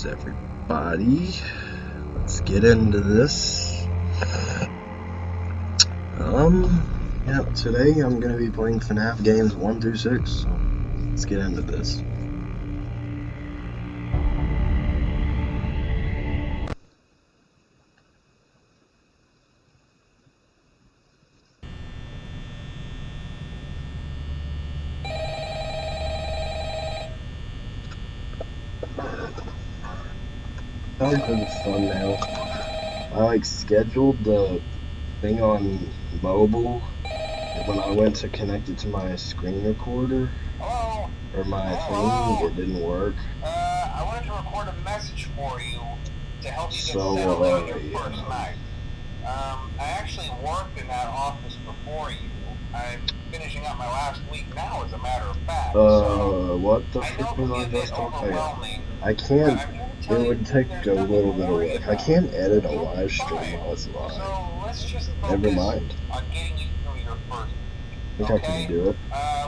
Greetings, everybody. Let's get into this. Yeah, today I'm gonna be playing Fnaf games 1 through 6. So let's get into this. Sorry for the thumbnail. I scheduled the thing on mobile, and when I went to connect it to my screen recorder, or my thing, it didn't work. I wanted to record a message for you to help you get settled in on your first night. I actually worked in that office before you. I'm finishing up my last week now, as a matter of fact. What the frick was I just talking about? I can't, it would take a little bit of work. I can't edit a live stream while it's live. So let's just Never mind. on getting you through your first I think I can do it.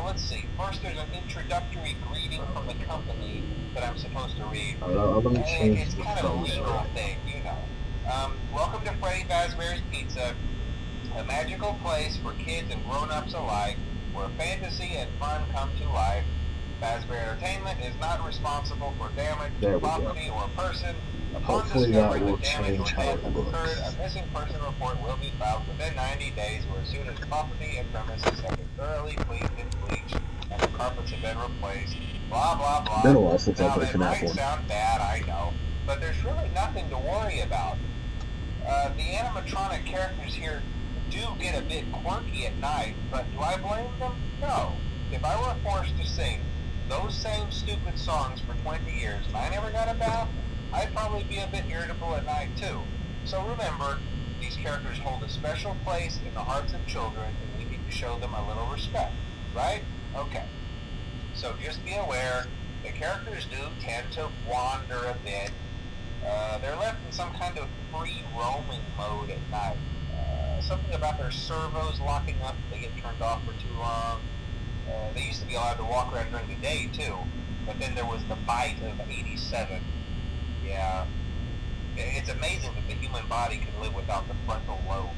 Let's see. First, there's an introductory greeting from the company that I'm supposed to read. I'm gonna change it's the kind of a thumbnail. legal thing, you know. Welcome to Freddy Fazbear's Pizza, a magical place for kids and grown-ups alike, where fantasy and fun come to life. Fazbear Entertainment is not responsible for damage to property or person. Hopefully that will change how it looks. A missing person report will be filed within 90 days or as soon as property and premises have been thoroughly cleaned and bleached and the carpets have been replaced. Blah, blah, blah. It's been a while since I played It Fnaf might 1. sound bad, I know, but there's really nothing to worry about. The animatronic characters here do get a bit quirky at night, but do I blame them? No. If I were forced to sing those same stupid songs for 20 years and I never got a bath, I'd probably be a bit irritable at night too. So remember, these characters hold a special place in the hearts of children and we need to show them a little respect, right? Okay. So just be aware, the characters do tend to wander a bit. They're left in some kind of free roaming mode at night. Something about their servos locking up if they get turned off for too long. They used to be allowed to walk around during the day too, but then there was the bite of 87. Yeah, it's amazing that the human body can live without the frontal lobe,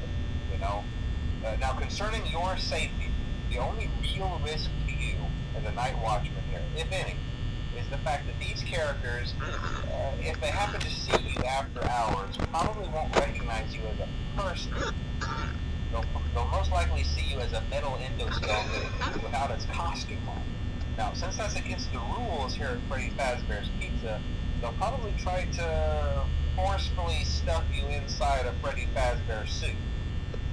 you know? Now, concerning your safety, the only real risk to you as a night watchman here, if any, is the fact that these characters, if they happen to see you after hours, probably won't recognize you as a person. They'll most likely see you as a metal endoskeleton without its costume on. Now, since that's against the rules here at Freddy Fazbear's Pizza, they'll probably try to forcefully stuff you inside a Freddy Fazbear suit.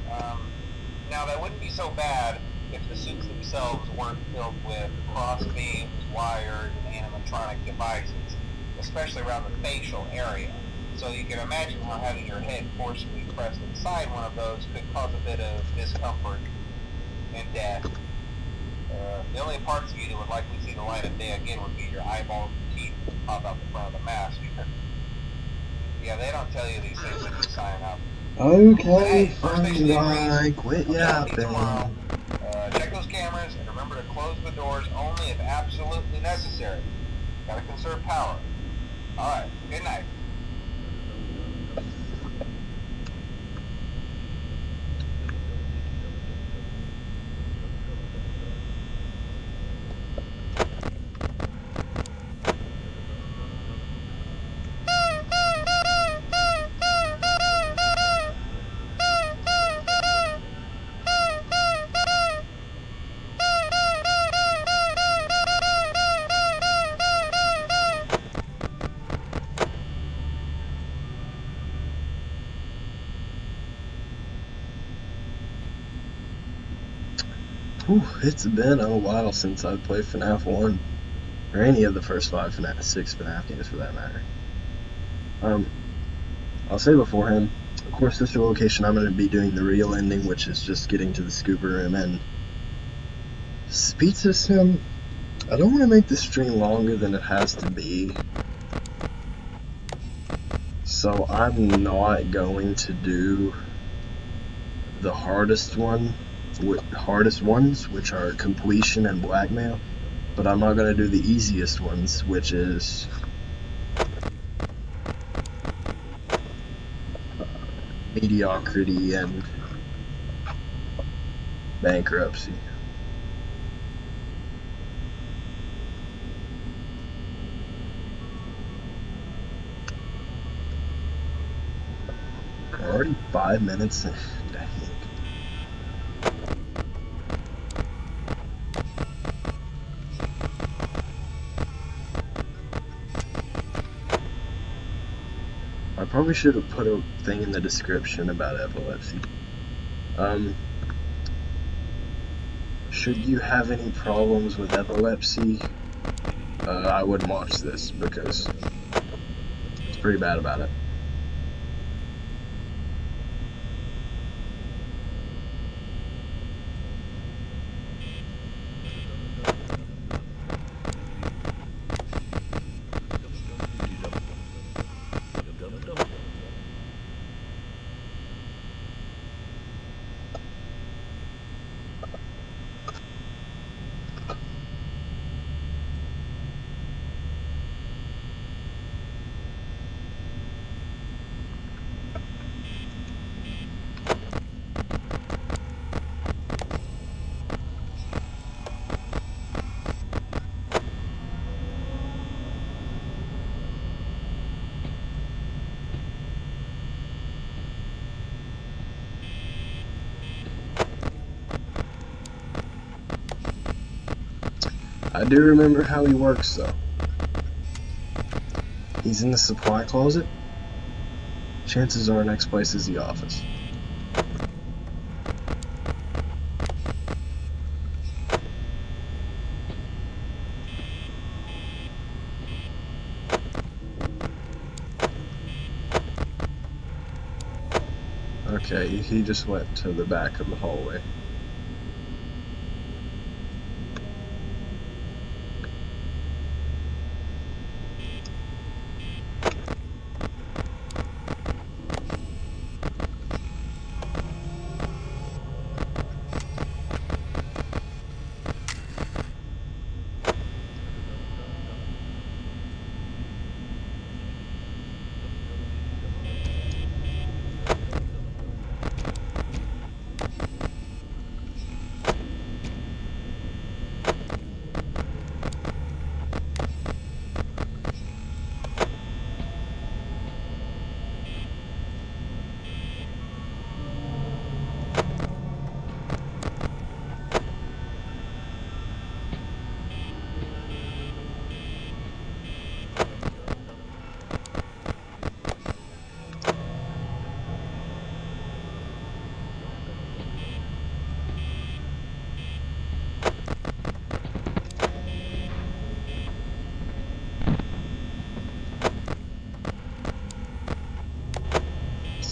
Now, that wouldn't be so bad if the suits themselves weren't filled with cross beams, wires, and animatronic devices, especially around the facial area. So you can imagine how having your head forcefully pressed inside one of those could cause a bit of discomfort and death. The only parts of you that would likely see the light of day again would be your eyeballs and teeth that pop out the front of the mask. Yeah, they don't tell you these things when you sign up. Okay, fine, guy. Quit yapping. Check those cameras and remember to close the doors only if absolutely necessary. Gotta conserve power. Alright, good night. It's been a while since I've played Fnaf 1, or any of the first 6 Fnaf games for that matter. I'll say beforehand, of course this is the location I'm going to be doing the real ending, which is just getting to the scuba room, and speed system, I don't want to make the stream longer than it has to be, so I'm not going to do the hardest ones, which are completion and blackmail, but I'm not going to do the easiest ones, which is mediocrity and bankruptcy. Already 5 minutes. Dang. I probably should have put a thing in the description about epilepsy. Should you have any problems with epilepsy, I wouldn't watch this because it's pretty bad about it. I do remember how he works, though. He's in the supply closet. Chances are next place is the office. Okay, he just went to the back of the hallway.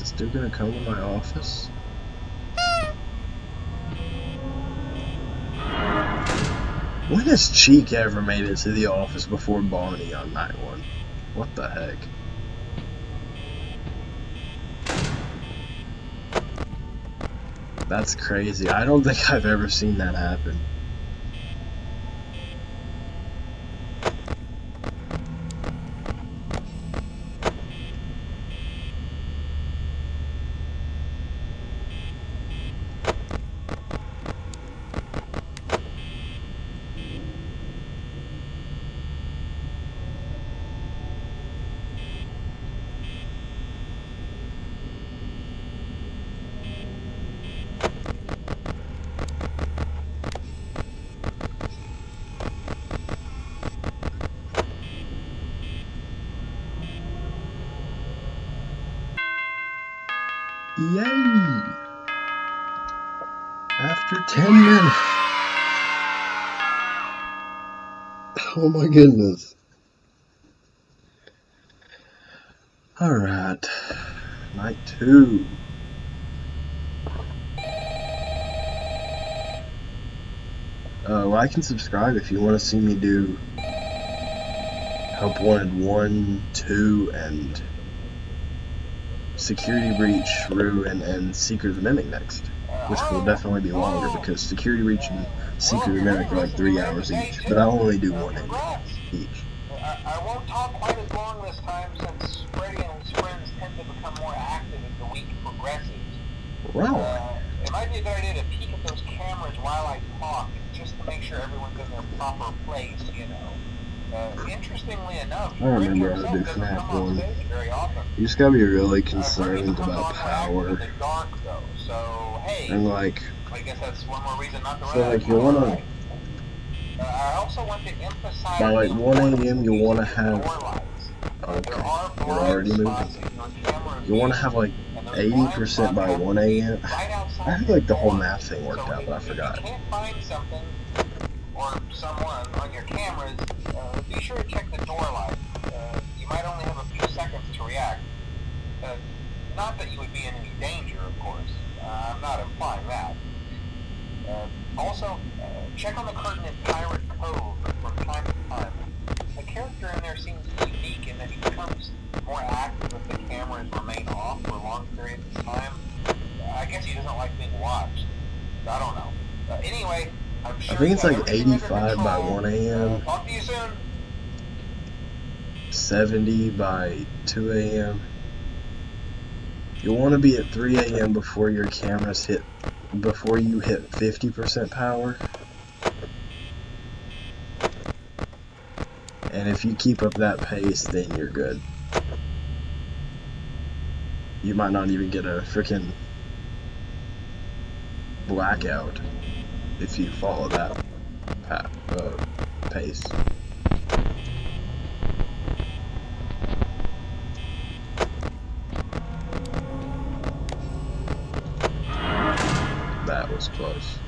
Still gonna come to my office? When has Cheek ever made it to the office before Barney on night one? What the heck? That's crazy. I don't think I've ever seen that happen. Yay! After 10 minutes. Oh my goodness. Alright. Night 2. Like and subscribe if you want to see me do Help Wanted 1, 2, and Security Breach, Ruin, and Secret of the Mimic next. Which will definitely be longer because Security Breach and Secret of the Mimic are like 3 hours each. But I'll only do one each. I won't talk quite as long this time since Freddy and his friends tend to become more active as the week progresses. Right. It might be a good idea to peek at those cameras while I talk, just to make sure everyone's in their proper place, you know. Interestingly enough, I remember how to do Freddy doesn't FNAF come on 1. stage very often. You just gotta be really Freddy concerned becomes about awfully active in power. the dark, though, so hey, And like, I guess that's one more reason not to so run out of like you power, wanna, right? I also want to emphasize by like the 1 importance a.m. of you using wanna your have, door lights. There okay, are you're blind already spots moving. in your camera You wanna feed, have like and those blind 80% spots by have 1 to be a.m. right I outside had your like the whole door. math thing worked So out, but I if you forgot. can't find something or someone on your cameras, be sure to check the door light. You might only have a few seconds to react. Not that you would be in any danger, of course. I'm not implying that. Also, check on the curtain in Pirate Cove from time to time. The character in there seems unique in that he becomes more active if the cameras remain off for long periods of time. I guess he doesn't like being watched. I don't know. Anyway, I'm sure I think you it's got like everything under 85 by control. 1 a.m. Talk to you soon. 70 by 2 a.m. You'll want to be at 3 a.m. before your cameras before you hit 50% power. And if you keep up that pace, then you're good. You might not even get a freaking blackout if you follow that pace. That was close.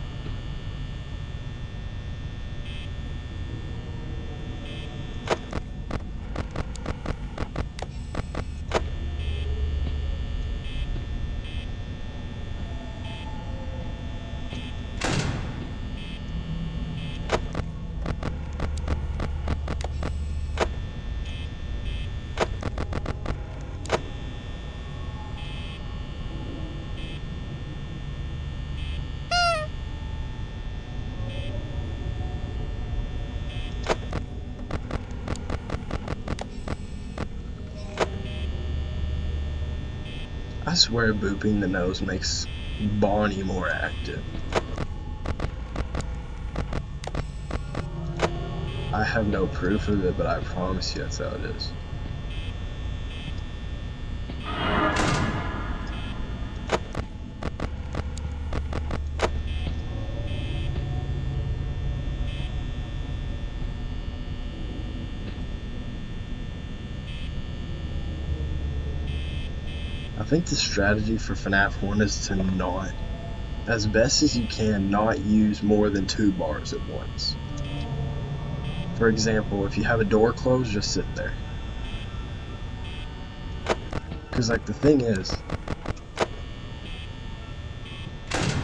I swear booping the nose makes Bonnie more active. I have no proof of it, but I promise you that's how it is. I think the strategy for FNAF 1 is to not, as best as you can, not use more than 2 bars at once. For example, if you have a door closed, just sit there. Because like the thing is,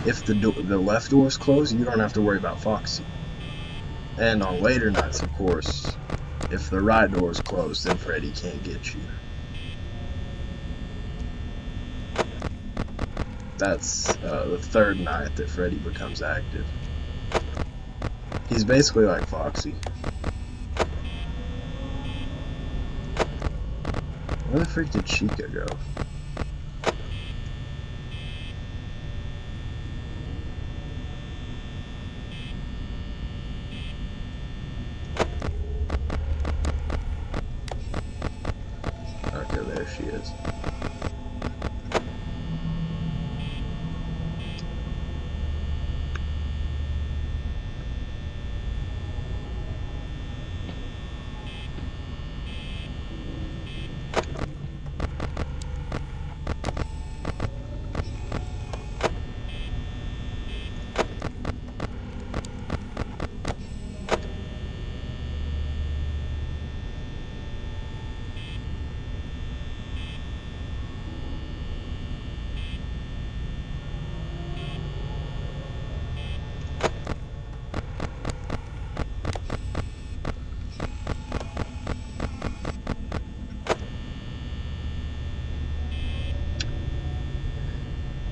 if the left door is closed, you don't have to worry about Foxy. And on later nights, of course, if the right door is closed, then Freddy can't get you. That's the third night that Freddy becomes active. He's basically like Foxy. Where the freak did Chica go? Okay, there she is.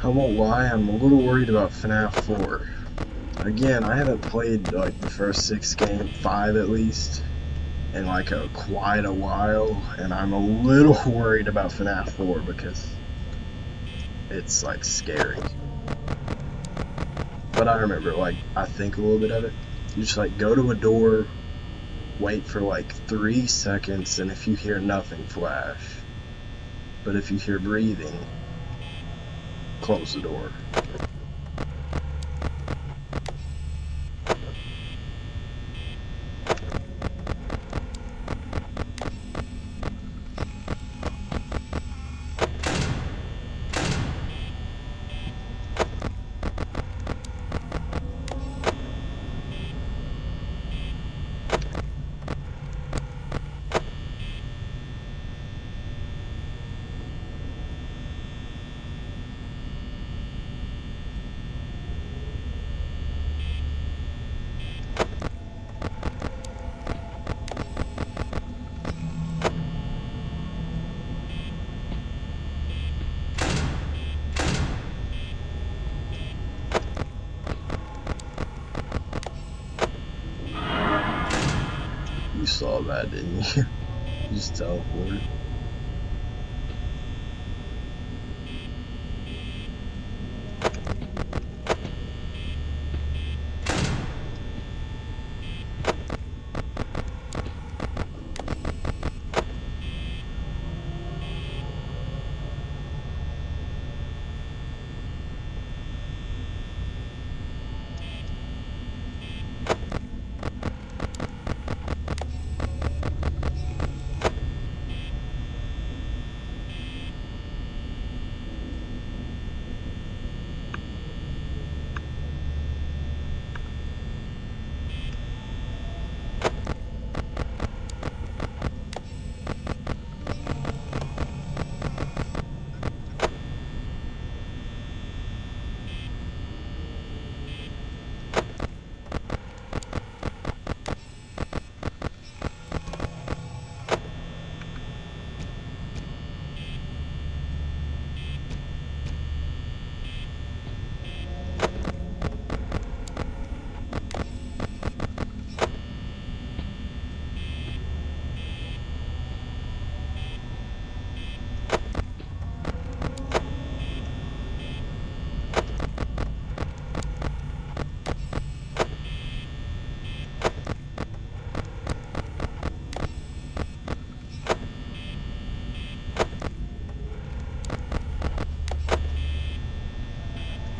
I won't lie, I'm a little worried about FNAF 4. Again, I haven't played like the first 6 games, 5 at least. in like quite a while, and I'm a little worried about Fnaf 4 because it's like scary. But I remember, like, I think a little bit of it. You just like go to a door, wait for like 3 seconds, and if you hear nothing, flash. But if you hear breathing, close the door. You saw that, didn't you? You just teleported.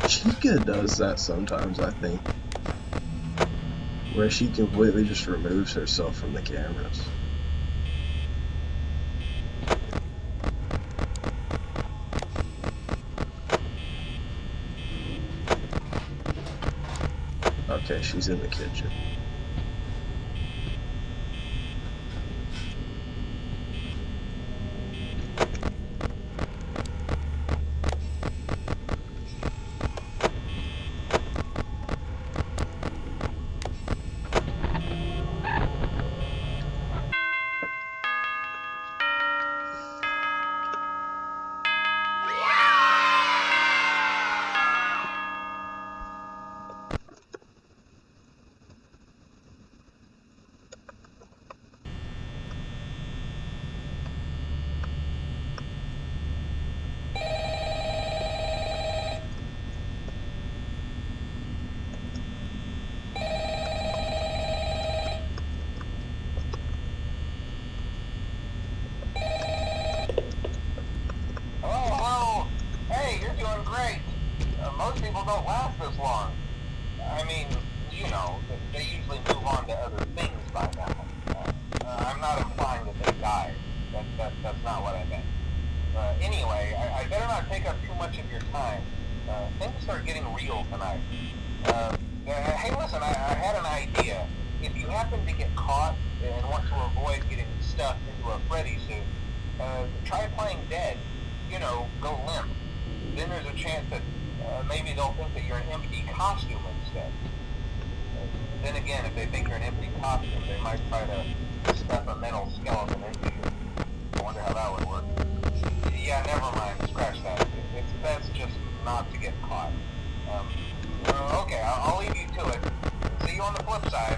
Chica does that sometimes, I think, where she completely just removes herself from the cameras. Okay, she's in the kitchen. Most people don't last this long. I mean, you know, they usually move on to other things by now. I'm not implying that they died. That's not what I meant. Anyway, I better not take up too much of your time. Things start getting real tonight. Hey, listen, I had an idea. If you happen to get caught and want to avoid getting stuffed into a Freddy suit, try playing dead. You know, go limp. Then there's a chance that maybe they'll think that you're an empty costume instead. Then again, if they think you're an empty costume, they might try to stuff a metal skeleton into you. I wonder how that would work. Yeah, never mind. Scratch that. It's best just not to get caught. Okay, I'll leave you to it. See you on the flip side.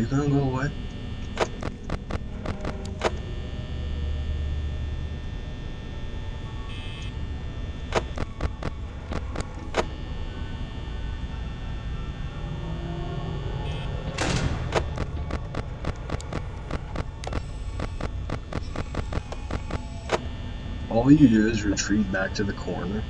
you gonna go away? All you do is retreat back to the corner.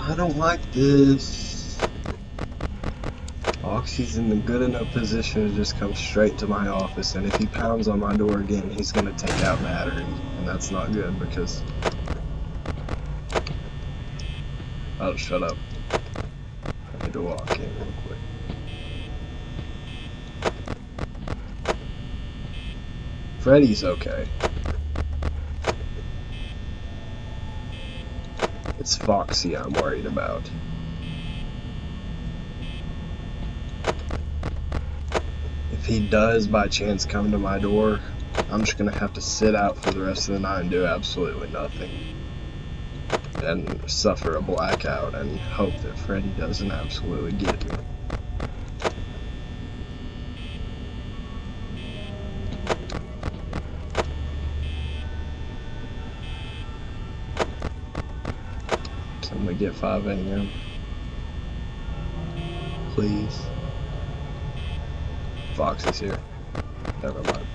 I don't like this. Oxy's in a good enough position to just come straight to my office, and if he pounds on my door again, he's gonna take out battery, and that's not good because... Oh, shut up. I need to walk in real quick. Freddy's okay. It's Foxy I'm worried about. If he does by chance come to my door, I'm just gonna have to sit out for the rest of the night and do absolutely nothing. And suffer a blackout and hope that Freddy doesn't absolutely get me. Can we get 5 a.m.? Please. Foxy's here. Never mind.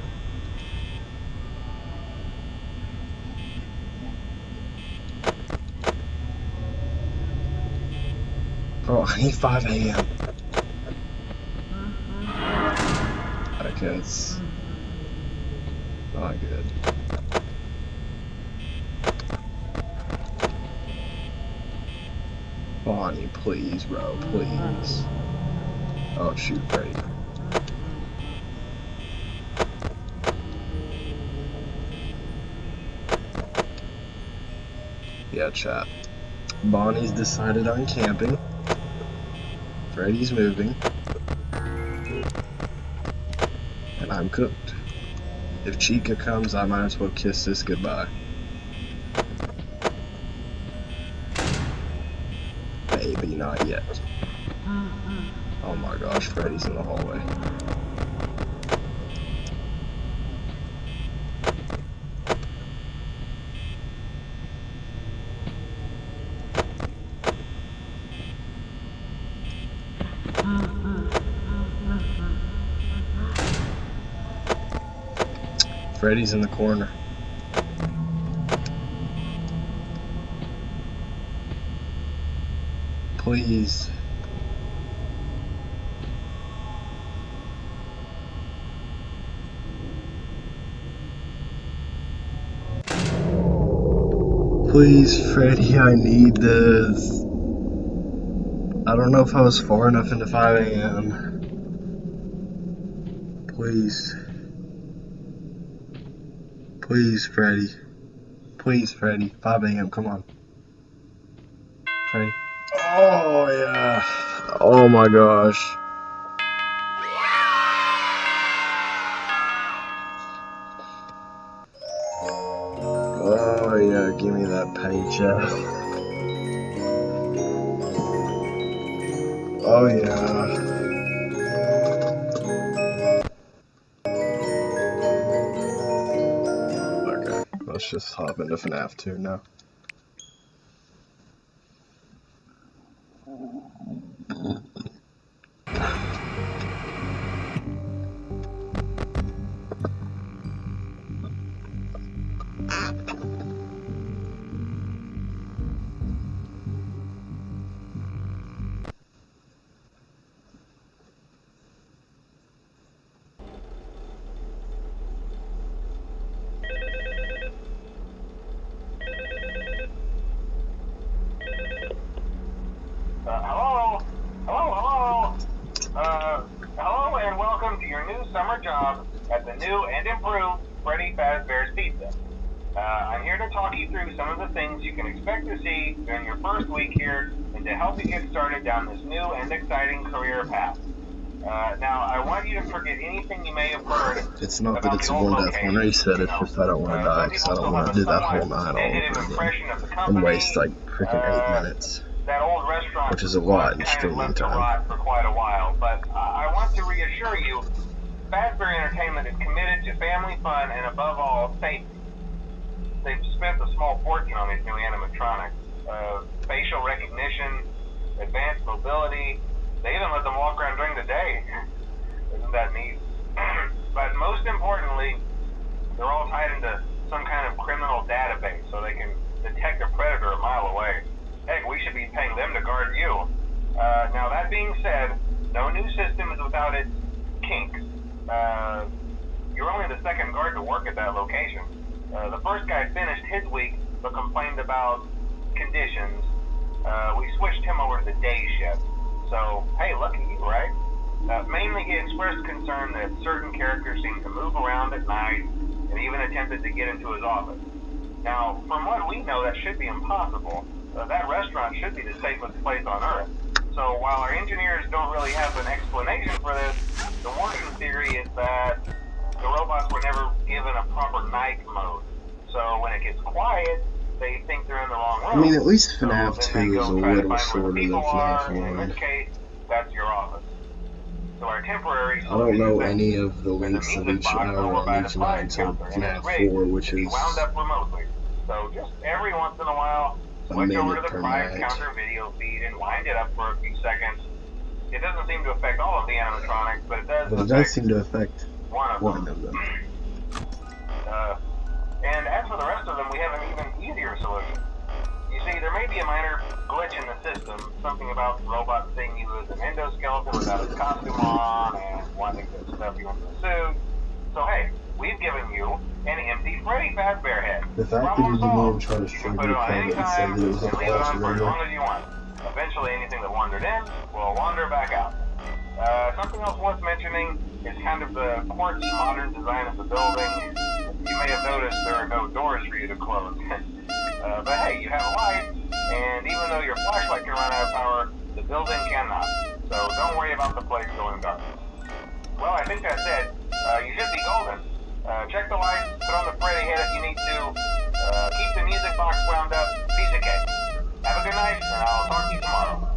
Bro, I need 5 a.m. Okay, it's not good. Bonnie, please, bro, please. Oh, shoot, Freddy. Yeah, chat. Bonnie's decided on camping. Freddy's moving. And I'm cooked. If Chica comes, I might as well kiss this goodbye. Maybe not yet. Oh my gosh, Freddy's in the hallway. Freddy's in the corner. Please. Please, Freddy, I need this. I don't know if I was far enough into 5 a.m. Please. Please, Freddy. Please, Freddy. 5 a.m. Come on. Freddy. Oh, yeah. Oh, my gosh. Oh, yeah. Give me that paycheck. Oh, yeah. Let's just hop into Fnaf 2 now. Hello and welcome to your new summer job at the new and improved Freddy Fazbear's Pizza. I'm here to talk you through some of the things you can expect to see during your first week here and to help you get started down this new and exciting career path. Now, I want you to forget anything you may have heard. It's not that it's a one-death one reset, it's just I don't want to die, because I don't want to do that whole night all over again and waste like freaking 8 minutes, that old restaurant, which is a lot in streaming time. For quite a while, but I want to reassure you, Fazbear Entertainment is committed to family fun and above all, safety. They've spent a small fortune on these new animatronics. Facial recognition, advanced mobility, they even let them walk around during the day. Isn't that neat? But most importantly, they're all tied into some kind of criminal database so they can detect a predator a mile away. Heck, we should be paying them about its kinks. You're only the second guard to work at that location. The first guy finished his week, but complained about conditions. We switched him over to the day shift. So, hey, lucky you, right? Mainly he expressed concern that certain characters seemed to move around at night and even attempted to get into his office. Now, from what we know, that should be impossible. That restaurant should be the safest place on Earth. So while our engineers don't really have an explanation for this, the working theory is that the robots were never given a proper night mode. So when it gets quiet, they think they're in the wrong room. I mean, at least Fnaf So then 2 they is a go try to little find where shorter the than people Fnaf are, and in 1. this case, that's your office. So our temporary I don't know solution any of the is a links of music each box over hour by on the each night prize until counter, and it's Fnaf rigged 4, which to be is wound up remotely. So just every once in a while, a switch over to minute the per prize night. counter video feed and wind it up for a few seconds. It doesn't seem to affect all of the animatronics, but it does But it affect does seem to affect one of one them. of them. And as for the rest of them, we have an even easier solution. You see, there may be a minor glitch in the system, something about the robot seeing you as an endoskeleton without its costume on and wanting to stuff you into a suit. So hey, we've given you an empty Freddy Fazbear head. The fact that Problem he didn't even solved. try to You can shrug put your it on credit any and say time that it was a and leave it false on for as rumor. long as you want. Eventually, anything that wandered in will wander back out. Something else worth mentioning is kind of the quirky modern design of the building. You may have noticed there are no doors for you to close. But hey, you have a light, and even though your flashlight can run out of power, the building cannot. So don't worry about the place going dark. Well, I think that's it. You should be golden. Check the lights, put on the Freddy head if you need to. Keep the music box wound up. Piece of cake. Have a good night, and I'll talk to you tomorrow.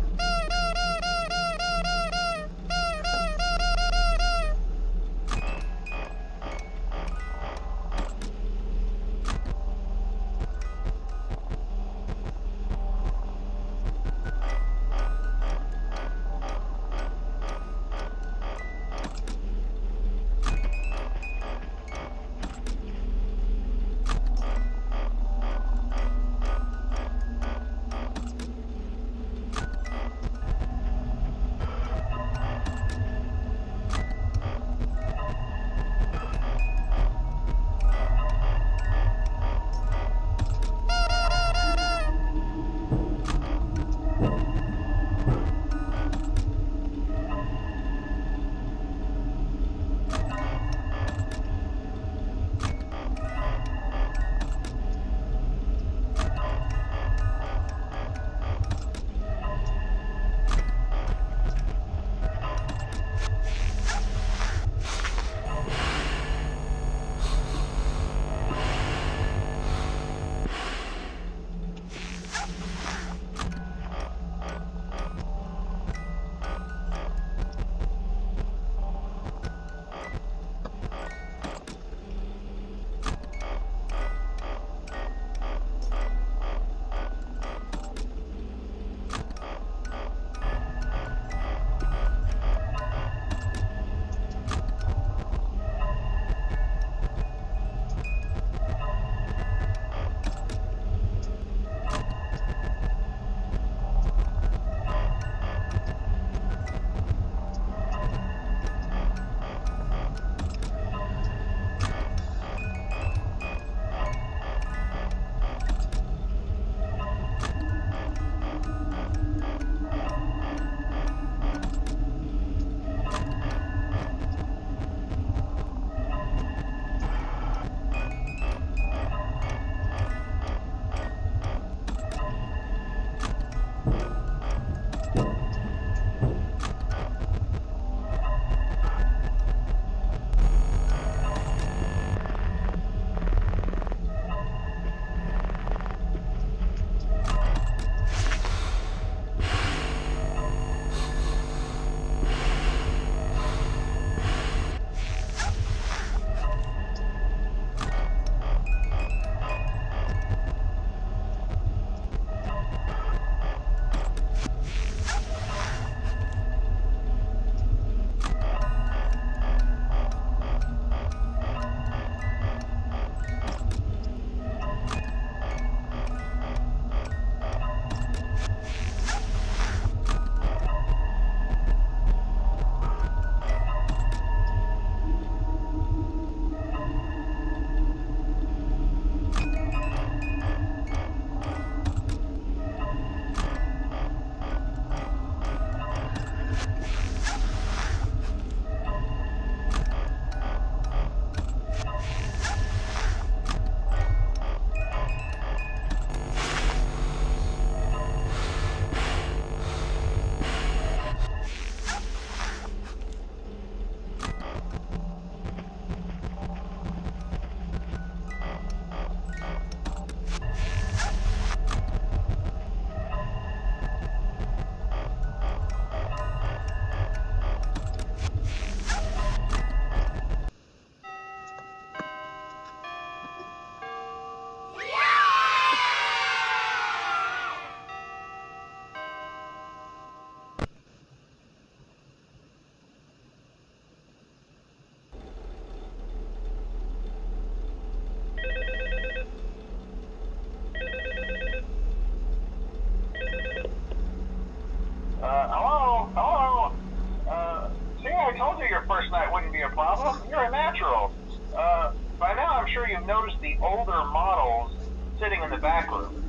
first night wouldn't be a problem. You're a natural. By now, I'm sure you've noticed the older models sitting in the back room.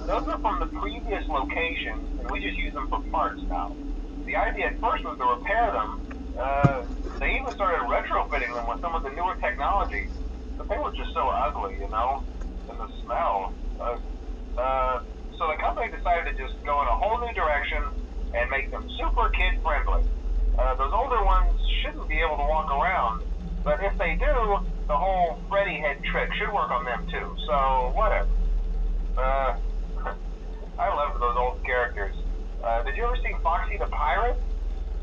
Those are from the previous location, and we just use them for parts now. The idea at first was to repair them. They even started retrofitting them with some of the newer technology, but they were just so ugly, you know, and the smell. So the company decided to just go in a whole new direction and make them super kid friendly. Those older ones shouldn't be able to walk around, but if they do, the whole Freddy head trick should work on them too. So whatever. I loved those old characters. Did you ever see Foxy the Pirate?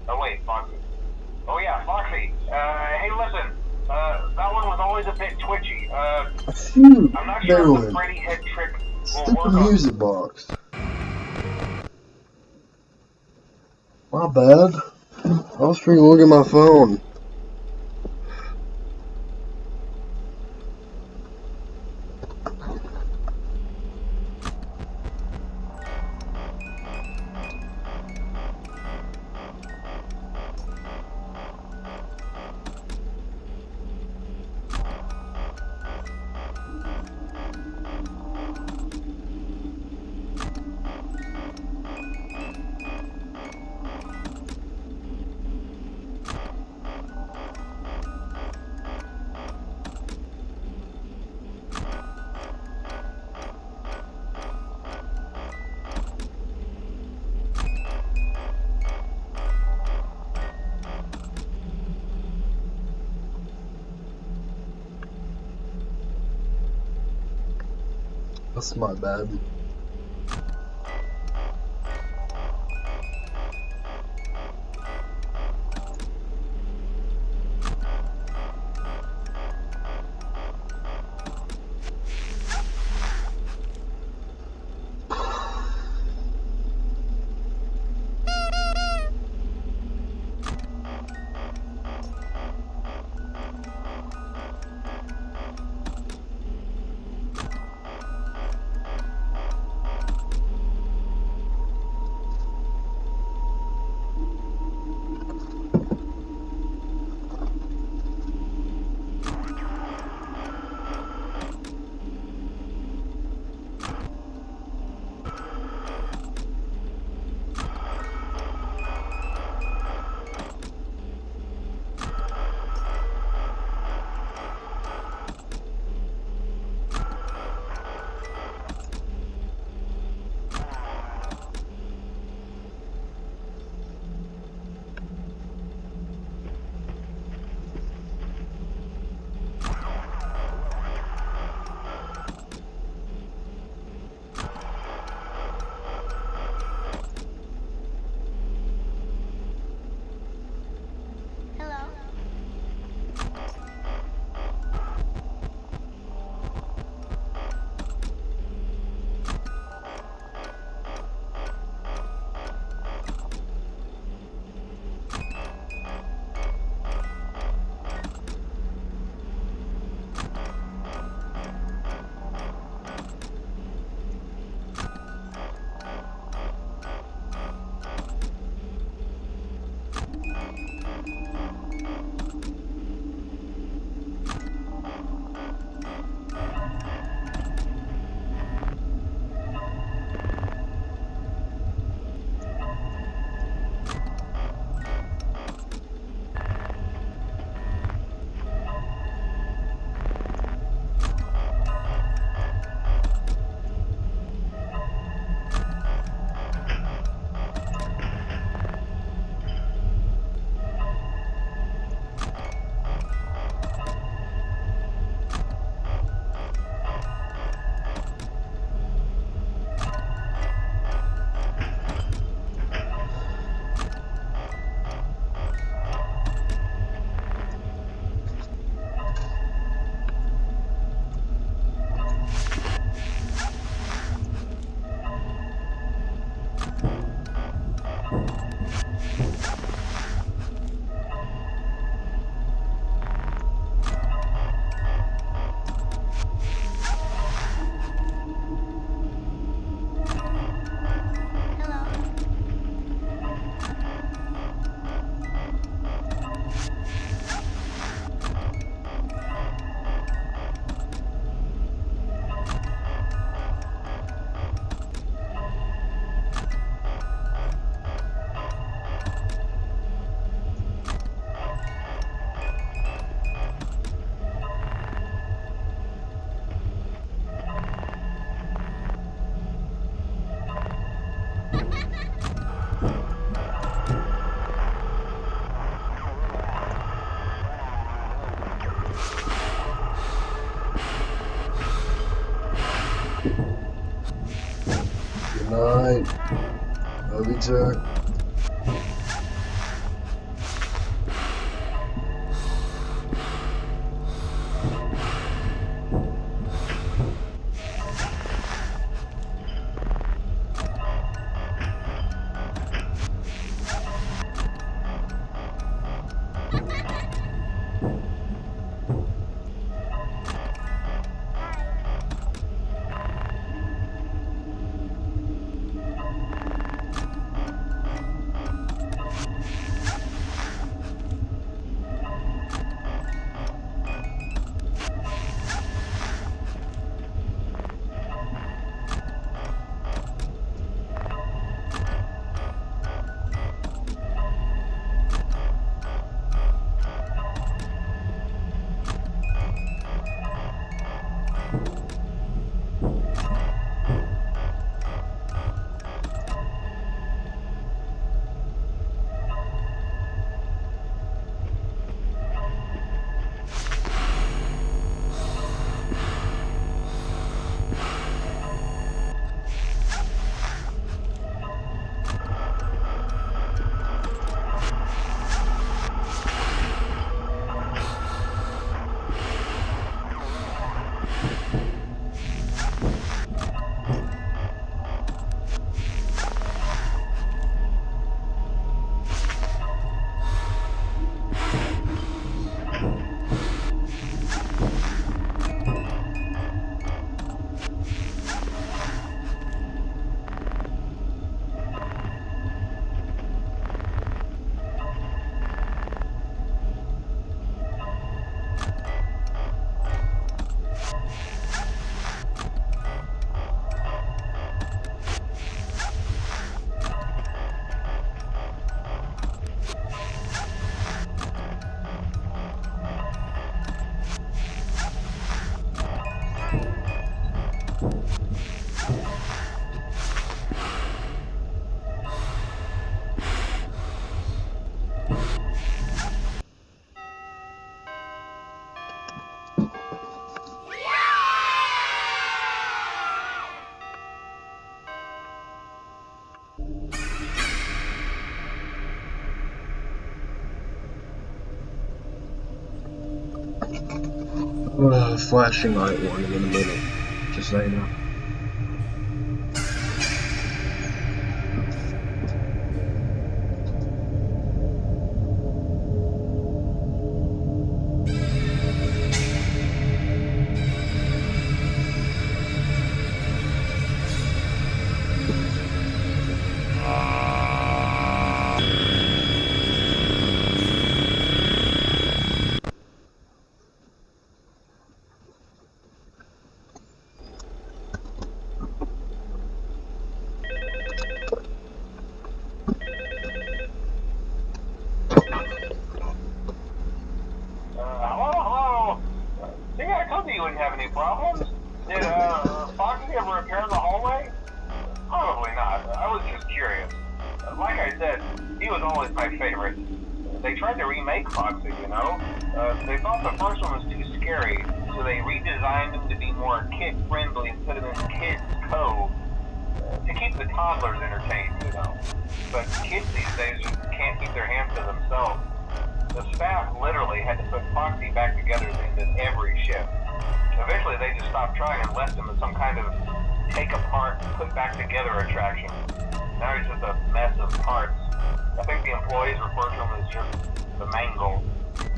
Oh wait, Foxy. Oh yeah, Foxy. Hey, listen. That one was always a bit twitchy. Shoot, I'm not sure if the Dylan. Freddy head trick will Stupid work on. music box. My bad. I was trying to look at my phone. That's my bad. Jack. Flashing light warning in a minute, just so you know. Hello? See, I told you wouldn't have any problems. Did, Foxy ever appear in the hallway? Probably not. I was just curious. Like I said, he was always my favorite. They tried to remake Foxy, you know? They thought the first one was too scary, so they redesigned him to be more kid-friendly and put him in Kids Cove to keep the toddlers entertained, you know. But kids these days just can't keep their hands to themselves. The staff literally had to put Foxy back together in every shift. Eventually they just stopped trying and left him as some kind of take apart, put back together attraction. Now he's just a mess of parts. I think the employees refer to him as just the mangle.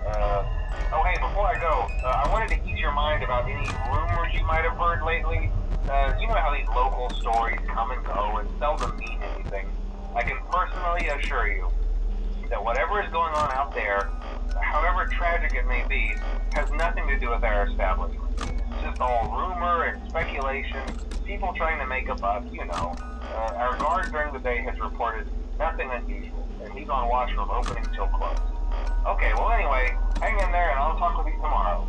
Oh hey, before I go, I wanted to ease your mind about any rumors you might have heard lately. You know how these local stories come and go and seldom mean anything. I can personally assure you that whatever is going on out there, however tragic it may be, has nothing to do with our establishment. It's just all rumor and speculation, people trying to make a buck, you know. Our guard during the day has reported nothing unusual, and he's on watch from opening till close. Okay, well anyway, hang in there and I'll talk with you tomorrow.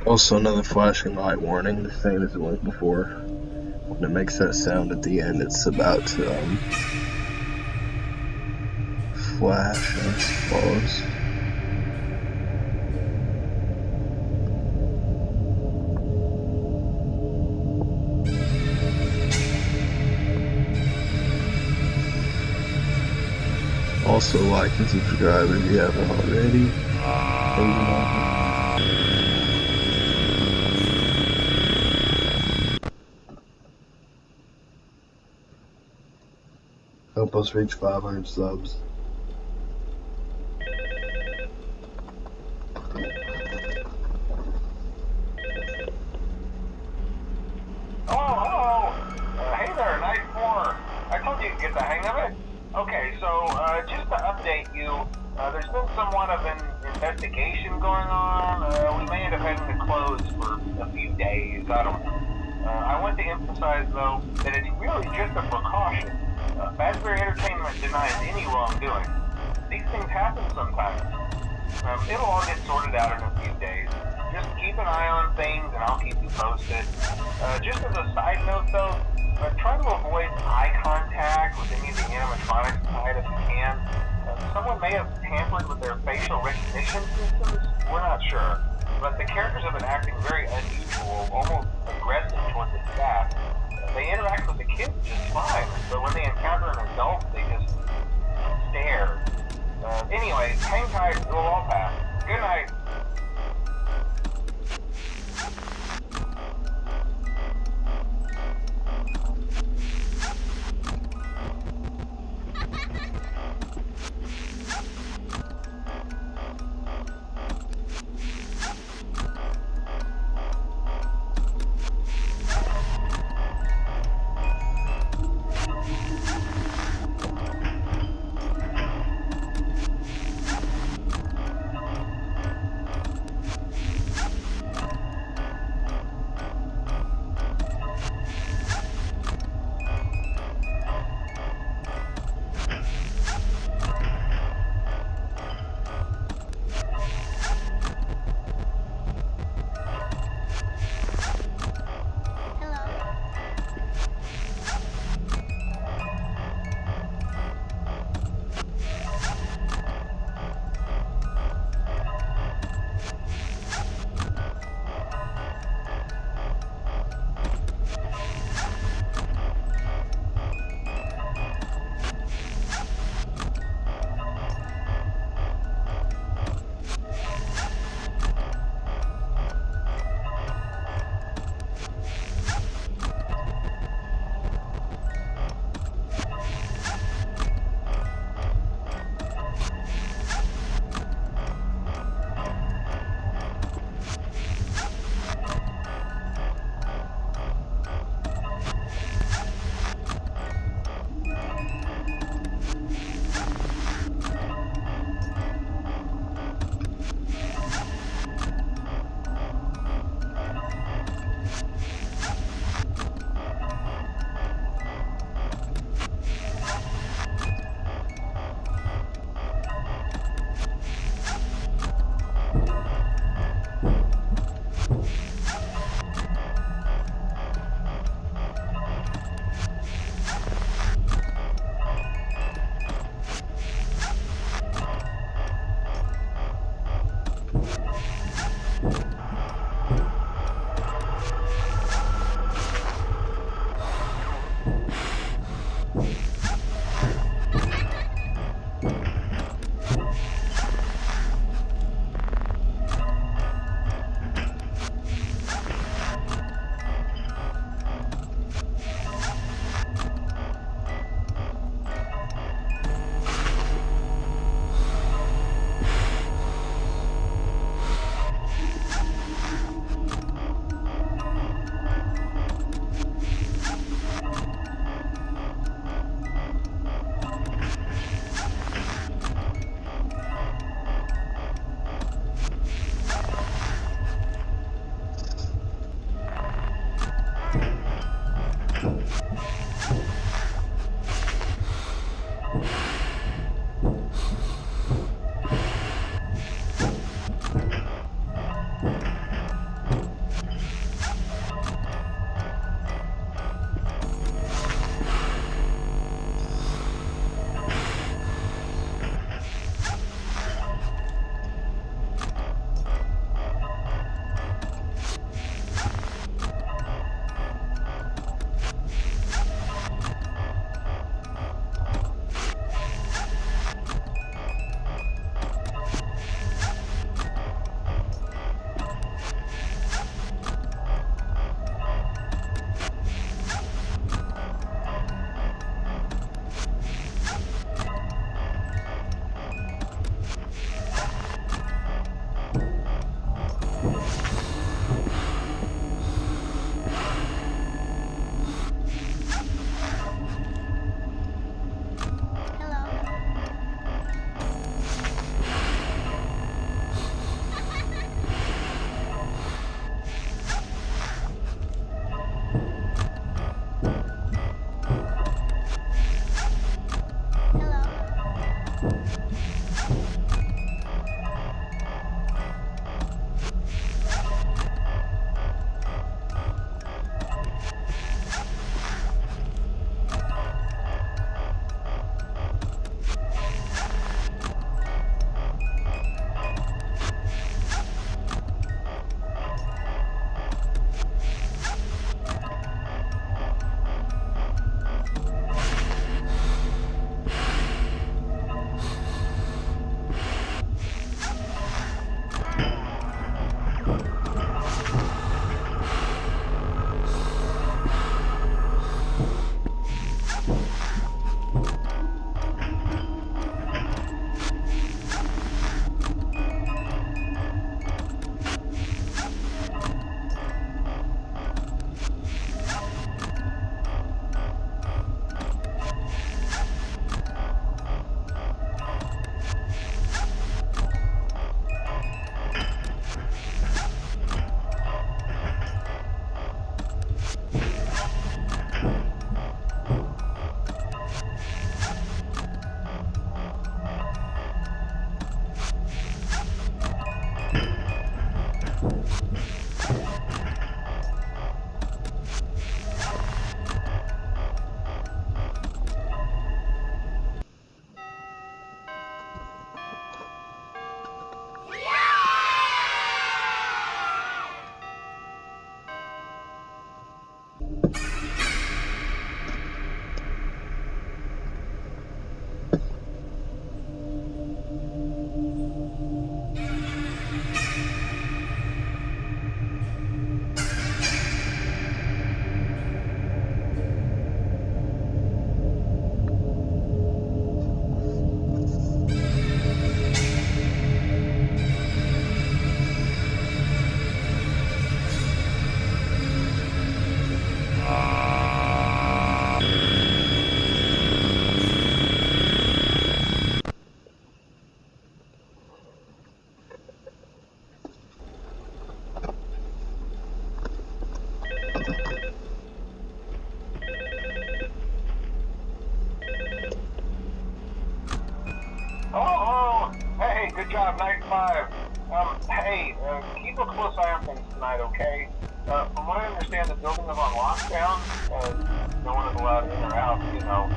Also, another flashing light warning, the same as it was before. When it makes that sound at the end, it's about to flash as follows. Also, like and subscribe if you haven't already. Help us reach 500 subs. Hello. Hey there, Night 4. I told you to get the hang of it. Okay, so just to update you, there's been somewhat of an investigation going on. We may end up having to close for a few days. I want to emphasize, though, that it's really just a precaution. Fazbear Entertainment did not happens sometimes. It'll all get sorted out in a few days. Just keep an eye on things and I'll keep you posted. Just as a side note though, try to avoid eye contact with any of the animatronics tonight if you can. Someone may have tampered with their facial recognition systems. We're not sure. But the characters have been acting very unusual, almost aggressive towards the staff. They interact with the kids just fine, but when they encounter an adult, they just stare. Anyway, hang tight, it'll all pass. Good night. Good job, night 5. Hey, keep a close eye on things tonight, okay? From what I understand, the building is on lockdown. No one is allowed in or out, you know.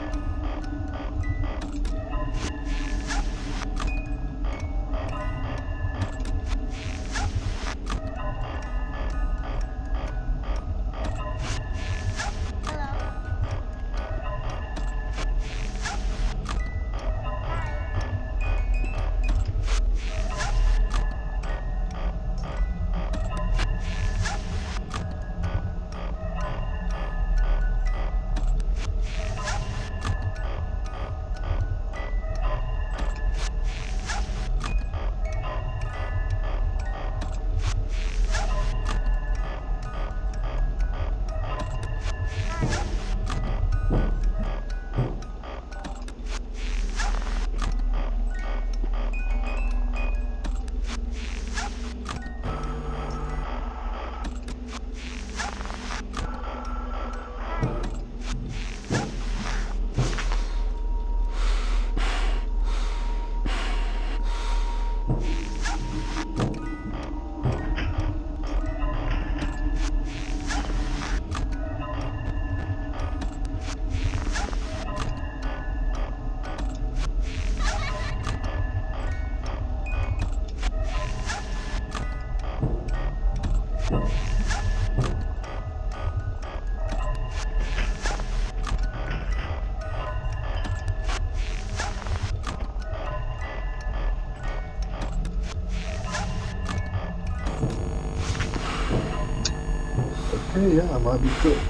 Okay, yeah, I might be cooked.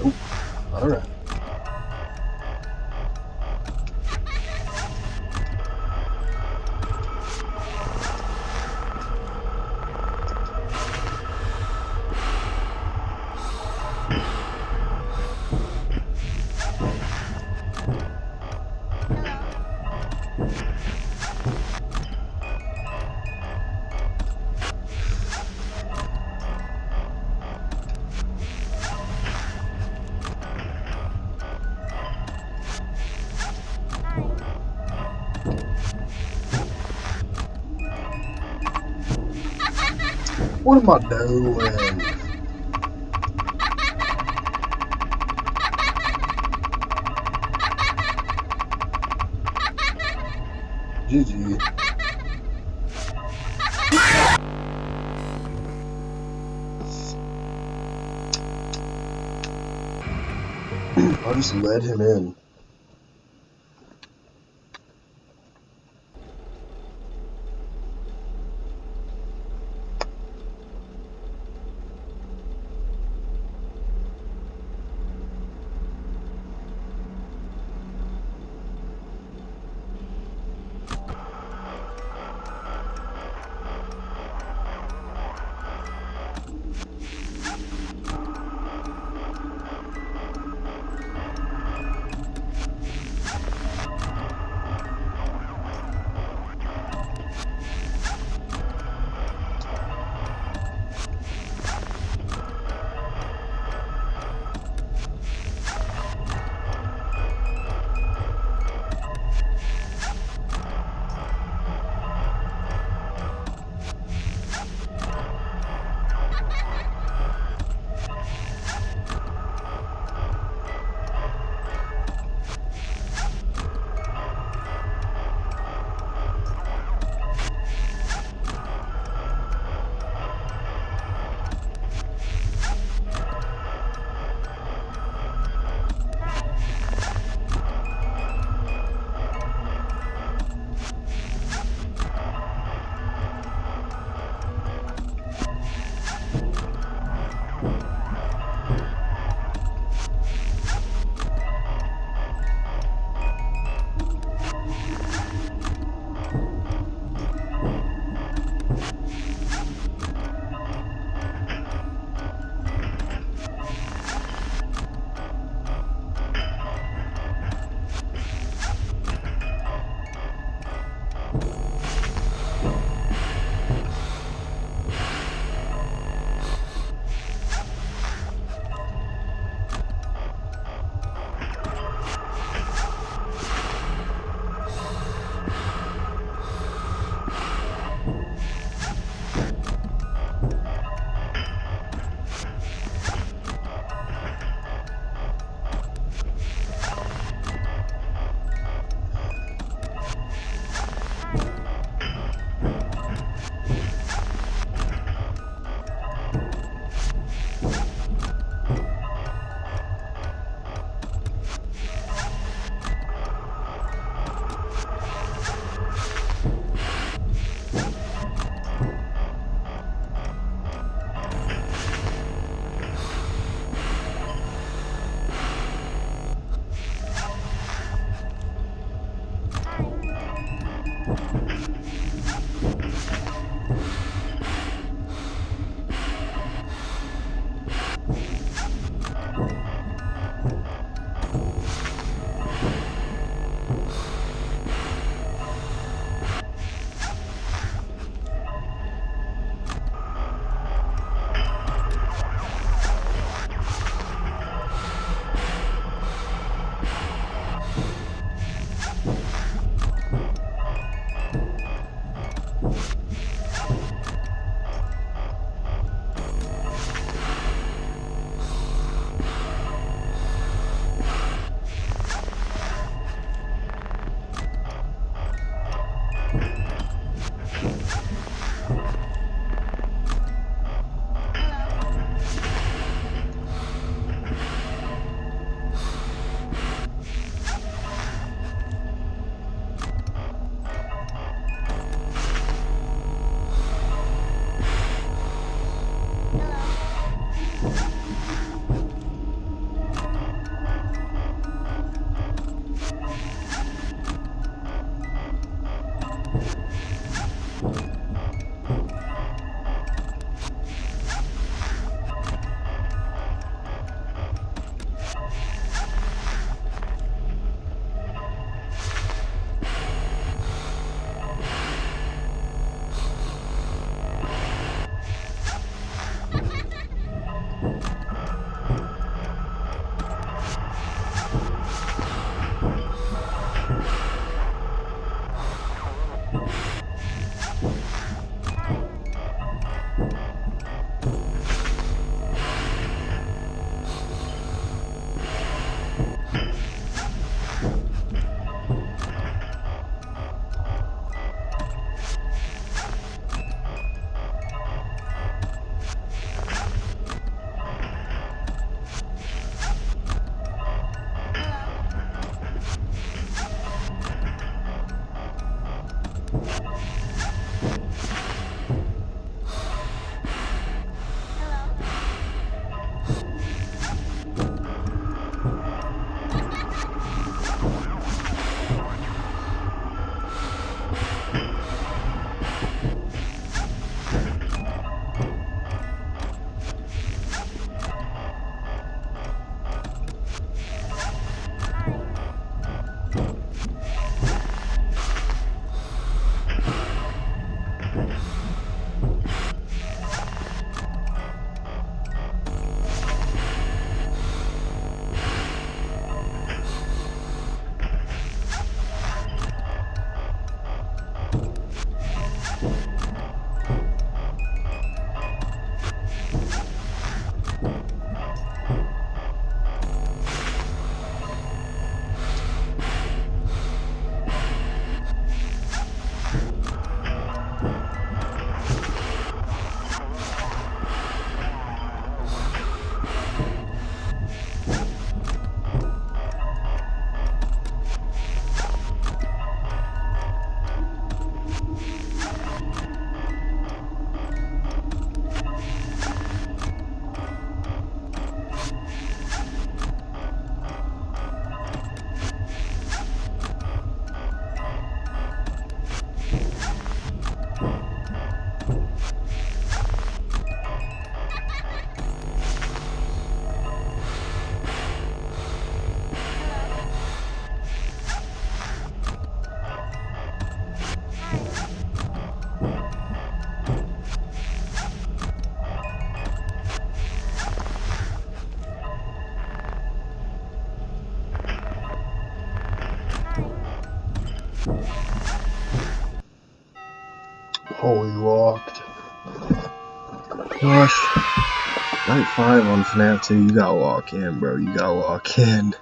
Nope. Alright. What am I doing? GG. I just let him in. Oh, he walked. Gosh. Night 5 on Fnaf 2, you gotta walk in, bro. You gotta walk in.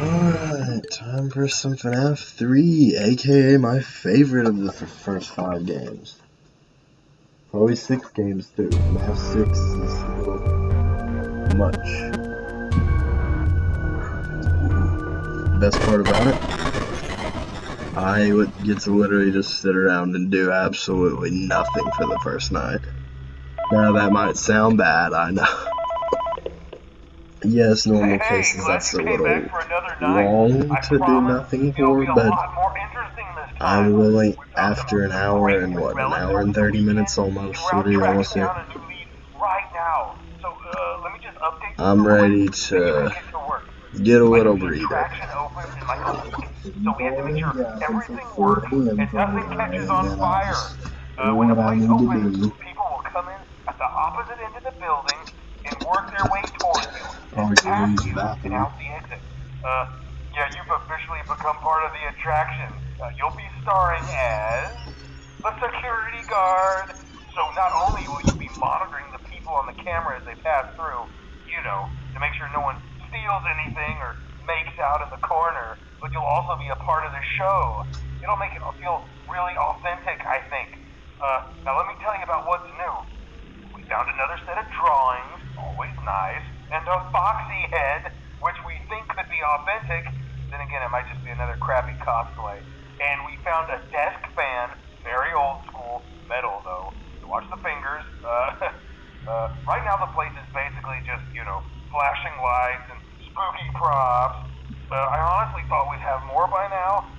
Alright, time for some Fnaf 3, aka my favorite of the first 5 games. Probably 6 games too. Fnaf 6 is a little much. Best part about it, I would get to literally just sit around and do absolutely nothing for the first night. Now that might sound bad, I know. Yes, normal cases that's a little long to do nothing for, but I'm willing, after an hour and what, an hour and 30 minutes almost, what are you almost here? I'm ready to get a little breather. So we have to make sure everything works and nothing catches on fire. When the place opens, people will come in at the opposite end of the building and work their way towards you. Past you and out the exit. Yeah, you've officially become part of the attraction. You'll be starring as the security guard. So not only will you be monitoring the people on the camera as they pass through, you know, to make sure no one steals anything or makes out in the corner, but you'll also be a part of the show. It'll make it feel really authentic, I think. Now let me tell you about what's new. We found another set of drawings, always nice, and a foxy head, which we think could be authentic. Then again, it might just be another crappy cosplay. And we found a desk fan, very old school, metal though. So watch the fingers. Right now the place is basically just, you know, flashing lights and spooky props. I honestly thought we'd have more by now.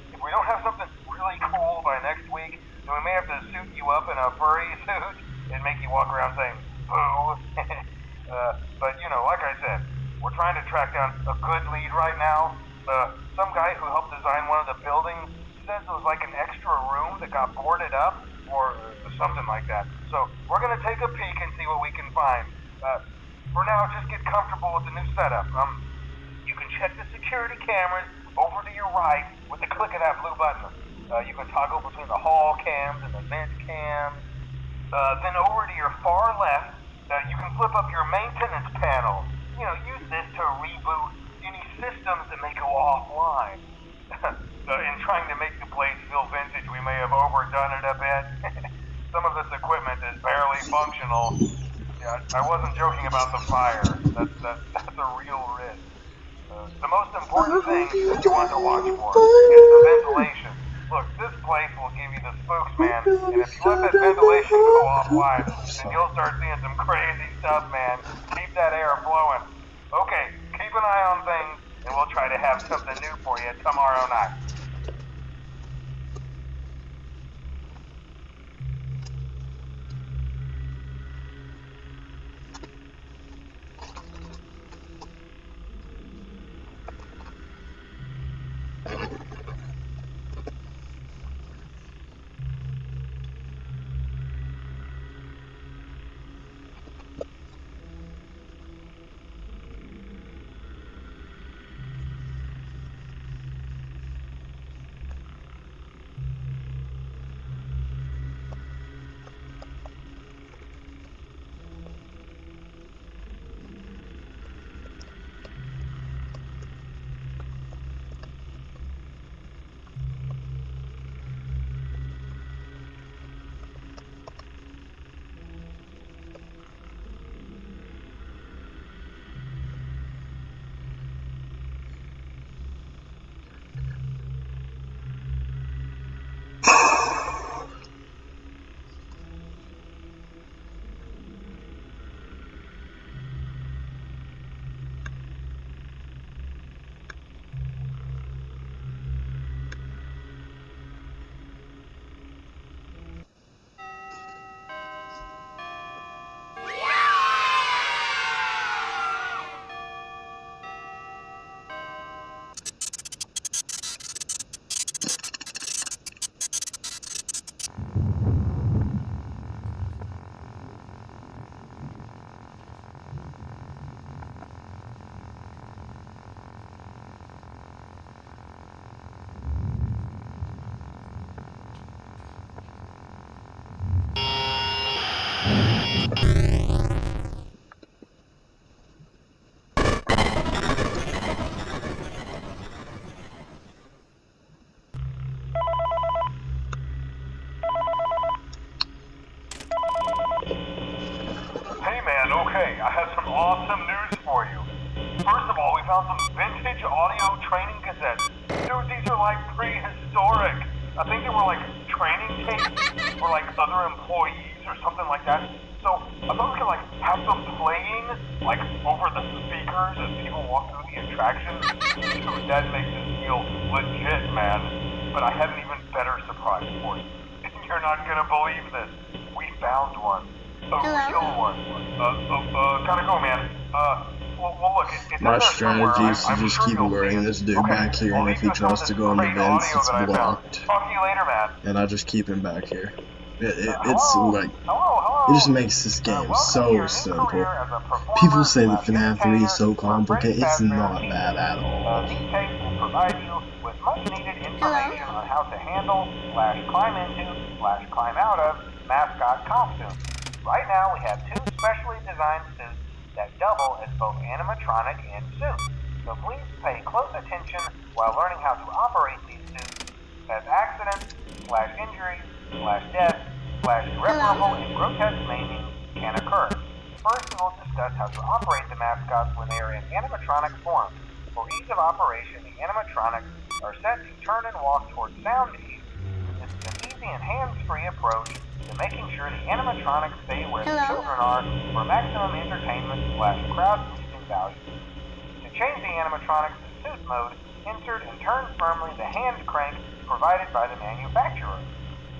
If we don't have something really cool by next week, then we may have to suit you up in a furry suit and make you walk around saying, boo. But, you know, like I said, we're trying to track down a good lead right now. Some guy who helped design one of the buildings says it was like an extra room that got boarded up or something like that. So we're going to take a peek and see what we can find. For now, just get comfortable with the new setup. You can check the security cameras over to your right with the click of that blue button. You can toggle between the hall cams and the vent cams. Then over to your far left, you can flip up your maintenance panel. You know, use this to reboot any systems that may go offline. In trying to make the place feel vintage, we may have overdone it a bit. Some of this equipment is barely functional. I wasn't joking about the fire. That's a real risk. The most important thing that you want to watch for is the ventilation. Look, this place will give you the spooks, man. And if you let that ventilation go offline, then you'll start seeing some crazy stuff, man. Keep that air flowing. Okay, keep an eye on things, and we'll try to have something new for you tomorrow night. Okay, I have some awesome news for you. First of all, we found some vintage audio training cassettes. Dude, these are like prehistoric. I think they were like training tapes for like other employees or something like that. So I thought we could like have them playing like over the speakers as people walk through the attraction. Dude, that makes it feel legit, man. But I have an even better surprise for you. You're not gonna believe this. We found one. A real one. Gotta go, man. Well, look, it's my strategy is to just keep luring this dude back here, and if he tries to go in the vents, it's blocked. Talk to you later, man. And I just keep him back here. It's like, it just makes this game so simple. People say that Fnaf 3 is so complicated. It's not that at all. These tapes will provide you with much needed information on how to handle, /climb into, /climb out of mascot costumes. Right now, we have two specially designed suits that double as both animatronic and suit. So please pay close attention while learning how to operate these suits, as accidents, /injuries, /death, /irreparable and grotesque maiming can occur. First, we will discuss how to operate the mascots when they are in animatronic form. For ease of operation, the animatronics are set to turn and walk towards sound ease. This is an easy and hands-free approach to making sure the animatronics stay where the children are for maximum entertainment /crowd-pleasing value. To change the animatronics to suit mode, insert and turn firmly the hand crank provided by the manufacturer.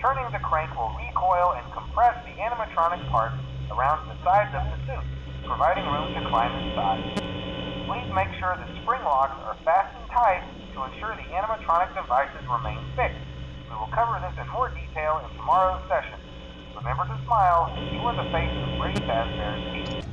Turning the crank will recoil and compress the animatronic parts around the sides of the suit, providing room to climb inside. Please make sure the spring locks are fastened tight to ensure the animatronic devices remain fixed. We will cover this in more detail in tomorrow's session. Remember to smile, and you are the face of Brady Fazbear's team.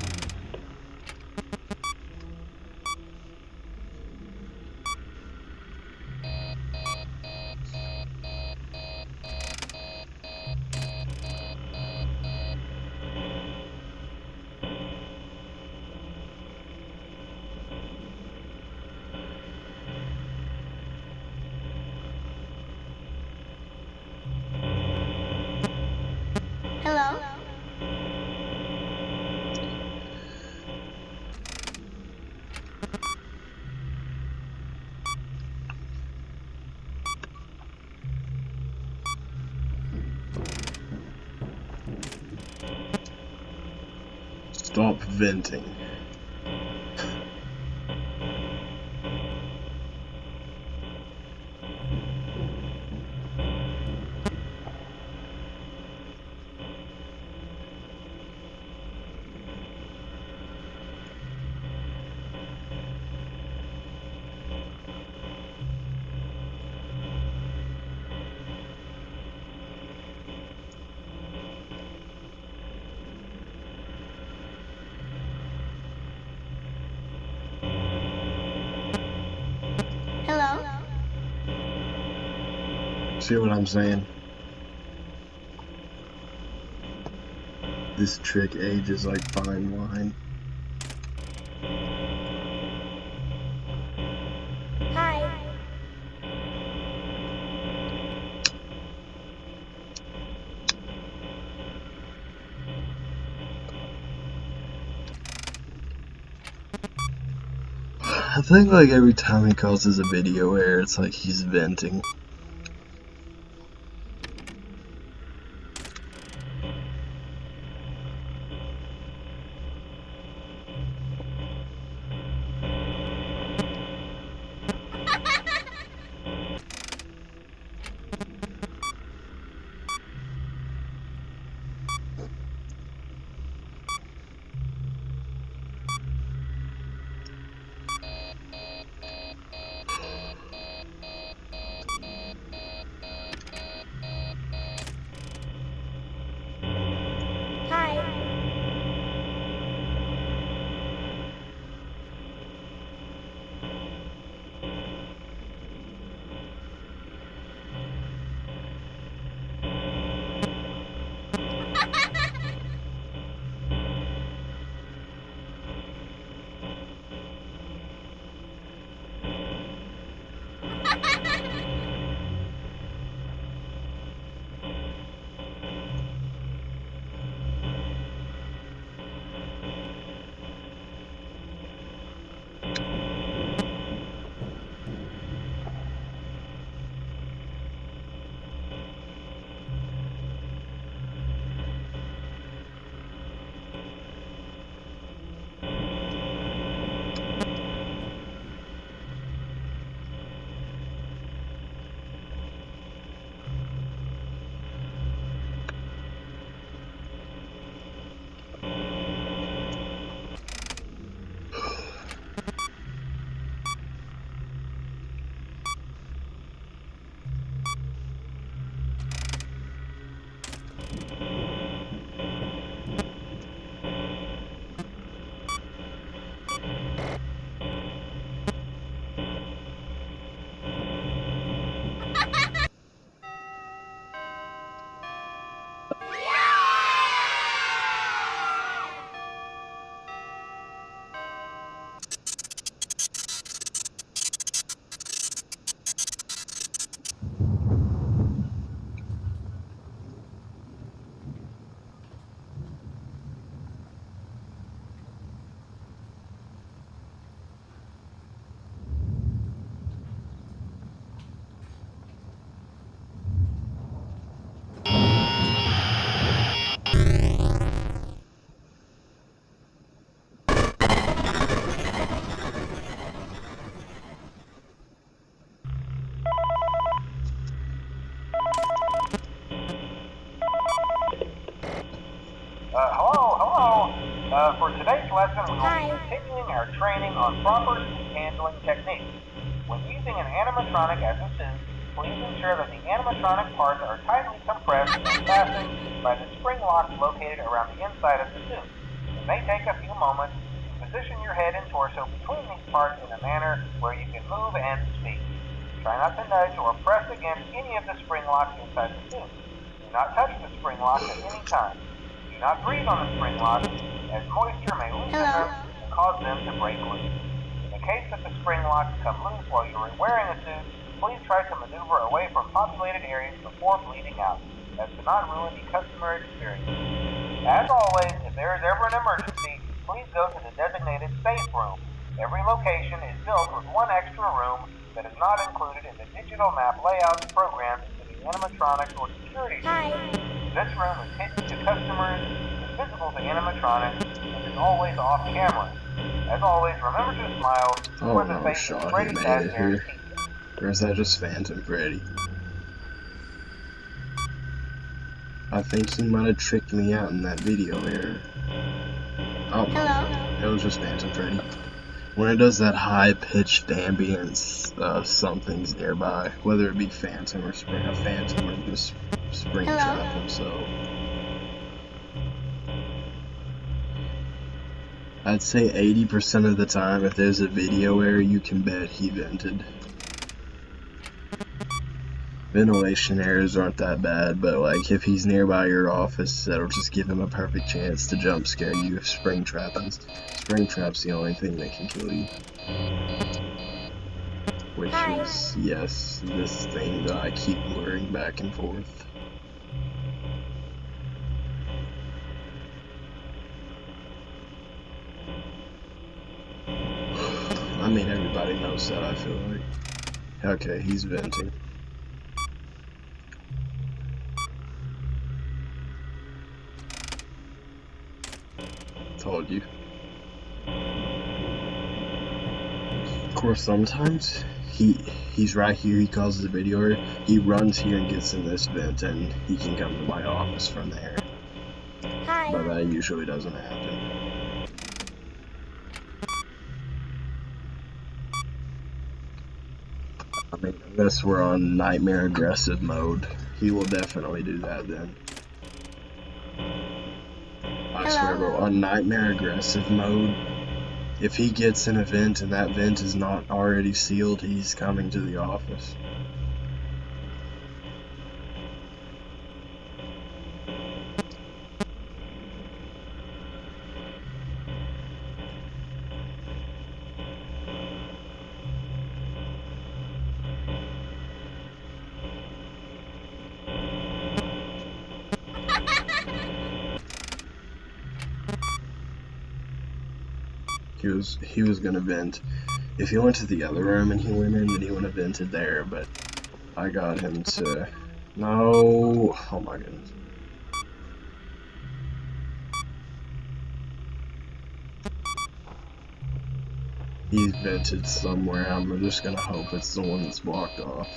Stop venting. Hello? See what I'm saying? This trick ages like fine wine. Hi. I think like every time he causes a video error, it's like he's venting. Hi. Hello. For today's lesson, we will Hi. be continuing our training on proper suit handling techniques. When using an animatronic as a suit, please ensure that the animatronic parts are tightly compressed and fastened by the spring locks located around the inside of the suit. It may take a few moments to position your head and torso between these parts in a manner where you can move and speak. Try not to nudge or press against any of the spring locks inside the suit. Do not touch the spring locks at any time. Do not breathe on the spring locks, as moisture may loosen them and cause them to break loose. In the case that the spring locks come loose while you are wearing a suit, please try to maneuver away from populated areas before bleeding out, as to not ruin the customer experience. As always, if there is ever an emergency, please go to the designated safe room. Every location is built with one extra room that is not included in the digital map layouts programmed into the animatronics or security. Hi. This room is hidden to customers, invisible to animatronics, and is always off camera. As always, remember to smile when the face Shaw, is he ready made as it here. guaranteed. Or is that just Phantom Freddy? I think he might have tricked me out in that video error. Oh no, Hello? it was just Phantom Freddy. When it does that high-pitched ambience, something's nearby, whether it be Phantom or Phantom or just Springtrap Hello? himself. I'd say 80% of the time, if there's a video error, you can bet he vented. Ventilation errors aren't that bad, but like if he's nearby your office, that'll just give him a perfect chance to jump scare you if Springtrap's the only thing that can kill you. Which Hi. is, yes, this thing that I keep luring back and forth. I mean, everybody knows that, I feel like. Okay, he's venting. Told you. Of course, sometimes he's right here, he causes a video error, he runs here and gets in this vent, and he can come to my office from there. Hi. But that usually doesn't happen. I mean, unless we're on Nightmare Aggressive mode, he will definitely do that then. I swear, bro, on Nightmare Aggressive mode, if he gets in a vent and that vent is not already sealed, he's coming to the office. He was gonna vent. If he went to the other room and he went in, then he would have vented there, but I got him to... No! Oh my goodness. He's vented somewhere, I'm just gonna hope it's the one that's blocked off.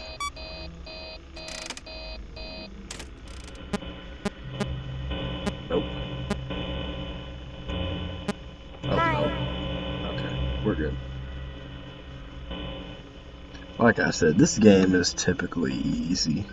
Nope. Oh, no. Okay, we're good. Like I said, this game is typically easy.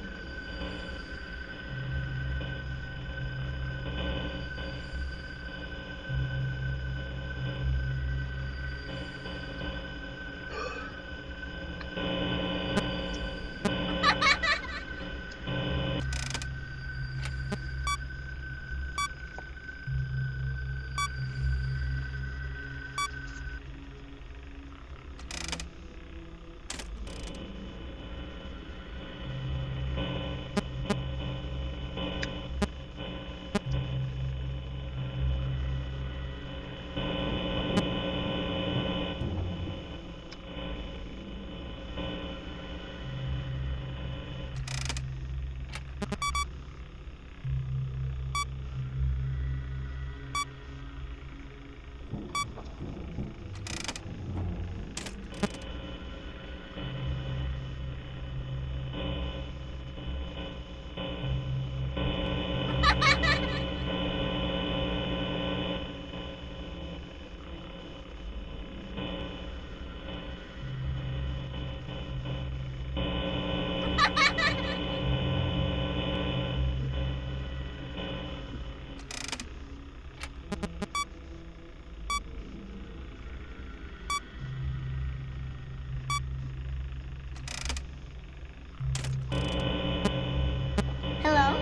Hello?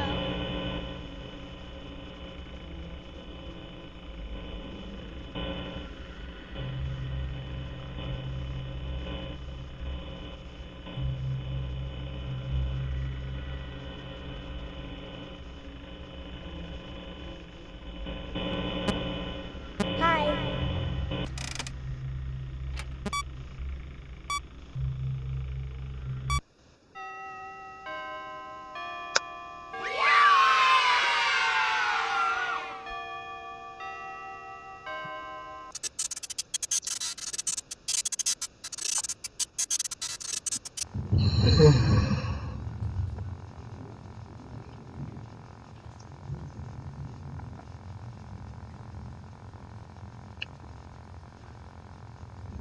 Hi.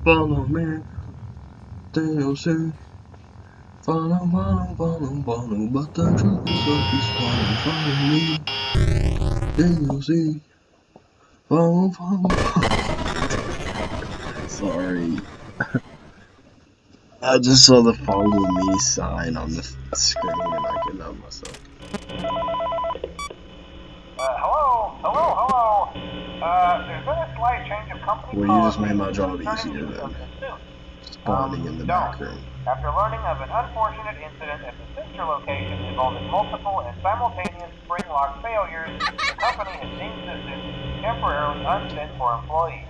Follow me, then you'll see. Follow, but the truth is always follow me, then you'll see. Follow. Sorry. I just saw the follow me sign on the screen and I couldn't help myself. Hello. There's been a slight change of company Well, you just policy made my job concerning easier use of then. the suit. Spawning in the back room. After learning of an unfortunate incident at the sister location involving multiple and simultaneous spring lock failures, the company has deemed the suit temporarily unfit for employees.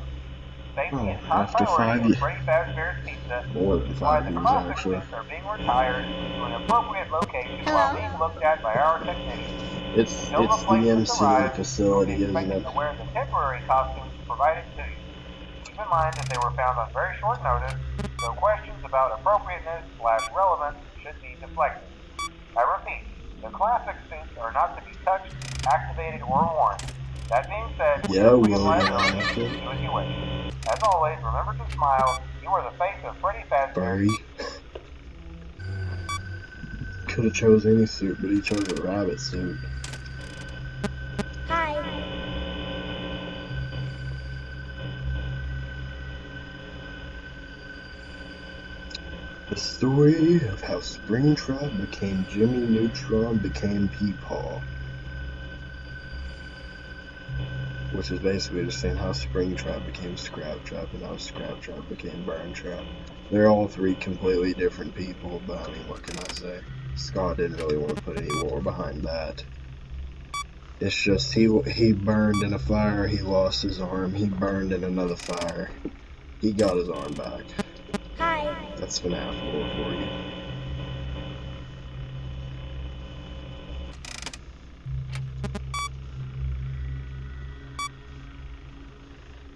Safety is top After 5 priority years. at Freddy Fazbear's Pizza. More than 5 The years, classic actually. suits are being retired to an appropriate location while being looked at by our technicians. It's the MC facility, isn't it? To wear the temporary costumes provided to you. Keep in mind that they were found on very short notice, so questions about appropriateness/relevance should be deflected. I repeat, the classic suits are not to be touched, activated, or worn. That being said, Yeah, we have William liability. Afton. Do as you wish. As always, remember to smile. You are the face of Freddy Fazbear. Furry. Could have chose any suit, but he chose a rabbit suit. Hi. The story of how Springtrap became Jimmy Neutron became Peepaw. Which is basically just saying how Springtrap became Scraptrap and how Scraptrap became Burntrap. They're all three completely different people, but I mean, what can I say? Scott didn't really want to put any more behind that. It's just he burned in a fire, he lost his arm, he burned in another fire. He got his arm back. Hi. That's Fnaf lore for you.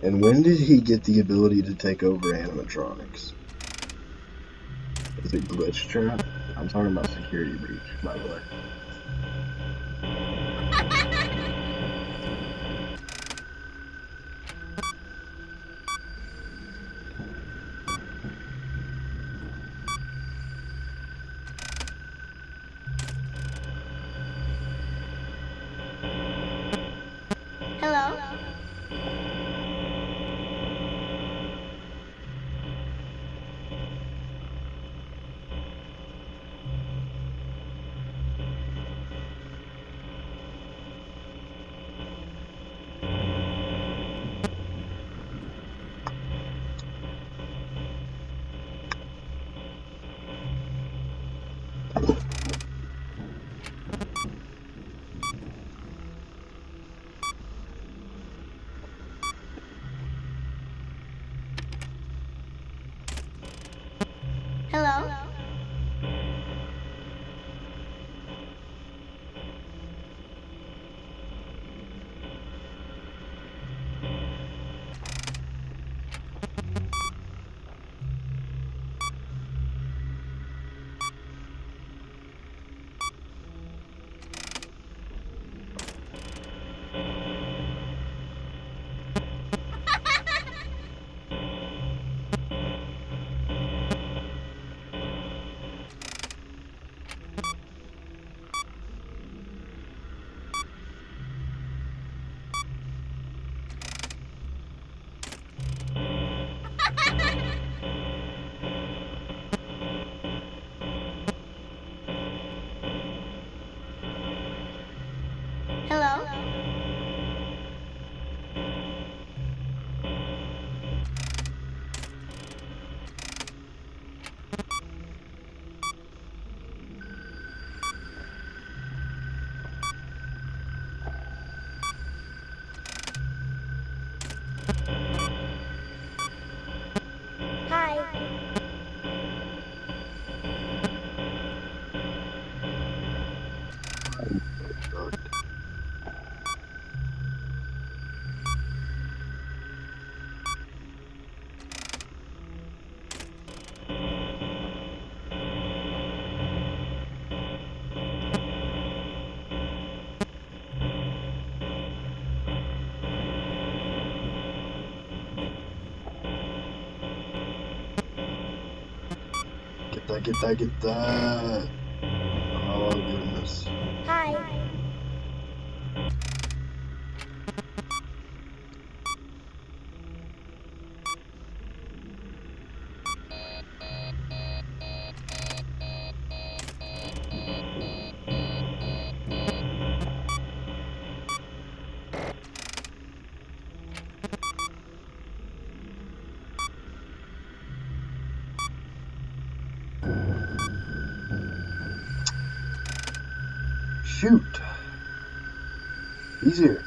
And when did he get the ability to take over animatronics? Is it Glitch Trap? I'm talking about Security Breach, by the way. Hello. Hello. Hello. Hi. Get that, get that, get that. Oh, goodness. Hi. Shoot. Easier.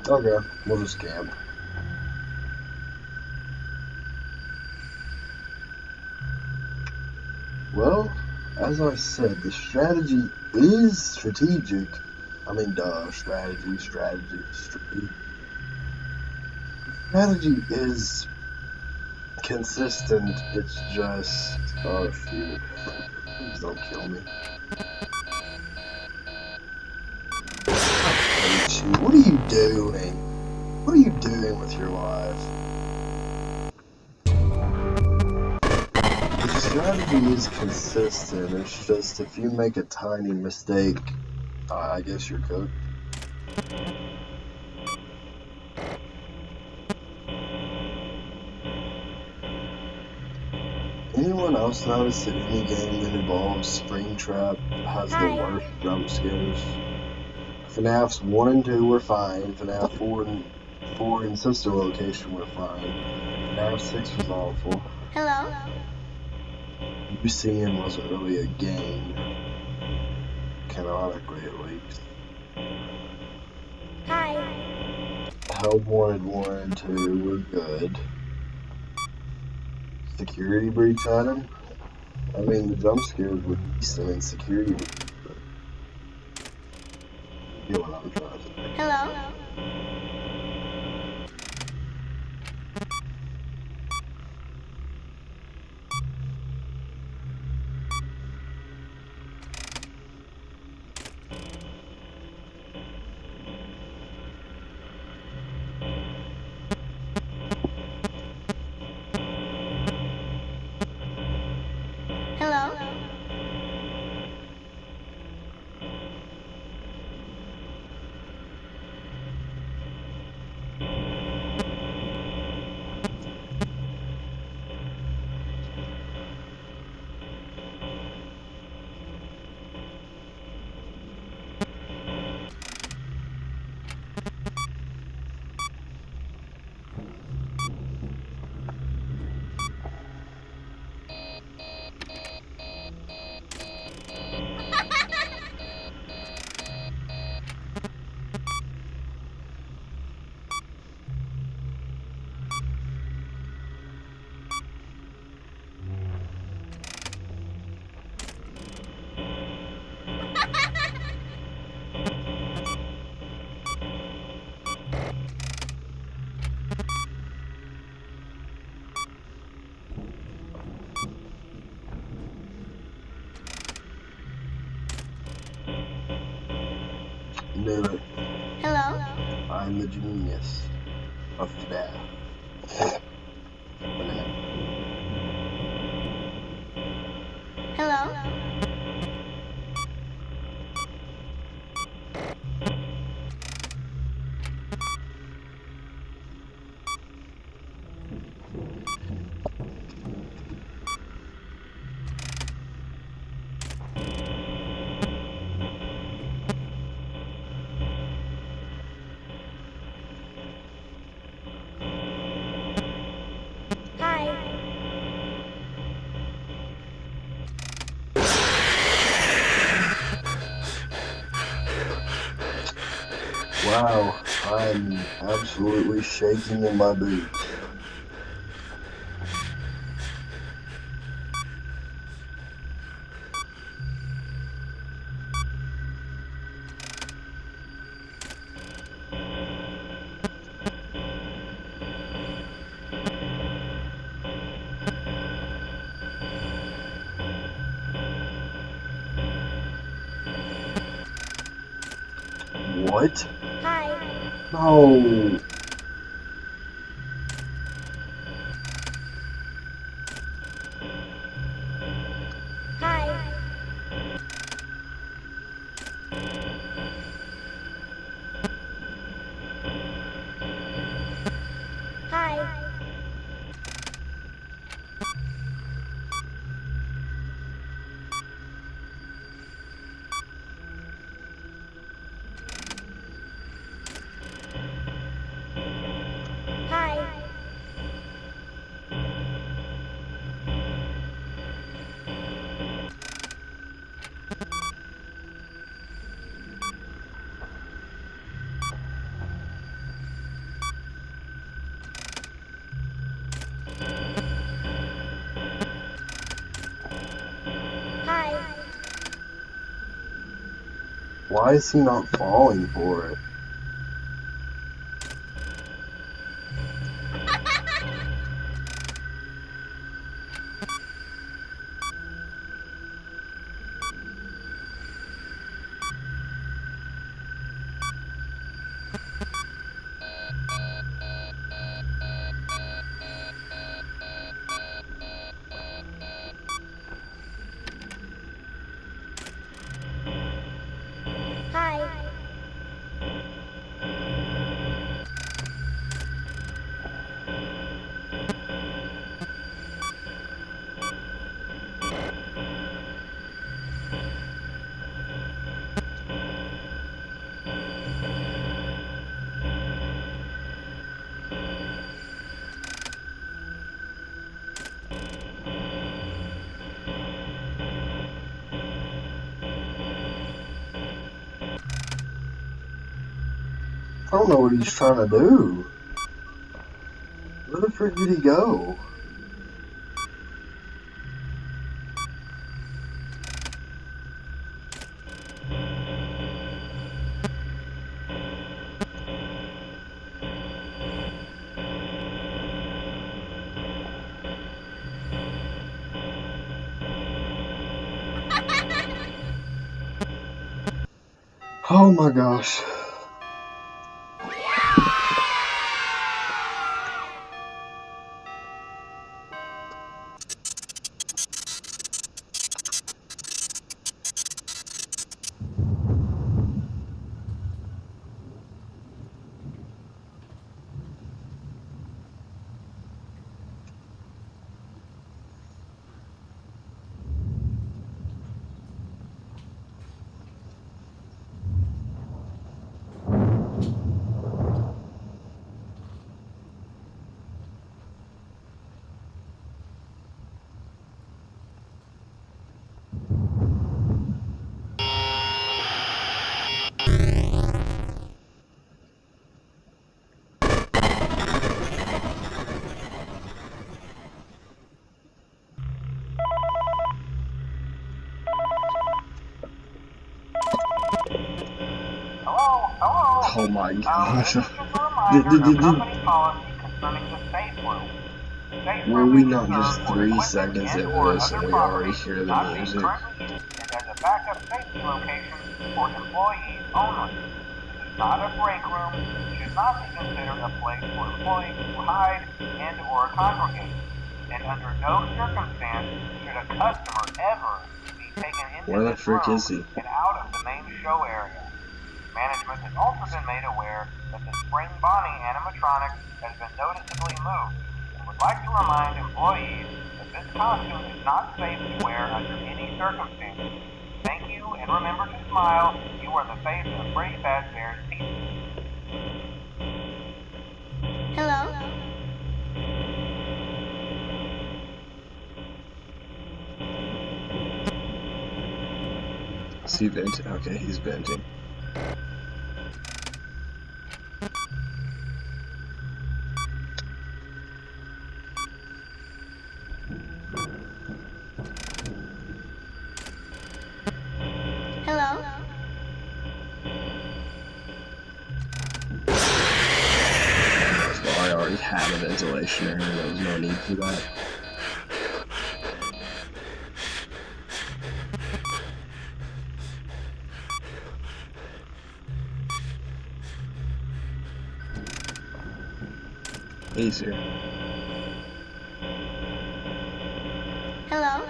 Okay, we'll just camp. Well, as I said, the strategy is strategic. I mean, duh, strategy. Strategy is consistent. It's just, oh shoot, please don't kill me. What are you doing? What are you doing with your life? The strategy is consistent. It's just if you make a tiny mistake, I guess you're cooked. Anyone else notice that any game that involves Springtrap has the worst jump scares? Fnaf's 1 and 2 were fine. Fnaf 4 and Sister Location were fine. Fnaf 6 was awful. Hello? UCN wasn't really a game. Canonically, at least. Hi. Held 1 and 2 were good. Security breach item? I mean, the jump scares were decent and security was good. You know what I'm trying to say. Hello? Hello? Knew it. Hello? I'm the genius of Fnaf. Hello? Hi. Wow, I'm absolutely shaking in my boots. What? Hi. No. Why is he not falling for it? Hi. I don't know what he's trying to do. Where the frick did he go? Oh my gosh. Oh my gosh. Were we not just 3 seconds into this and we already hear the music? As a backup safety location for employees only. This is not a break room. It should not be considered a place for employees to hide and or congregate. And under no circumstance should a customer ever be taken into Where the this frick room is he? and out of the main show area. Management has also been made aware that the Spring Bonnie animatronic has been noticeably moved and would like to remind employees that this costume is not safe to wear under any circumstances. Thank you, and remember to smile. You are the face of Pretty Fazbear's team. Hello? Is he venting? Okay, he's venting. Hello? Well, I already had a ventilation area, there was no need for that. He's here. Hello?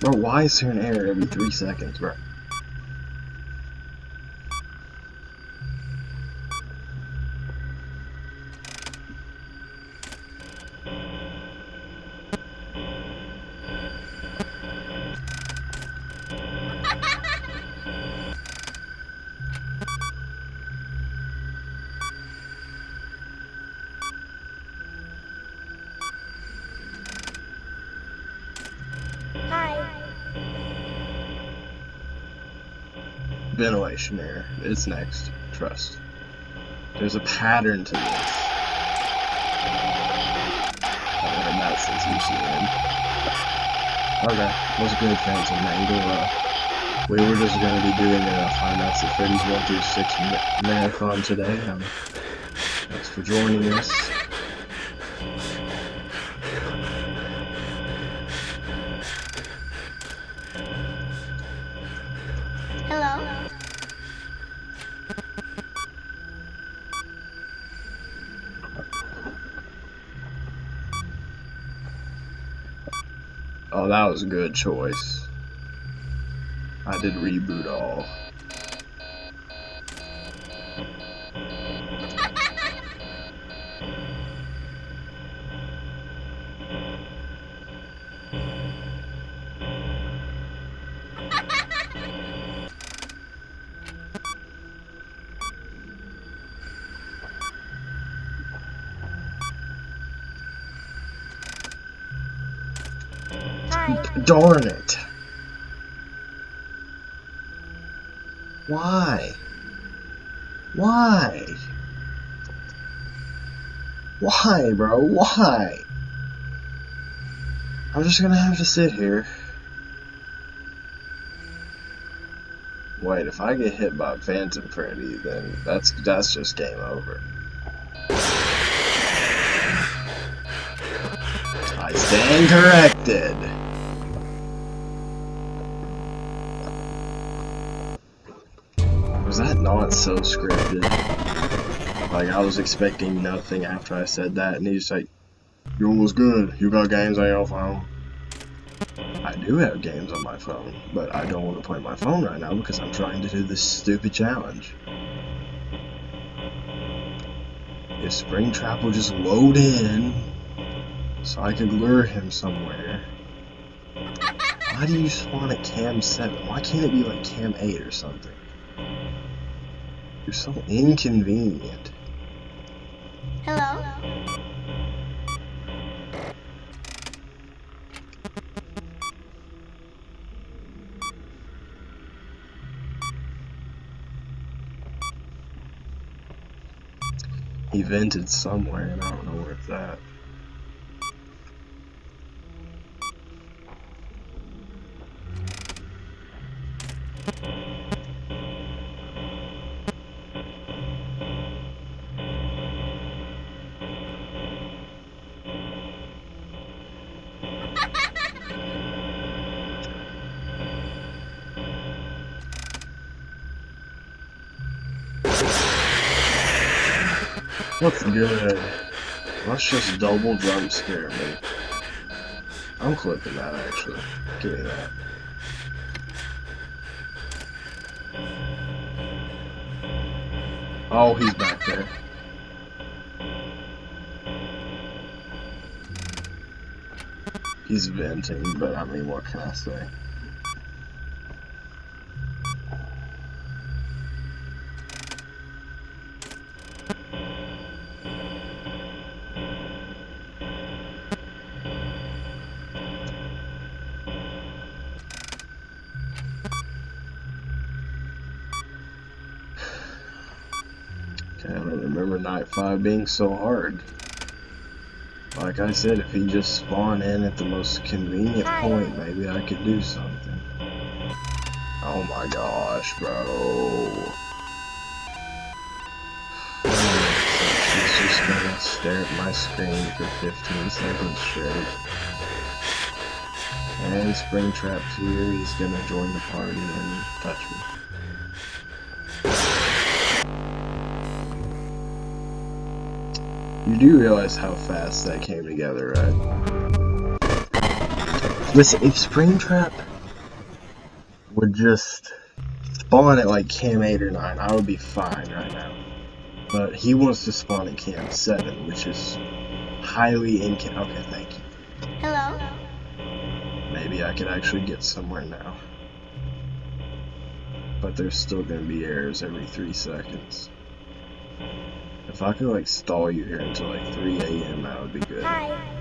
Bro, why is there an error every 3 seconds, bro? Ventilation error. It's next. Trust. There's a pattern to this. I've heard that since UCN. Okay, what's good, Phantom Mangle? We were just going to be doing a Five Nights at Freddy's 1 through 6 marathon today. Thanks for joining us. Hello? Oh, that was a good choice. I did reboot all. Darn it. Why? Why? Why, bro? Why? I'm just gonna have to sit here. Wait, if I get hit by Phantom Freddy, then that's just game over. I stand corrected. Was that not so scripted? Like, I was expecting nothing after I said that, and he's like, "You was good. You got games on your phone." I do have games on my phone, but I don't want to play my phone right now because I'm trying to do this stupid challenge. If Springtrap will just load in, so I could lure him somewhere. Why do you spawn at cam 7? Why can't it be like cam 8 or something? You're so inconvenient. Hello? He vented somewhere, and I don't know where it's at. What's good? Let's just double jump scare me. I'm clipping that actually. Give me that. Oh, he's back there. He's venting, but I mean, what can I say? Okay, I don't remember Night 5 being so hard. Like I said, if he just spawned in at the most convenient point, maybe I could do something. Oh my gosh, bro. She's just gonna stare at my screen for 15 seconds straight. And Springtrap's here, he's gonna join the party and touch me. You do realize how fast that came together, right? Listen, if Springtrap would just spawn at like cam 8 or 9, I would be fine right now. But he wants to spawn at cam 7, which is highly okay, thank you. Hello? Maybe I could actually get somewhere now. But there's still gonna be errors every 3 seconds. If I could like stall you here until like 3 AM, that would be good. Hi.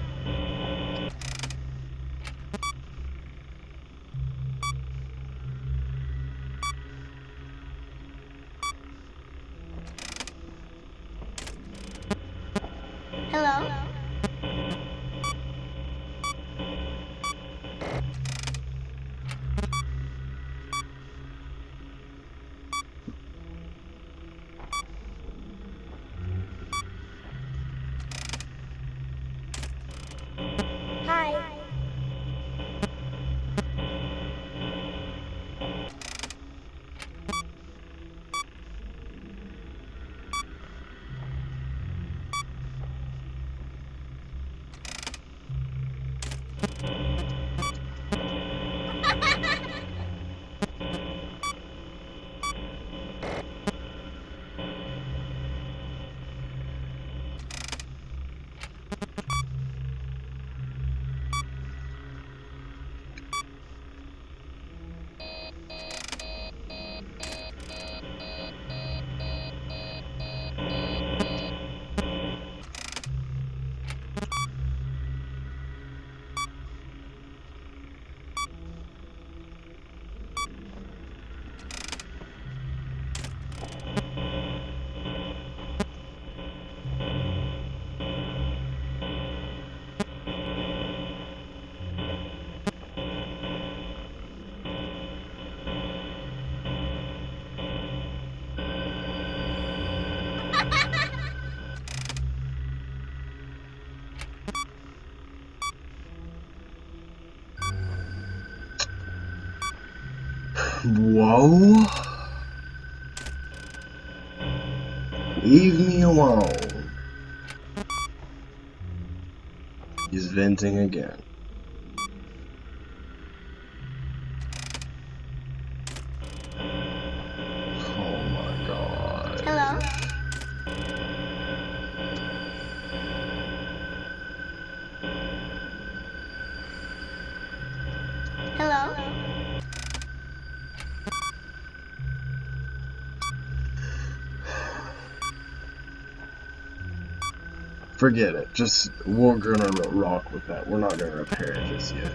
Hello? Hi. Whoa. Leave me alone. He's venting again. Oh my god. Hello? Hello? Forget it. Just, we're gonna rock with that. We're not gonna repair it just yet.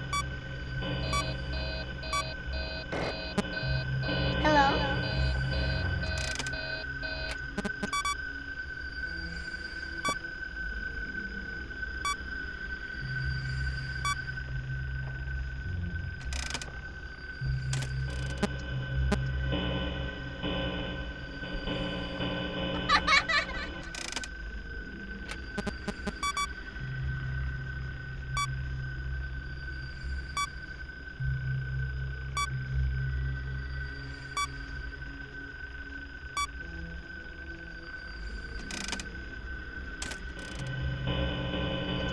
Hello?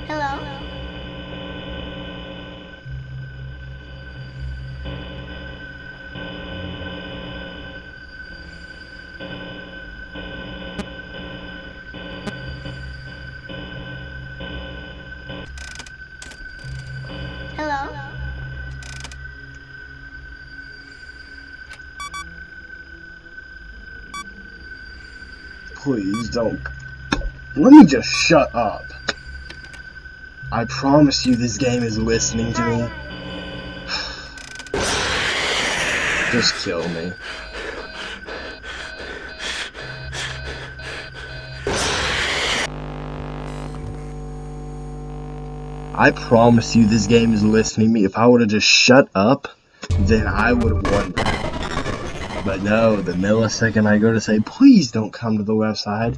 Hello? Hello? Please don't. Let me just shut up. I promise you this game is listening to me. Just kill me. I promise you this game is listening to me. If I would have just shut up, then I would have won that. But no, the millisecond I go to say, please don't come to the website.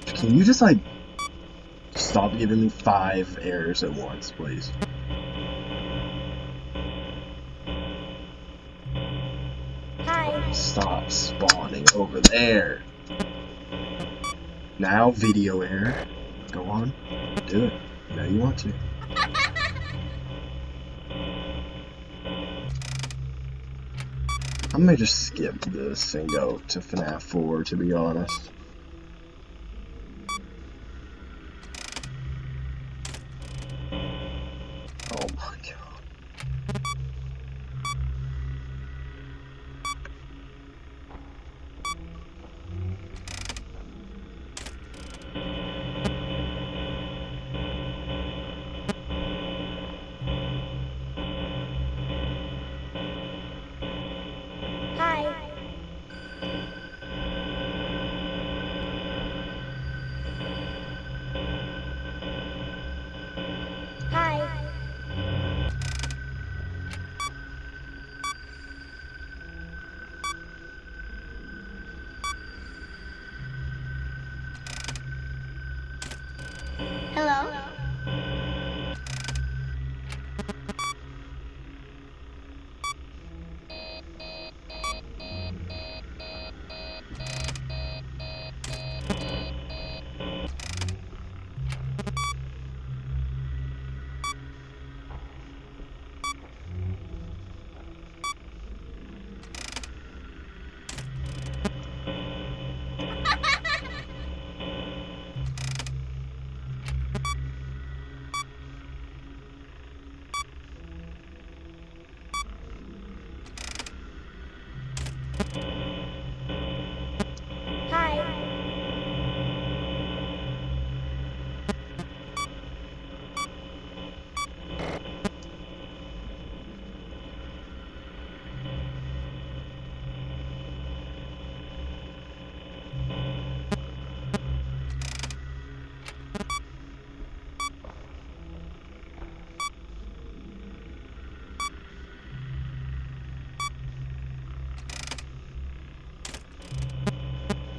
Can you just like stop giving me 5 errors at once, please? Hi. Stop spawning over there. Now, video error. Go on. Do it. I know you want to. I may just skip this and go to Fnaf 4, to be honest. Oh my god. Hi. Hi. Hello? Hi.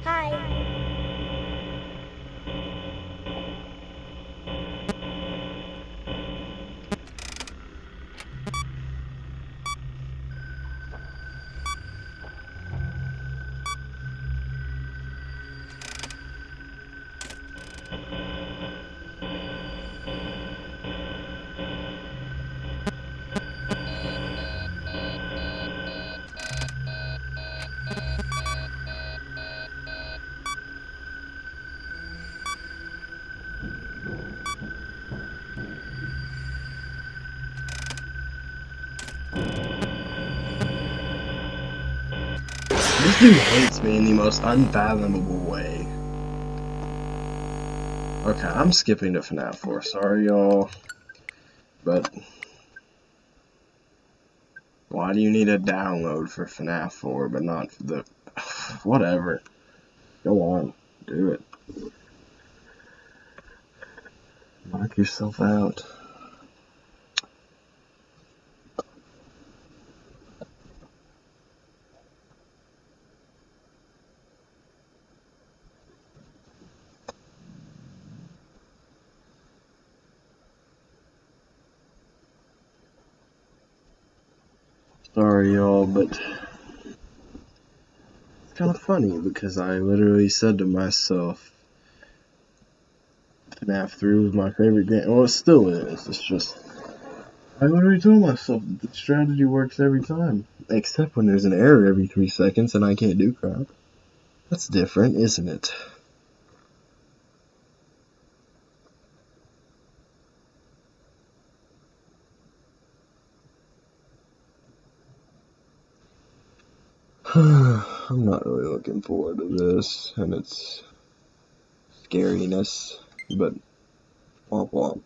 Hi. This dude hates me in the most unfathomable way. Okay, I'm skipping to Fnaf 4. Sorry, y'all. But why do you need a download for Fnaf 4, but not for the... Whatever. Go on. Do it. Knock yourself out. Sorry, y'all, but it's kind of funny because I literally said to myself, FNAF 3 was my favorite game. Well, it still is. It's just, I literally told myself that the strategy works every time. Except when there's an error every 3 seconds and I can't do crap. That's different, isn't it? I'm not really looking forward to this and its scariness, but womp womp.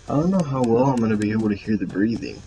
I don't know how well I'm going to be able to hear the breathing.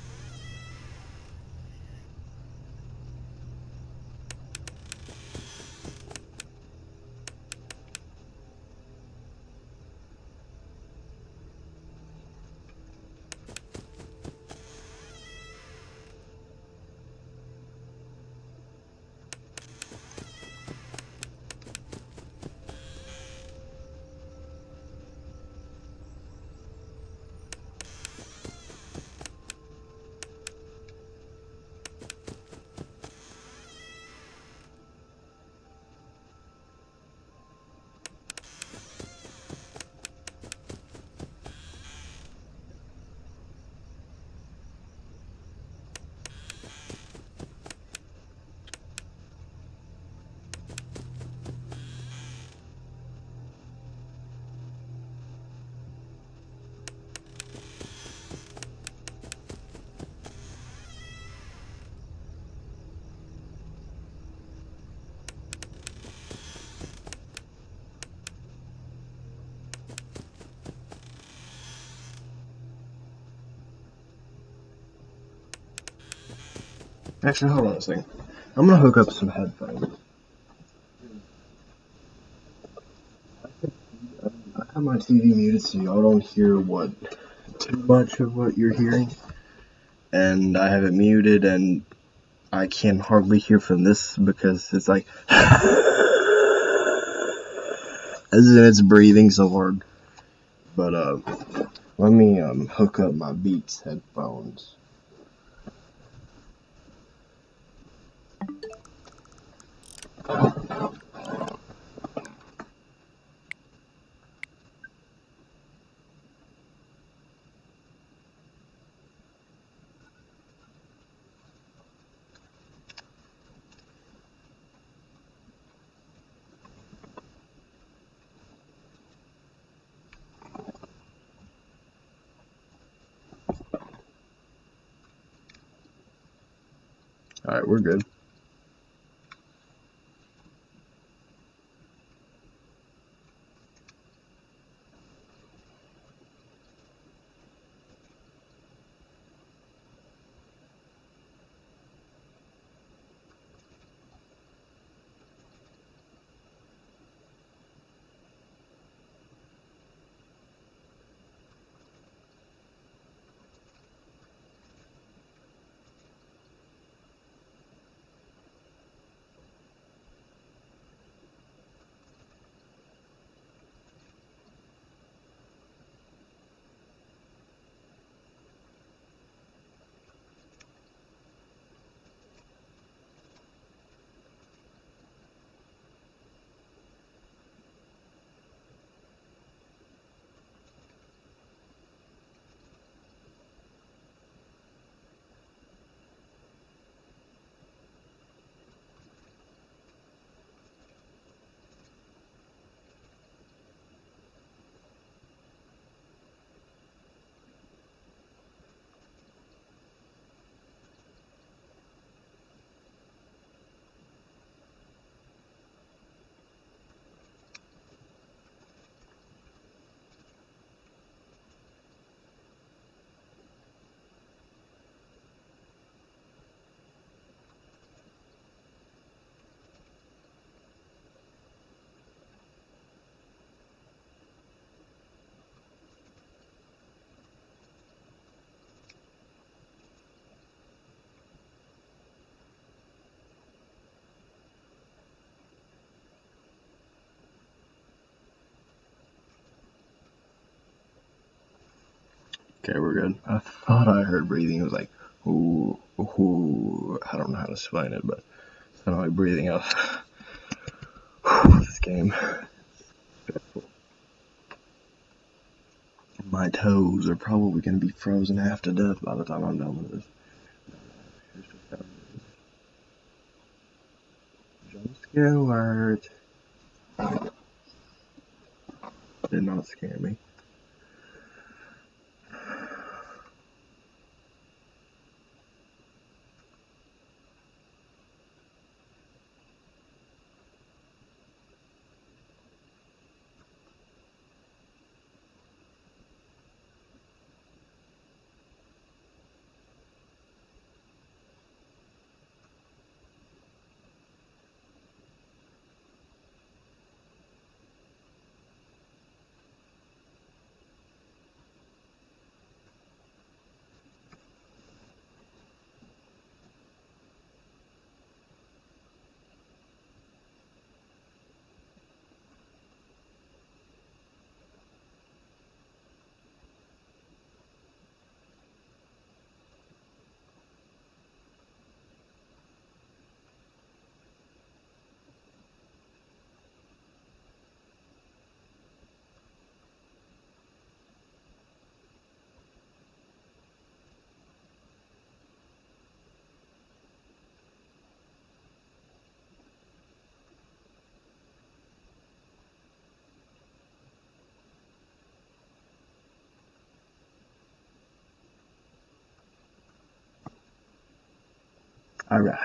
Actually, hold on a second. I'm going to hook up some headphones. I have my TV muted so y'all don't hear too much of what you're hearing. And I have it muted and I can hardly hear from this because it's like as in it's breathing so hard. But let me hook up my Beats headphones. Alright, we're good. Okay, we're good. I thought I heard breathing. It was like, ooh, ooh. I don't know how to explain it, but it's kind of like breathing out. This game. My toes are probably going to be frozen half to death by the time I'm done with this. Jump scare alert. Did not scare me. Alright.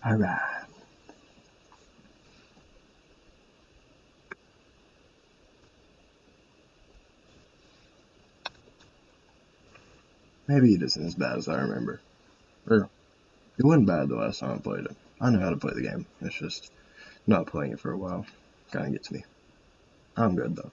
Alright. Maybe it isn't as bad as I remember. Or, it wasn't bad the last time I played it. I know how to play the game. It's just not playing it for a while kinda gets me. I'm good though.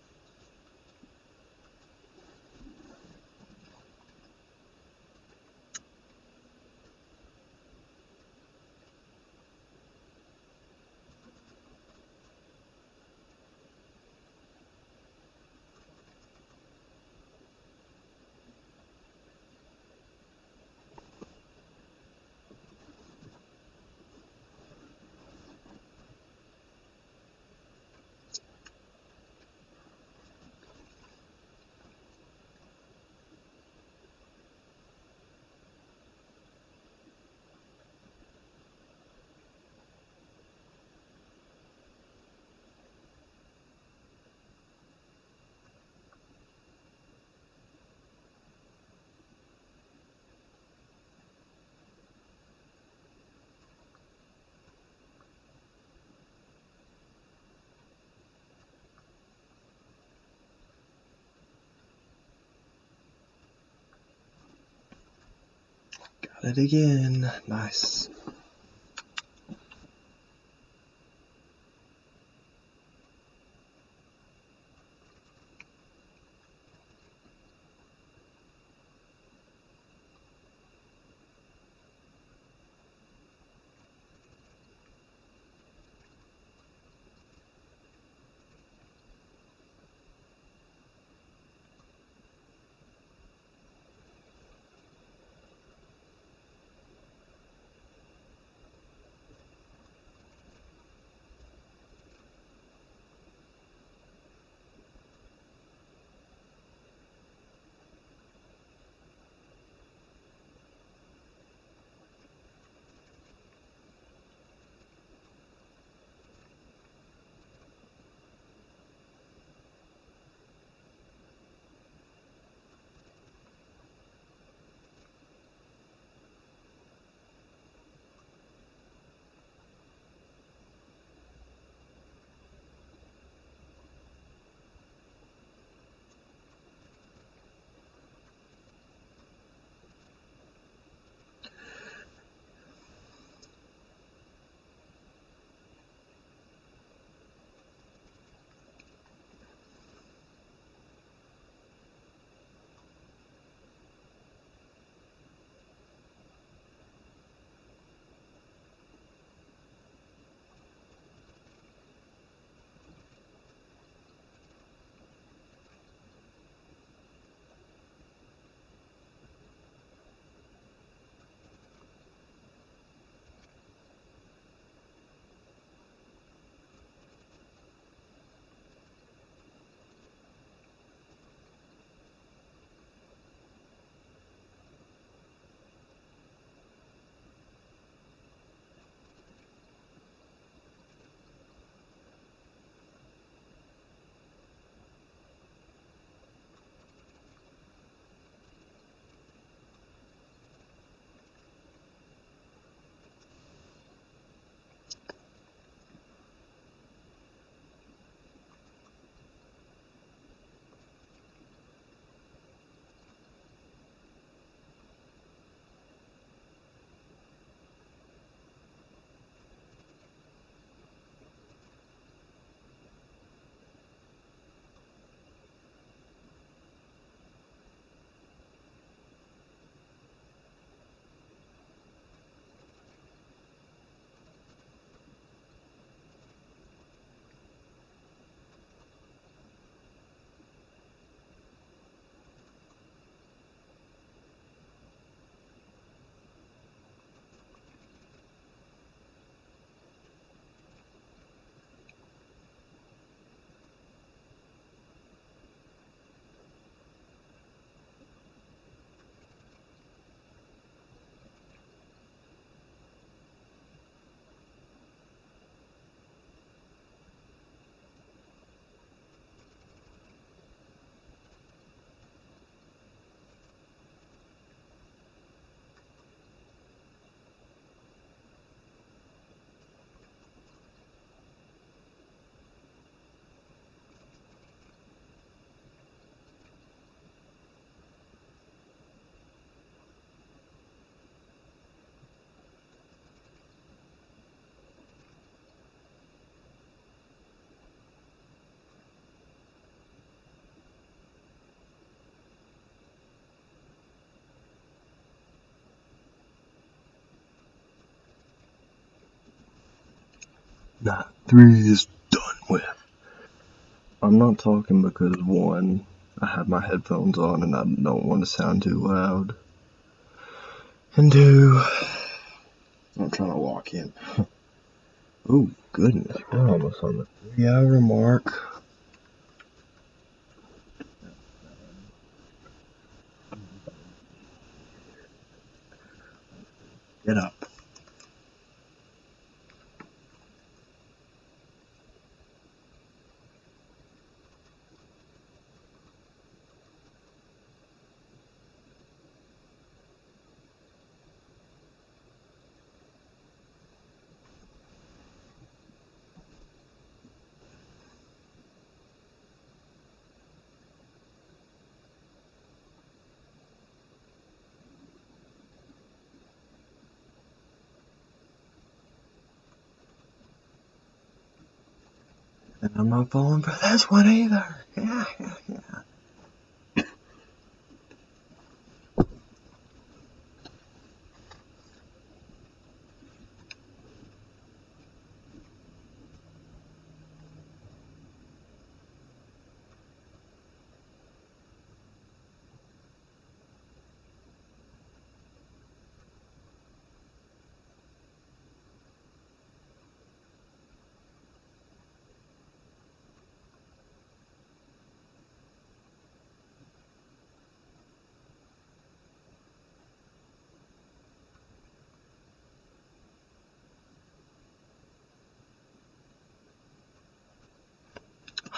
Got it again. Nice. Night 3 is done with. I'm not talking because, one, I have my headphones on and I don't want to sound too loud. And two, I'm trying to walk in. Oh, goodness, we're almost on the 3-hour mark. Get up. And I'm not falling for this one either. Yeah, yeah, yeah.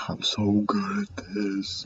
I'm so good at this.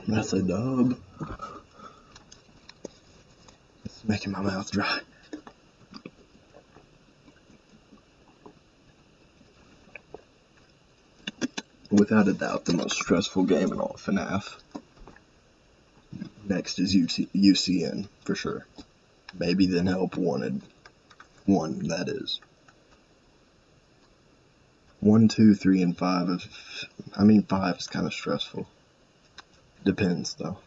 That's a dub. It's making my mouth dry. without a doubt, the most stressful game in all of Fnaf. Next is UCN, for sure. Maybe then Help Wanted 1, that is. 1, 2, 3, and 5 5 is kind of stressful. Depends, though.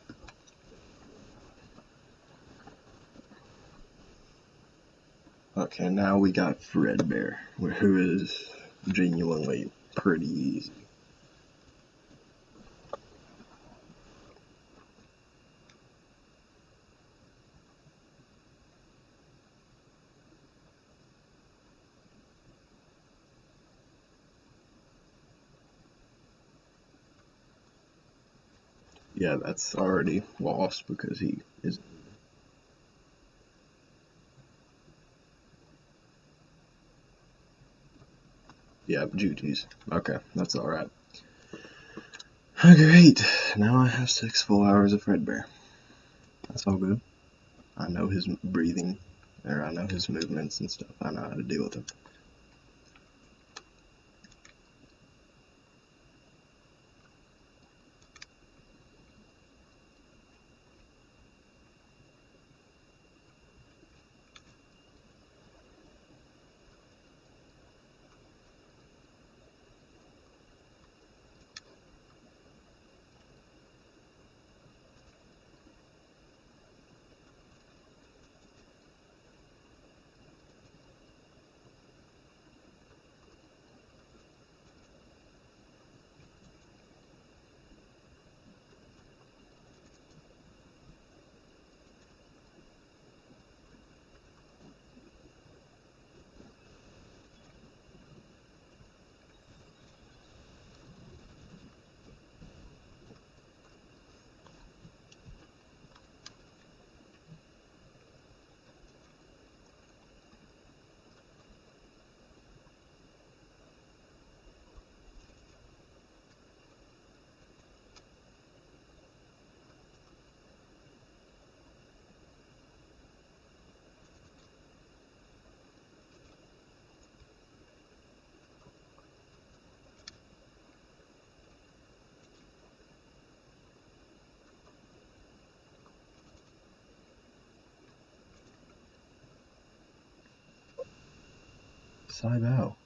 Okay, now we got Fredbear, who is genuinely pretty easy. Yeah, that's already lost because he is. Yeah, duties. Okay, that's alright. Great, now I have 6 full hours of Fredbear. That's all good. I know his breathing, or I know his movements and stuff. I know how to deal with him. Side out.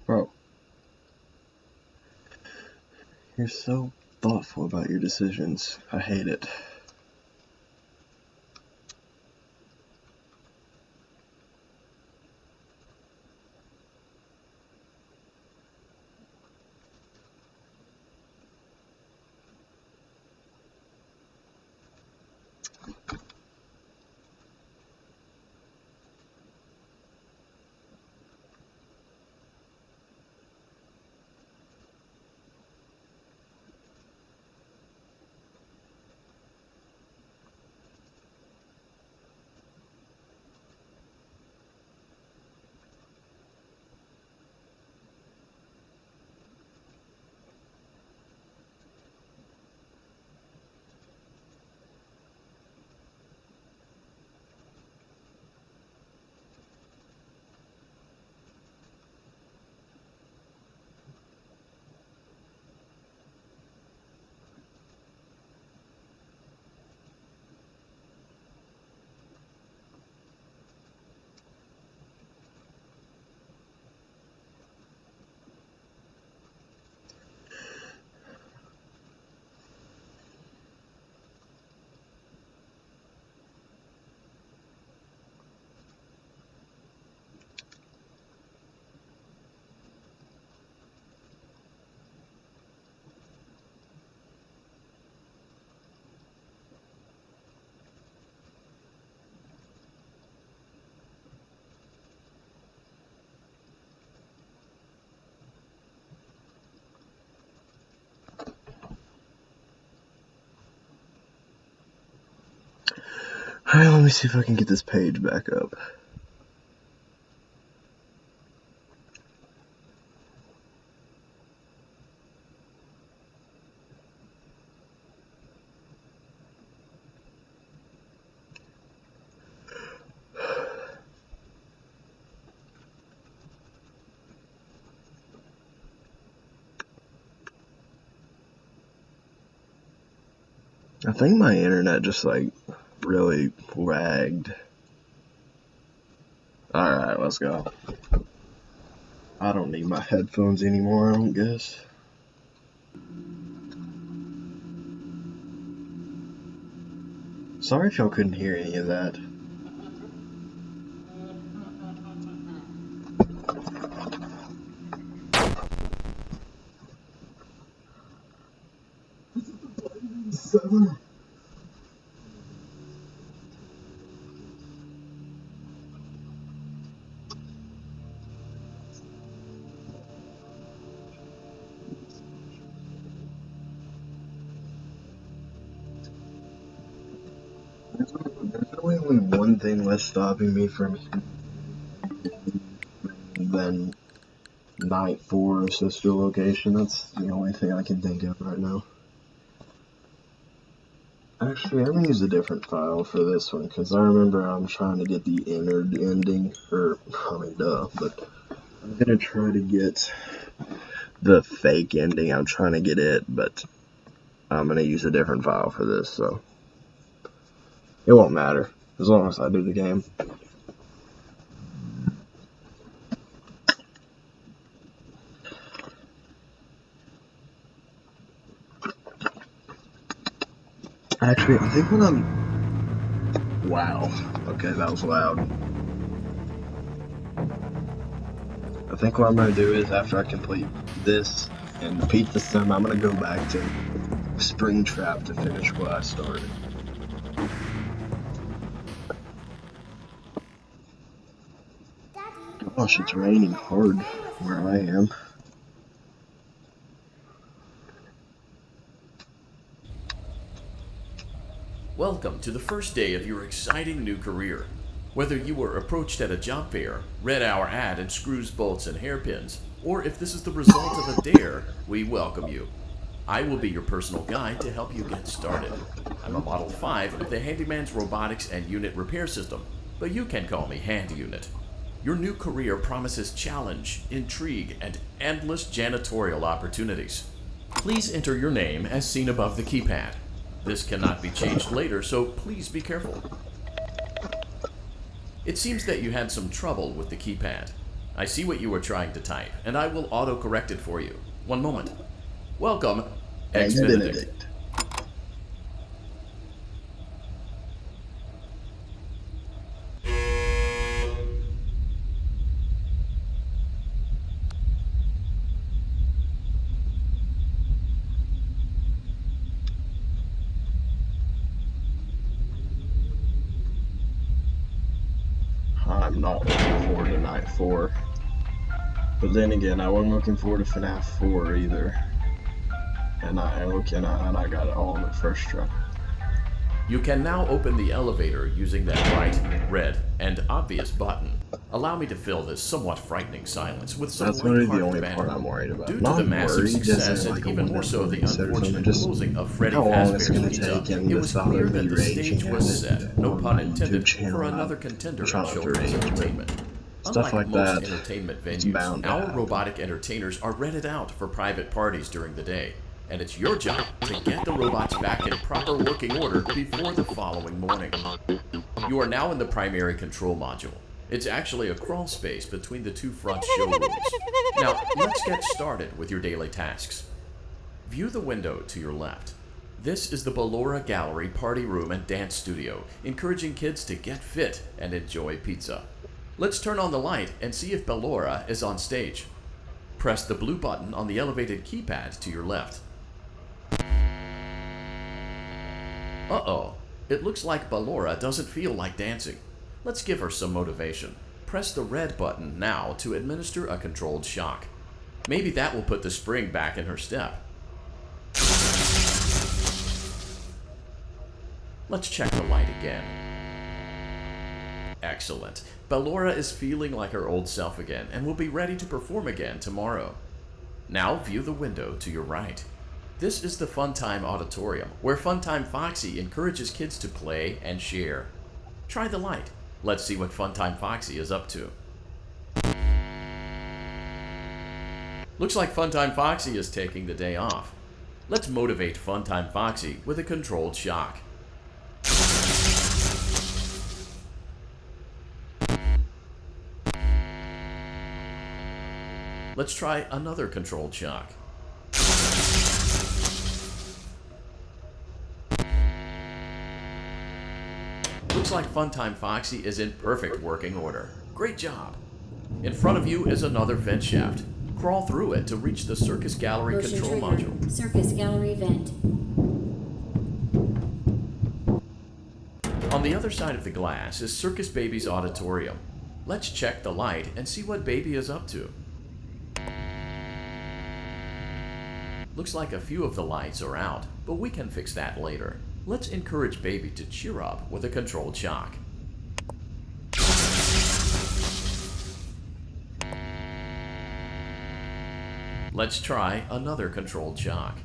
Bro, you're so thoughtful about your decisions. I hate it. Alright, let me see if I can get this page back up. I think my internet just like really lagged. Alright, let's go. I don't need my headphones anymore, I don't guess. Sorry if y'all couldn't hear any of that. Seven. There's really only one thing less stopping me from than Night 4 sister location. That's the only thing I can think of right now. Actually, I'm gonna use a different file for this one because I remember I'm trying to get the innard ending, but I'm gonna try to get the fake ending. I'm trying to get it, but I'm gonna use a different file for this, so it won't matter as long as I do the game. Actually, I think when I'm... Wow. Okay, that was loud. I think what I'm going to do is, after I complete this and beat the sim, I'm going to go back to Springtrap to finish what I started. Gosh, it's raining hard where I am. Welcome to the first day of your exciting new career. Whether you were approached at a job fair, read our ad in screws, bolts, and hairpins, or if this is the result of a dare, we welcome you. I will be your personal guide to help you get started. I'm a Model 5 of the Handyman's Robotics and Unit Repair System, but you can call me Handy Unit. Your new career promises challenge, intrigue, and endless janitorial opportunities. Please enter your name as seen above the keypad. This cannot be changed later, so please be careful. It seems that you had some trouble with the keypad. I see what you were trying to type, and I will auto-correct it for you. One moment. Welcome, Ex-Benedict. I'm not looking forward to Night 4. But then again, I wasn't looking forward to Fnaf 4 either. And I got it all on the first try. You can now open the elevator using that bright, red, and obvious button. Allow me to fill this somewhat frightening silence with some That's really the lighthearted only part banter. I'm worried about. Due Not to the massive worried, success like and even more so the consider unfortunate just closing of Freddy how long it's Fazbear's gonna Pizza, take him it to was stop clear me that the raging stage at was it set, no on pun my YouTube intended, channel. for another contender in Trying not to children's rage, but entertainment. stuff Unlike like most that, entertainment it's venues, bound to our happen. robotic entertainers are rented out for private parties during the day, and it's your job to get the robots back in proper working order before the following morning. You are now in the primary control module. It's actually a crawl space between the two front showrooms. Now, let's get started with your daily tasks. View the window to your left. This is the Ballora Gallery Party Room and Dance Studio, encouraging kids to get fit and enjoy pizza. Let's turn on the light and see if Ballora is on stage. Press the blue button on the elevated keypad to your left. Uh-oh, it looks like Ballora doesn't feel like dancing. Let's give her some motivation. Press the red button now to administer a controlled shock. Maybe that will put the spring back in her step. Let's check the light again. Excellent. Ballora is feeling like her old self again and will be ready to perform again tomorrow. Now view the window to your right. This is the Funtime Auditorium, where Funtime Foxy encourages kids to play and share. Try the light. Let's see what Funtime Foxy is up to. Looks like Funtime Foxy is taking the day off. Let's motivate Funtime Foxy with a controlled shock. Let's try another controlled shock. Looks like Funtime Foxy is in perfect working order. Great job. In front of you is another vent shaft. Crawl through it to reach the Circus Gallery Motion control trigger. module. Circus Gallery vent. On the other side of the glass is Circus Baby's auditorium. Let's check the light and see what Baby is up to. Looks like a few of the lights are out, but we can fix that later. Let's encourage Baby to cheer up with a controlled shock. Let's try another controlled shock.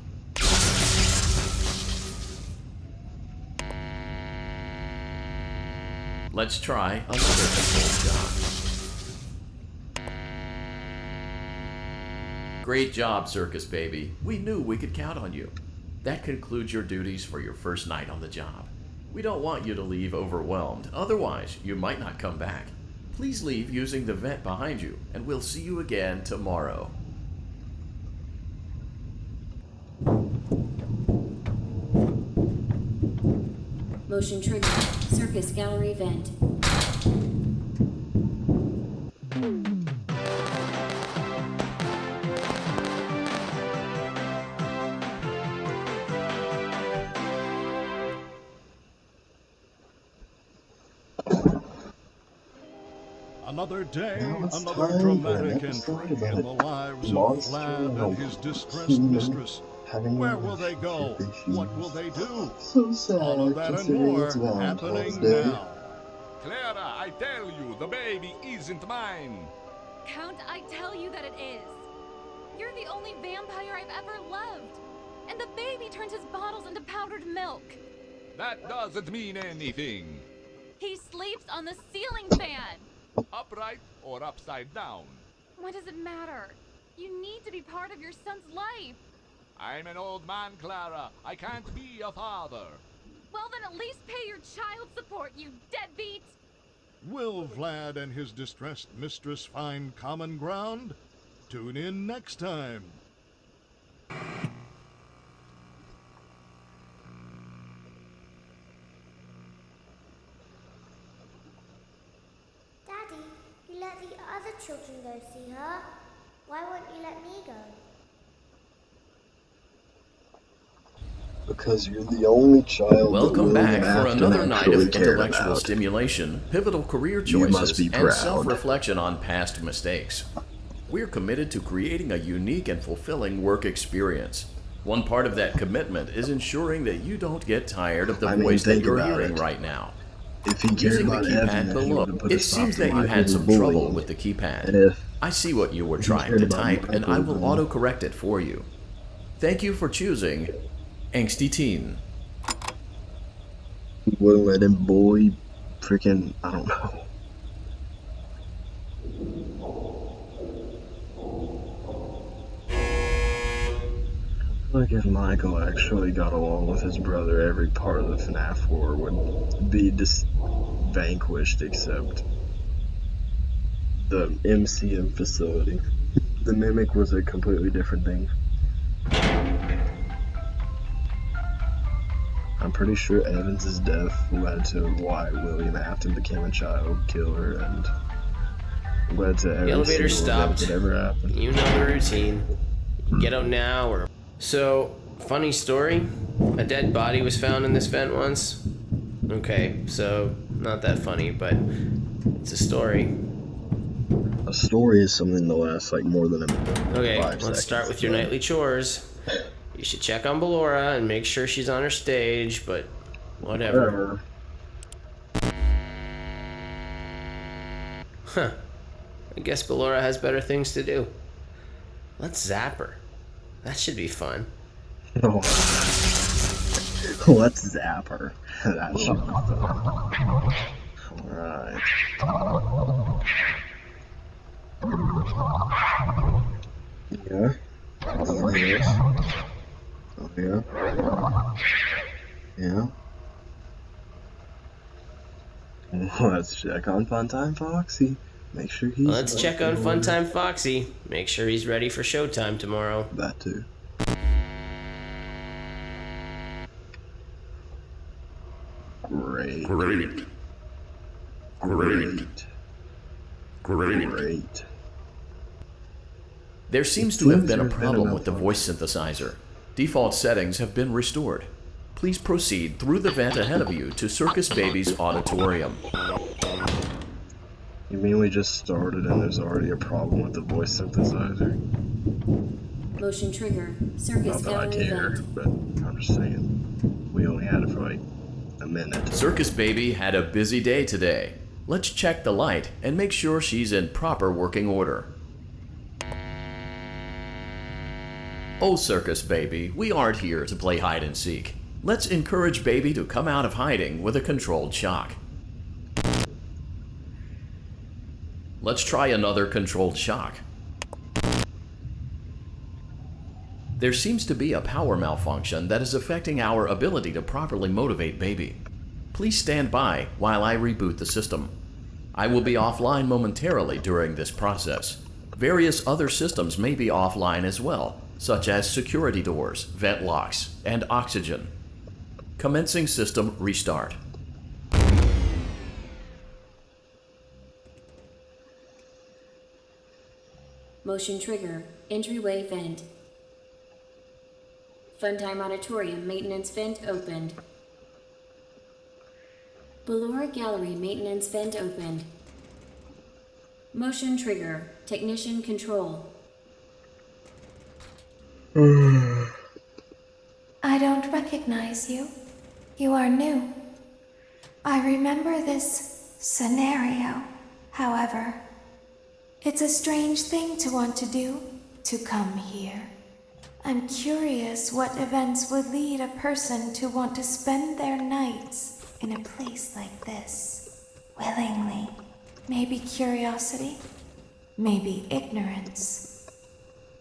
Let's try another controlled shock. Great job, Circus Baby. We knew we could count on you. That concludes your duties for your first night on the job. We don't want you to leave overwhelmed, otherwise you might not come back. Please leave using the vent behind you, and we'll see you again tomorrow. Motion trigger. Circus Gallery vent. Another day, Now it's another time dramatic for an entry episode in the about lives of monster Fnaf and his and distressed human mistress. having Where will they go? issues. What will they do? So sad, All of that and considering more it's Valentine's happening Day. now. Clara, I tell you, the baby isn't mine. Count, I tell you that it is. You're the only vampire I've ever loved. And the baby turns his bottles into powdered milk. That doesn't mean anything. He sleeps on the ceiling fan. Upright or upside down. What does it matter? You need to be part of your son's life. I'm an old man, Clara. I can't be a father. Well, then at least pay your child support, you deadbeat. Will Vlad and his distressed mistress find common ground? Tune in next time. Daddy, you let the other children go see her. Why won't you let me go? Because you're the only child Welcome that back William for Afton another night actually of cared intellectual about. stimulation, pivotal career You must choices, be and proud. self-reflection on past mistakes. We're committed to creating a unique and fulfilling work experience. One part of that commitment is ensuring that you don't get tired of the voice that think you're about hearing it. right now. If he cared Using the about Evan, keypad then he below, would have put a it stop seems to that you my had some bullying. trouble with the keypad. And if I see what you were he trying cared to about type, my and I will bullying. autocorrect it for you. Thank you for choosing Angsty Teen. wouldn't let him bully freaking, I don't know. Like if Michael actually got along with his brother, every part of the FNAF war would be vanquished except the MCM facility. The Mimic was a completely different thing. I'm pretty sure Evans' death led to why William Afton became a child killer and led to every The elevator single event stopped. that ever happened. You know the routine. Get out now or... So, funny story. A dead body was found in this vent once. Okay, so not that funny, but it's a story. A story is something that lasts like more than a minute. Okay, 5 let's seconds. start with your nightly chores. You should check on Ballora and make sure she's on her stage, but whatever. Huh. I guess Ballora has better things to do. Let's zap her. That should be fun. Oh. Let's zap her. That should be fun. Alright. Yeah. Oh, yes. Oh, yeah. Yeah. Let's check on Funtime Foxy. Make sure he's... Let's check on Funtime Foxy. Make sure he's ready for showtime tomorrow. That too. Great. Great. Great. Great. Great. There seems to have been a problem with the voice synthesizer. Default settings have been restored. Please proceed through the vent ahead of you to Circus Baby's auditorium. You mean we just started and there's already a problem with the voice synthesizer? Motion trigger. Circus Not that I gallery care, vent. but I'm just saying. We only had it for like a minute. Circus Baby had a busy day today. Let's check the light and make sure she's in proper working order. Oh, Circus Baby, we aren't here to play hide and seek. Let's encourage Baby to come out of hiding with a controlled shock. Let's try another controlled shock. There seems to be a power malfunction that is affecting our ability to properly motivate Baby. Please stand by while I reboot the system. I will be offline momentarily during this process. Various other systems may be offline as well, such as security doors, vent locks, and oxygen. Commencing system restart. Motion trigger. Entryway vent. Funtime auditorium maintenance vent opened. Ballora gallery maintenance vent opened. Motion trigger. Technician control. I don't recognize you. You are new. I remember this scenario, however. It's a strange thing to want to do, to come here. I'm curious what events would lead a person to want to spend their nights in a place like this. Willingly. Maybe curiosity, maybe ignorance.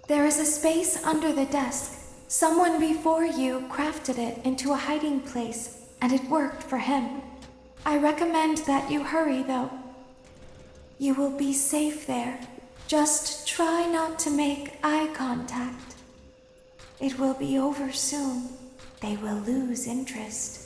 There is a space under the desk. Someone before you crafted it into a hiding place, and it worked for him. I recommend that you hurry, though. You will be safe there. Just try not to make eye contact. It will be over soon. They will lose interest.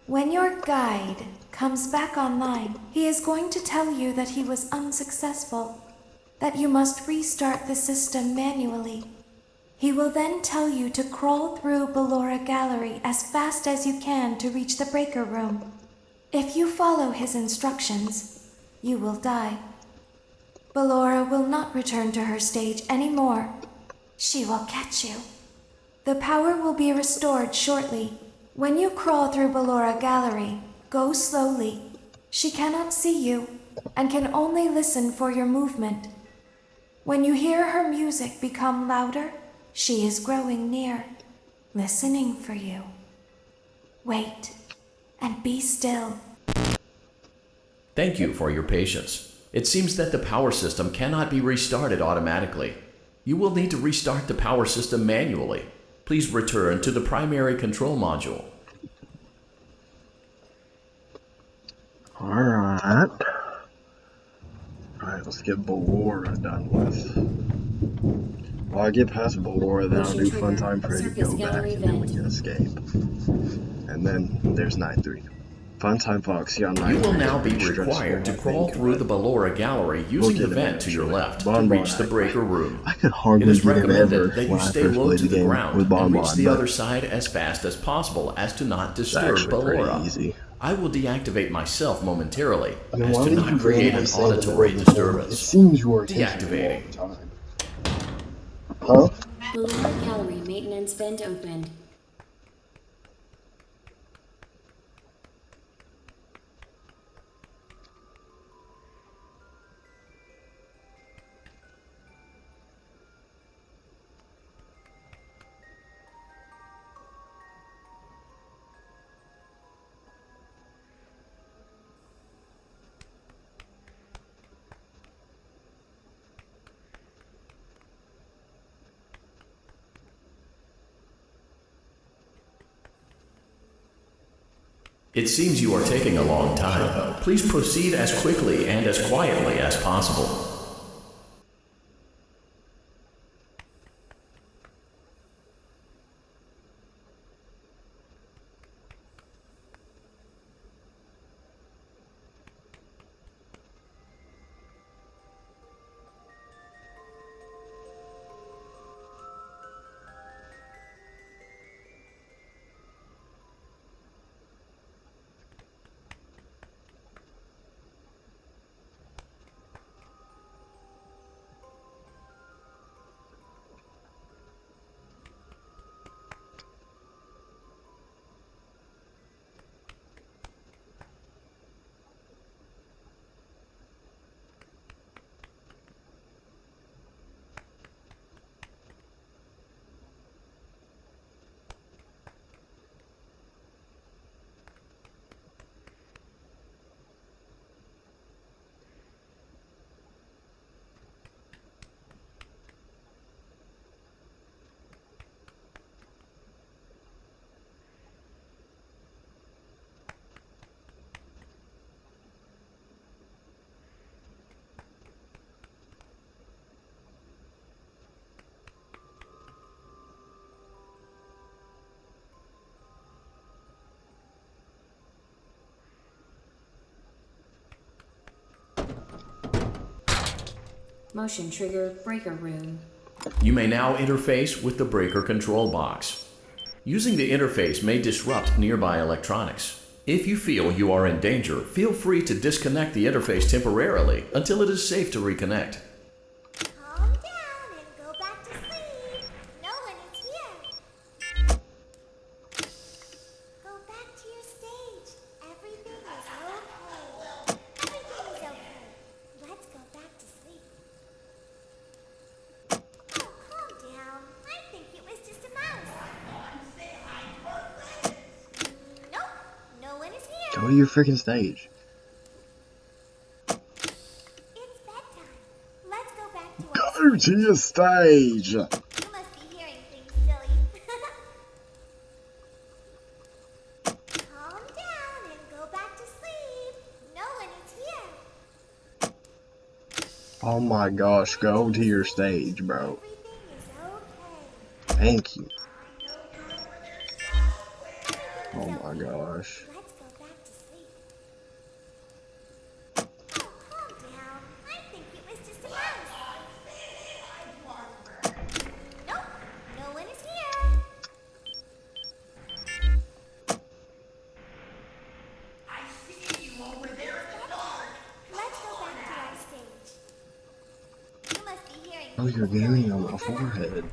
When your guide comes back online, he is going to tell you that he was unsuccessful, that you must restart the system manually. He will then tell you to crawl through Ballora Gallery as fast as you can to reach the breaker room. If you follow his instructions, you will die. Ballora will not return to her stage anymore. She will catch you. The power will be restored shortly. When you crawl through Ballora Gallery, go slowly. She cannot see you and can only listen for your movement. When you hear her music become louder, she is growing near, listening for you. Wait and be still. Thank you for your patience. It seems that the power system cannot be restarted automatically. You will need to restart the power system manually. Please return to the primary control module. Alright. Alright, let's get Ballora done with. While I get past Ballora, then I'll do Funtime Freddy Go Back, and then we can escape. And then there's Night 3. Funtime Foxy on Night 3. You will now be required to crawl through the Ballora Gallery using the vent to your left to reach the breaker room. I could hardly It is get in ever recommended that you when I stay first low played to the the game ground with and Bonbon, reach the but other side as fast as possible as to not it's disturb actually pretty Ballora. easy. I will deactivate myself momentarily I mean, as why to did not you create randomly an say that auditory it disturbance. seems you are intentional all Deactivating. the time. Huh? Ballora Gallery maintenance vent opened. It seems you are taking a long time. Please proceed as quickly and as quietly as possible. Motion trigger breaker room. You may now interface with the breaker control box. Using the interface may disrupt nearby electronics. If you feel you are in danger, feel free to disconnect the interface temporarily until it is safe to reconnect. Calm down and go back to sleep. No one is here. Go back to your stage. Everything is okay. Everything is okay. Let's go back to sleep. Oh, calm down. I think it was just a mouse. Nope. No one is here. Go to your freaking stage. It's bedtime. Let's go back to Go to your stage! You must be hearing things, silly. Calm down and go back to sleep. No one is here. Oh my gosh, go to your stage, bro. Everything is okay. Thank you. Everything is Oh my okay. gosh. Let's go Oh, you're getting on my forehead.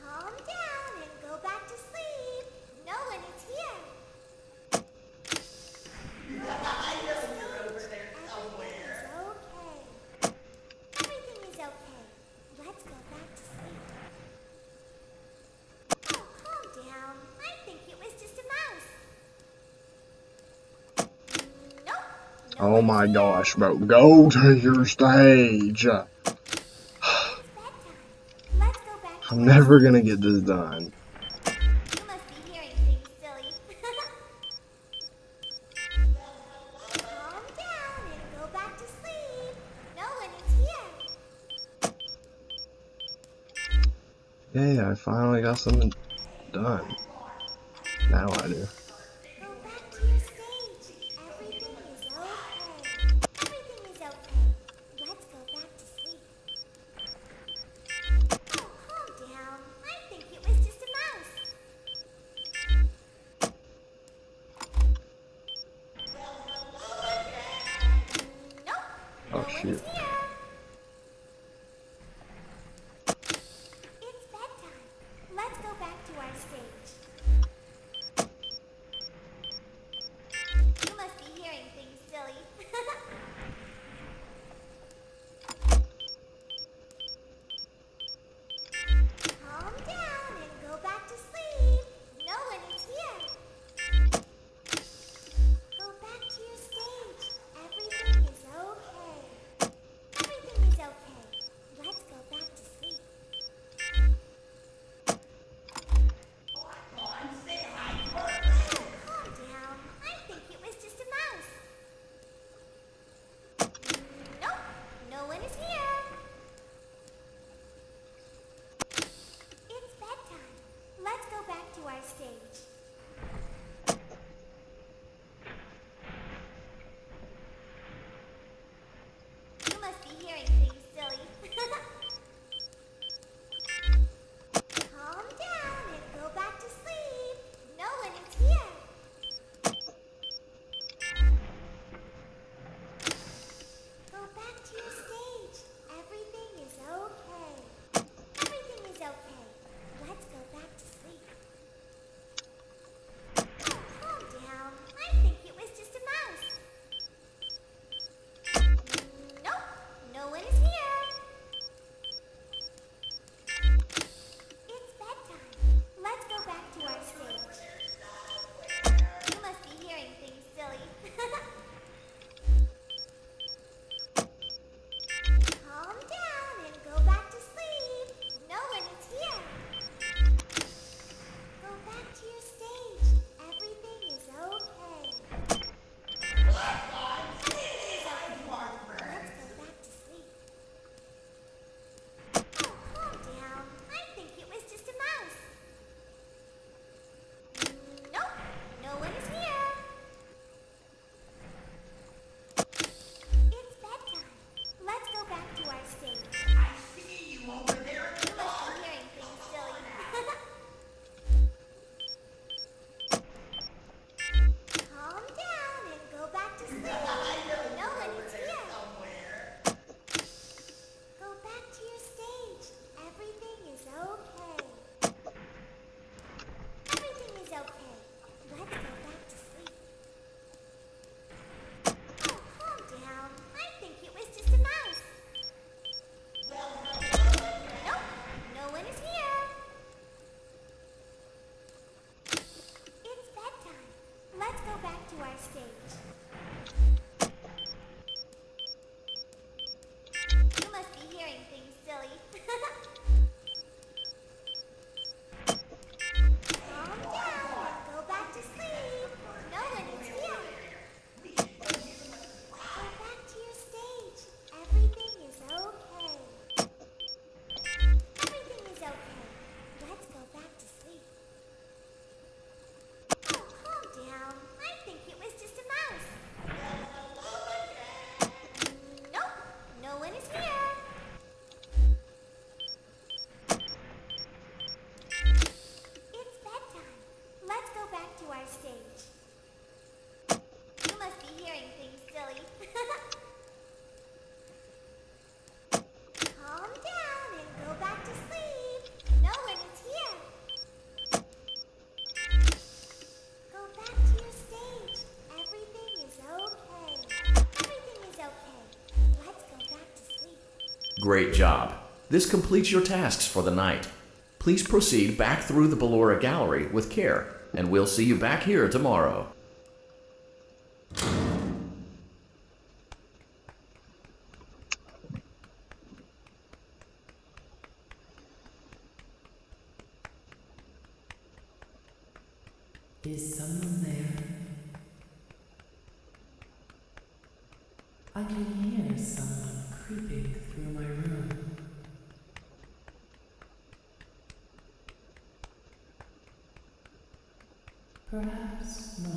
Calm down and go back to sleep. No one is here. Everything is okay. Let's go back to sleep. Oh, calm down. I think it was just a mouse. Nope. No Oh one's my here. gosh, bro. Go to your stage. It's bedtime. Let's go back to I'm our never stage. gonna get this done. You must be hearing things, silly. Calm down and go back to sleep. No one is here. Yay, I finally got something done. Now I do. Go back to your stage. Everything is okay. Everything is okay. Let's go back to sleep. Oh, calm down. I think it was just a mouse. Nope. No Oh one is shoot. here. It's bedtime. Let's go back to our stage. You must be hearing things, silly. Calm down and go back to sleep. No one is here. Go back to your stage. Everything is okay. Everything is okay. Let's go back to sleep. Calm down. I think it was just a mouse. Nope. No one is here. It's bedtime. Let's go back to our stage. You must be hearing things, silly. Calm down and go back to sleep. No one is here. Go back to your stage. Everything is okay. Everything is okay. Let's go back to sleep. Oh, calm down. I think it was just a mouse. Nope. No one is here. It's bedtime. Let's go back to our stage. You must be hearing things, silly. Calm down and go back to sleep. No one is here. Go back to your stage. Everything is okay. Everything is okay. Let's go back to sleep. Oh, calm down. I think it was just a mouse. Nope. No one is here. It's bedtime. Let's go back to our stage. I see you over there. You must be hearing things, silly. Calm down and go back to sleep. No one is here. Go back to your stage. Everything is okay. Everything is okay. Let's go back to sleep. Oh, calm down. I think it was just a mouse. Nope. No one is here. It's bedtime. Let's go back to our stage. You must be hearing things, silly. Calm down and go back to sleep. No one is here. Go back to your stage. Everything is okay. Everything is okay. Let's go back to sleep. Oh, calm down. I think it was just a mouse. Great job. This completes your tasks for the night. Please proceed back through the Ballora Gallery with care, and we'll see you back here tomorrow. Is someone there? I can hear someone creeping through my room. Perhaps not.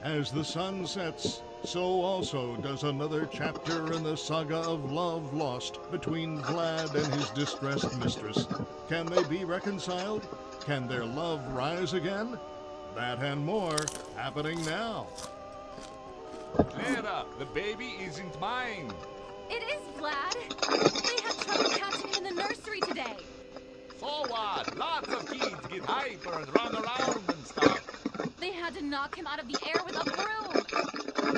As the sun sets, so also does another chapter in the saga of love lost between Vlad and his distressed mistress. Can they be reconciled? Can their love rise again? That and more happening now. Clara, the baby isn't mine. It is, Vlad. They had trouble catching him in the nursery today. So what? Lots of kids get hyper and run around and stuff. They had to knock him out of the air with a broom.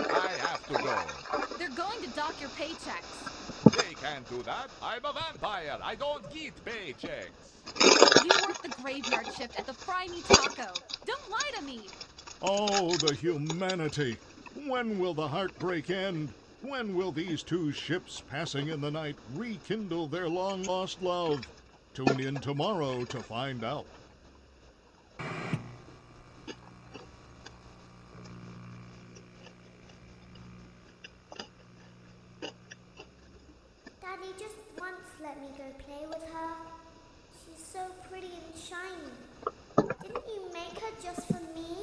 I have to go. They're going to dock your paychecks. They can't do that. I'm a vampire. I don't get paychecks. You work the graveyard shift at the Fry Me Taco. Don't lie to me. Oh, the humanity! When will the heartbreak end? When will these two ships passing in the night rekindle their long-lost love? Tune in tomorrow to find out. Daddy just once let me go play with her. She's so pretty and shiny. Didn't you make her just for me?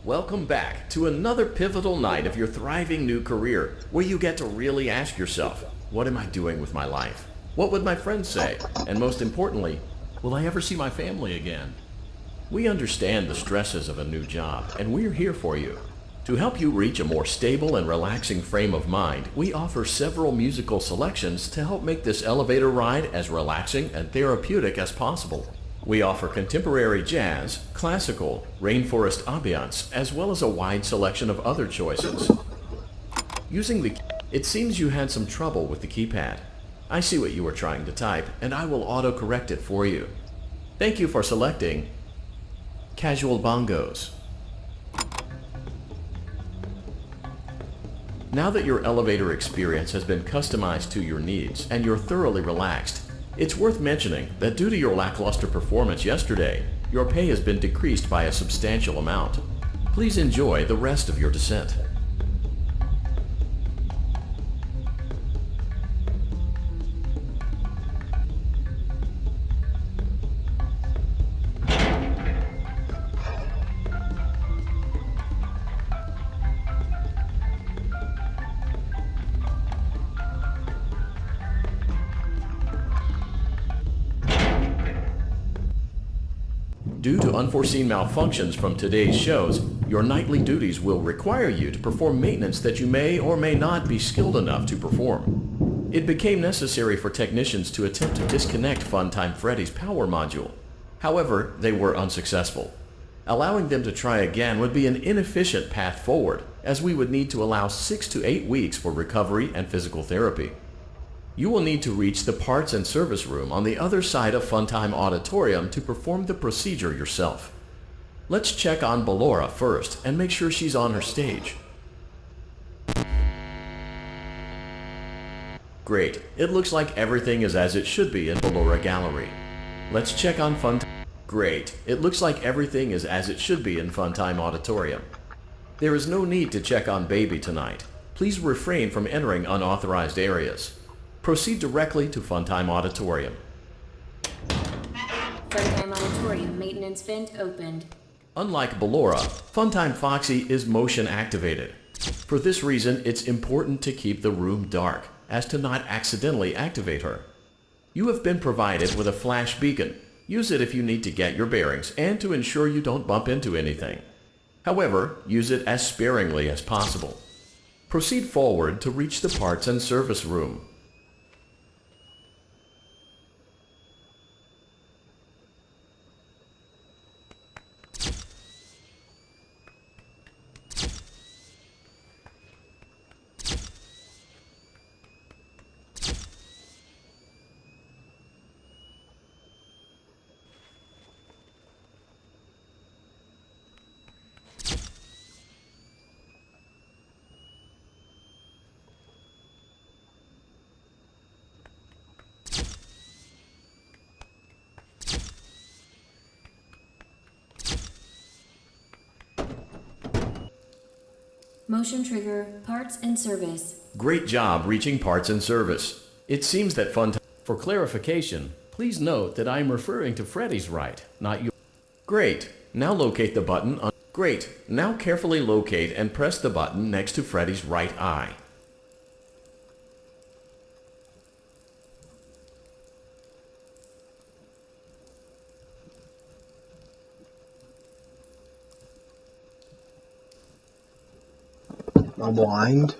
Welcome back to another pivotal night of your thriving new career, where you get to really ask yourself, what am I doing with my life? What would my friends say? And most importantly, will I ever see my family again? We understand the stresses of a new job, and we're here for you. To help you reach a more stable and relaxing frame of mind, we offer several musical selections to help make this elevator ride as relaxing and therapeutic as possible. We offer contemporary jazz, classical, rainforest ambiance, as well as a wide selection of other choices. It seems you had some trouble with the keypad. I see what you were trying to type, and I will auto-correct it for you. Thank you for selecting Casual Bongos. Now that your elevator experience has been customized to your needs and you're thoroughly relaxed, it's worth mentioning that due to your lackluster performance yesterday, your pay has been decreased by a substantial amount. Please enjoy the rest of your descent. Due to unforeseen malfunctions from today's shows, your nightly duties will require you to perform maintenance that you may or may not be skilled enough to perform. It became necessary for technicians to attempt to disconnect Funtime Freddy's power module. However, they were unsuccessful. Allowing them to try again would be an inefficient path forward, as we would need to allow 6 to 8 weeks for recovery and physical therapy. You will need to reach the parts and service room on the other side of Funtime Auditorium to perform the procedure yourself. Let's check on Ballora first and make sure she's on her stage. Great. It looks like everything is as it should be in Ballora Gallery. Let's check on Funtime. Great. It looks like everything is as it should be in Funtime Auditorium. There is no need to check on Baby tonight. Please refrain from entering unauthorized areas. Proceed directly to Funtime Auditorium. Funtime Auditorium maintenance vent opened. Unlike Ballora, Funtime Foxy is motion activated. For this reason, it's important to keep the room dark, as to not accidentally activate her. You have been provided with a flash beacon. Use it if you need to get your bearings and to ensure you don't bump into anything. However, use it as sparingly as possible. Proceed forward to reach the parts and service room. Motion trigger, parts and service. Great job reaching parts and service. It seems that fun time. For clarification, please note that I am referring to Freddy's right, not your. Great. Now locate the button on. Great. Now carefully locate and press the button next to Freddy's right eye. I'm blind.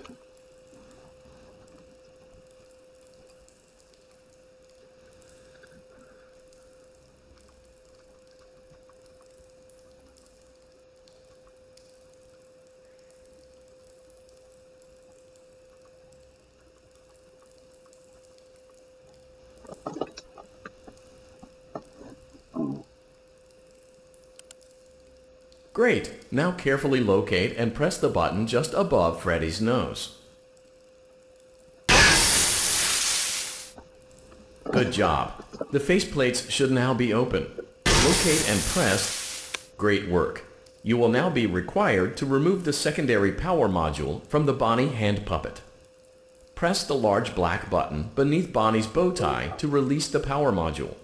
Great. Now carefully locate and press the button just above Freddy's nose. Good job. The faceplates should now be open. Locate and press. Great work. You will now be required to remove the secondary power module from the Bonnie hand puppet. Press the large black button beneath Bonnie's bow tie to release the power module.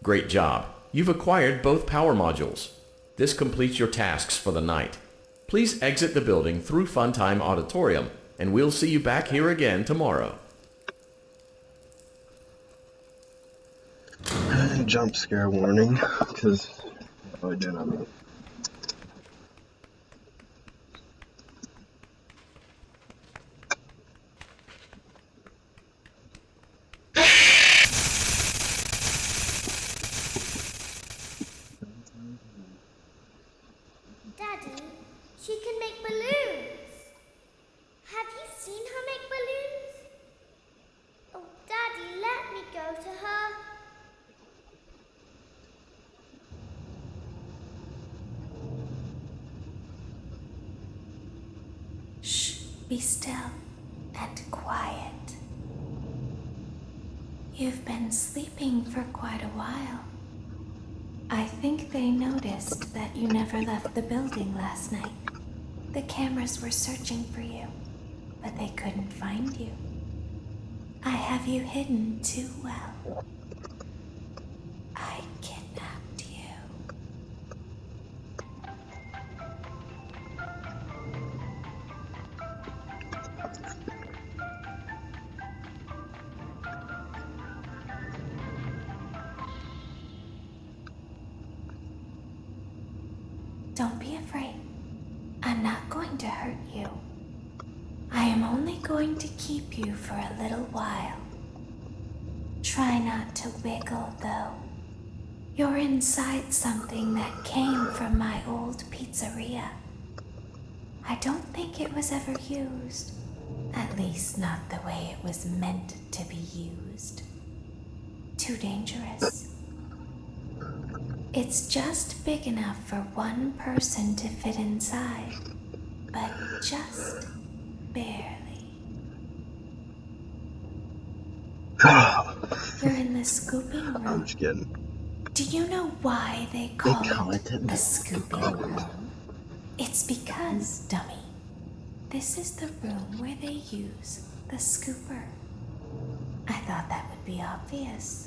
Great job. You've acquired both power modules. This completes your tasks for the night. Please exit the building through Funtime Auditorium, and we'll see you back here again tomorrow. Jump scare warning, because I did not mean. Daddy, she can make balloons. Have you seen her make balloons? Oh, Daddy, let me go to her. Shh, be still and quiet. You've been sleeping for quite a while. I think they noticed that you never left the building last night. The cameras were searching for you, but they couldn't find you. I have you hidden too well. I kidnapped you. Don't be afraid. I'm not going to hurt you. I am only going to keep you for a little while. Try not to wiggle, though. You're inside something that came from my old pizzeria. I don't think it was ever used. At least not the way it was meant to be used. Too dangerous. It's just big enough for one person to fit inside, but just barely. You're in the scooping room. I'm just kidding. Do you know why they call it the scooping room? It's because, dummy, this is the room where they use the scooper. I thought that would be obvious.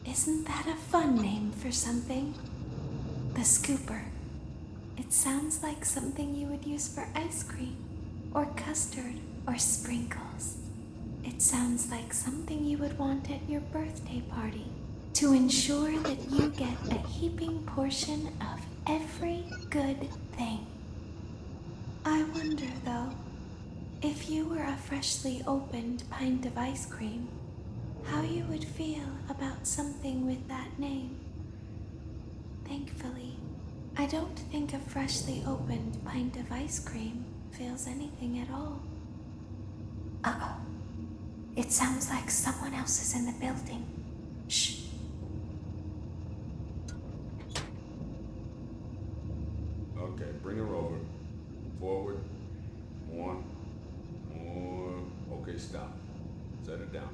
Isn't that a fun name for something? The scooper. It sounds like something you would use for ice cream, or custard, or sprinkles. It sounds like something you would want at your birthday party to ensure that you get a heaping portion of every good thing. I wonder, though, if you were a freshly opened pint of ice cream, how you would feel about something with that name. Thankfully, I don't think a freshly opened pint of ice cream feels anything at all. Uh-oh. It sounds like someone else is in the building. Shh. Okay, bring her over. Forward. More. Okay, stop. Set her down.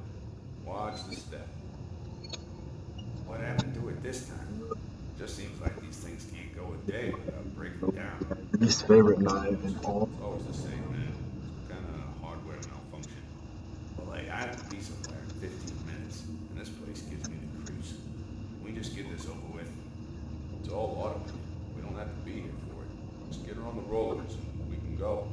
Watch the step. What happened to it this time? Just seems like these things can't go a day without breaking down. Least favorite knife in all. It's always the same, man. Some kind of hardware malfunction. Well, hey, I have to be somewhere in 15 minutes, and this place gives me the creeps. Can we just get this over with? It's all automated. We don't have to be here for it. Just get her on the rollers, and we can go.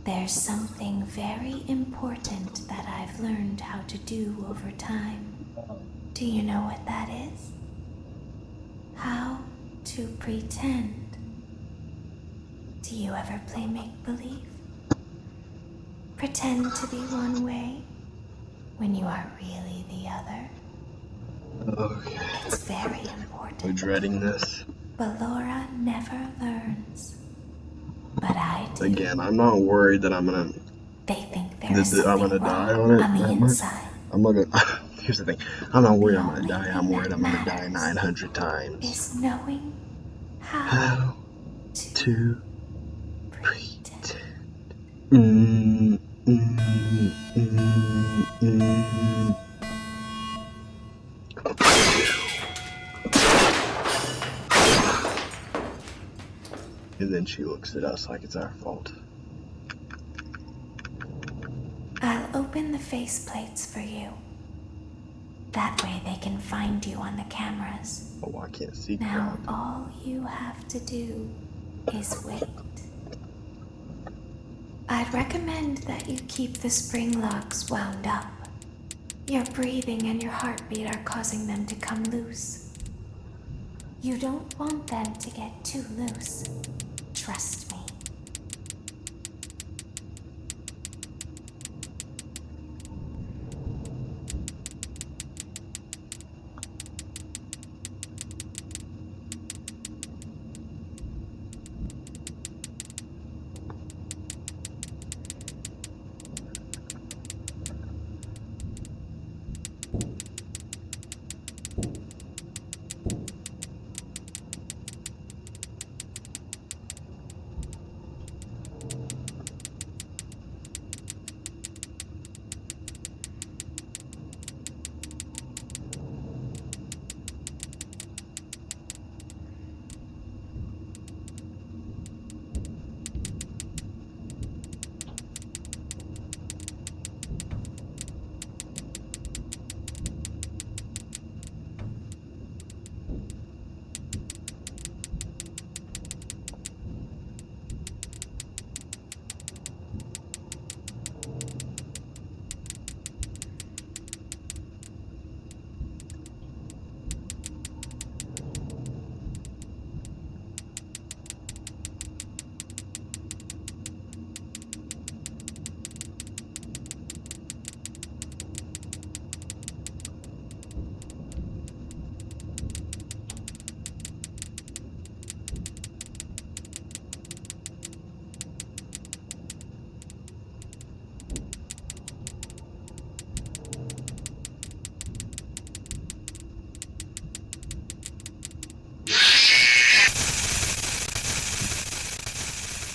There's something very important that I've learned how to do over time. Do you know what that is? How to pretend. Do you ever play make-believe? Pretend to be one way when you are really the other. Okay. It's very important. I'm dreading this. But Laura never learns. But I do. Again, I'm not worried that I'm gonna. They think there's something I'm gonna die on it. on the inside. I'm not gonna. Here's the thing. I'm not worried I'm gonna die. I'm worried I'm gonna die 900 times. Is knowing How to pretend. And then she looks at us like it's our fault. I'll open the faceplates for you. That way they can find you on the cameras. Oh, I can't see Now crap. all you have to do is wait. I'd recommend that you keep the spring locks wound up. Your breathing and your heartbeat are causing them to come loose. You don't want them to get too loose. Trust me.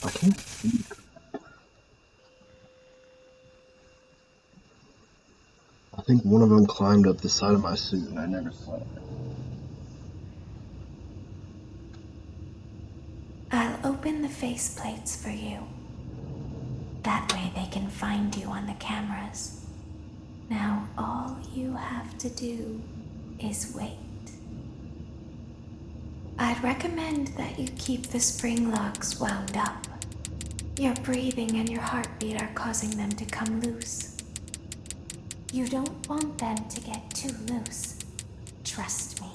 I can't see. I think one of them climbed up the side of my suit and I never saw it. I'll open the faceplates for you. That way they can find you on the cameras. Now all you have to do is wait. I'd recommend that you keep the spring locks wound up. Your breathing and your heartbeat are causing them to come loose. You don't want them to get too loose. Trust me.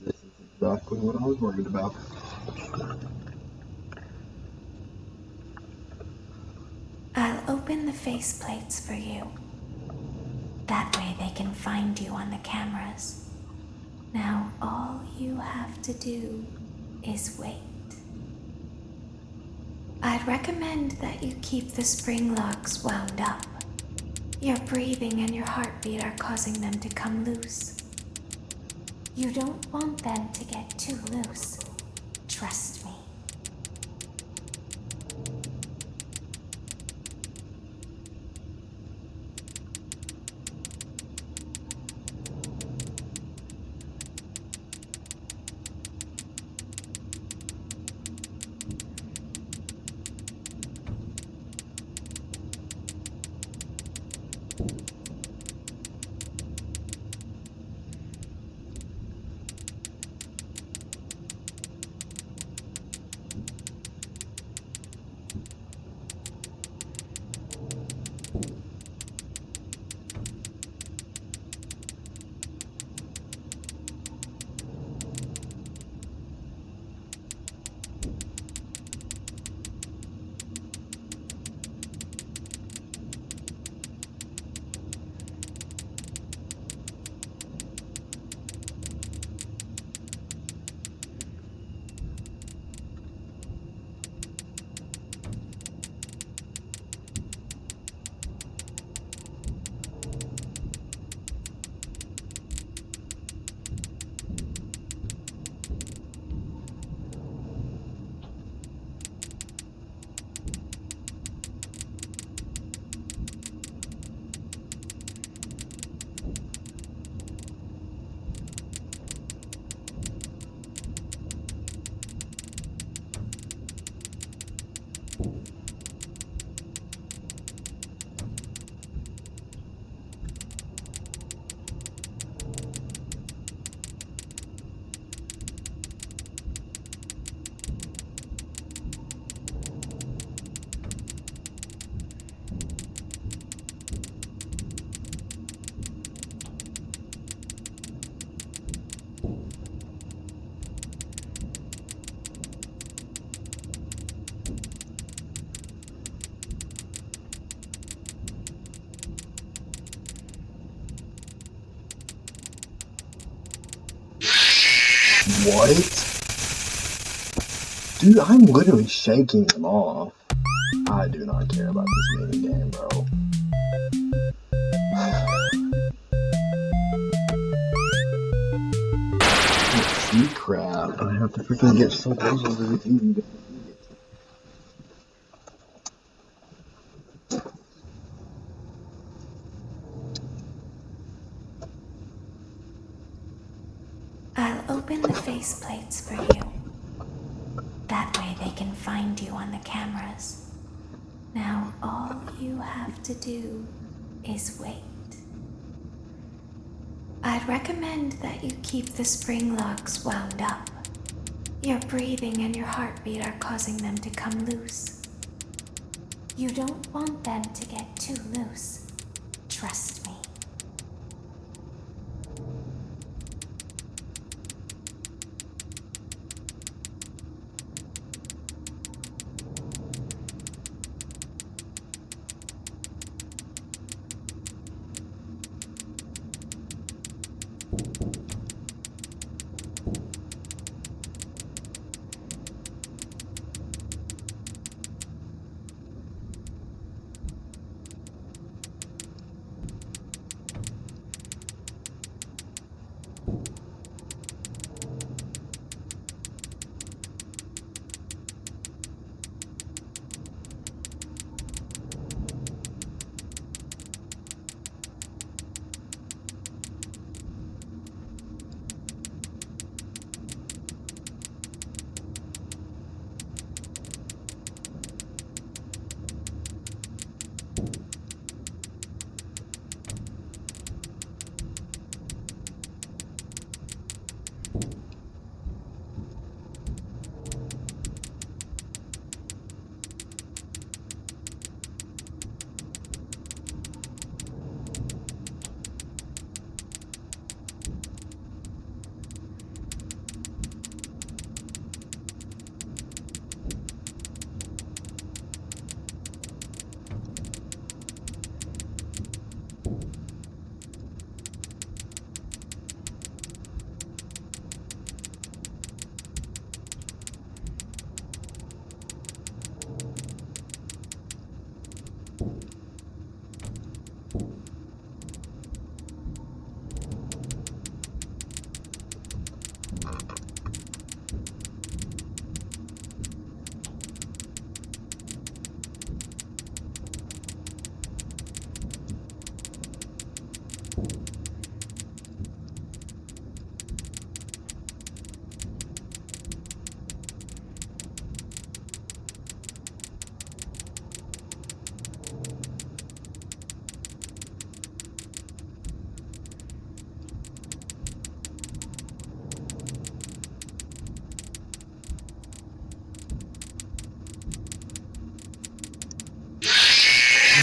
This is exactly what I was worried about. I'll open the faceplates for you. That way they can find you on the cameras. Now all you have to do is wait. I'd recommend that you keep the spring locks wound up. Your breathing and your heartbeat are causing them to come loose. You don't want them to get too loose. Trust me. What? Dude, I'm literally shaking them off. I do not care about this mini game, bro. See, crap. I have to freaking get some puzzles to read. I'll open the faceplates for you. That way they can find you on the cameras. Now all you have to do is wait. I'd recommend that you keep the spring locks wound up. Your breathing and your heartbeat are causing them to come loose. You don't want them to get too loose. Trust me.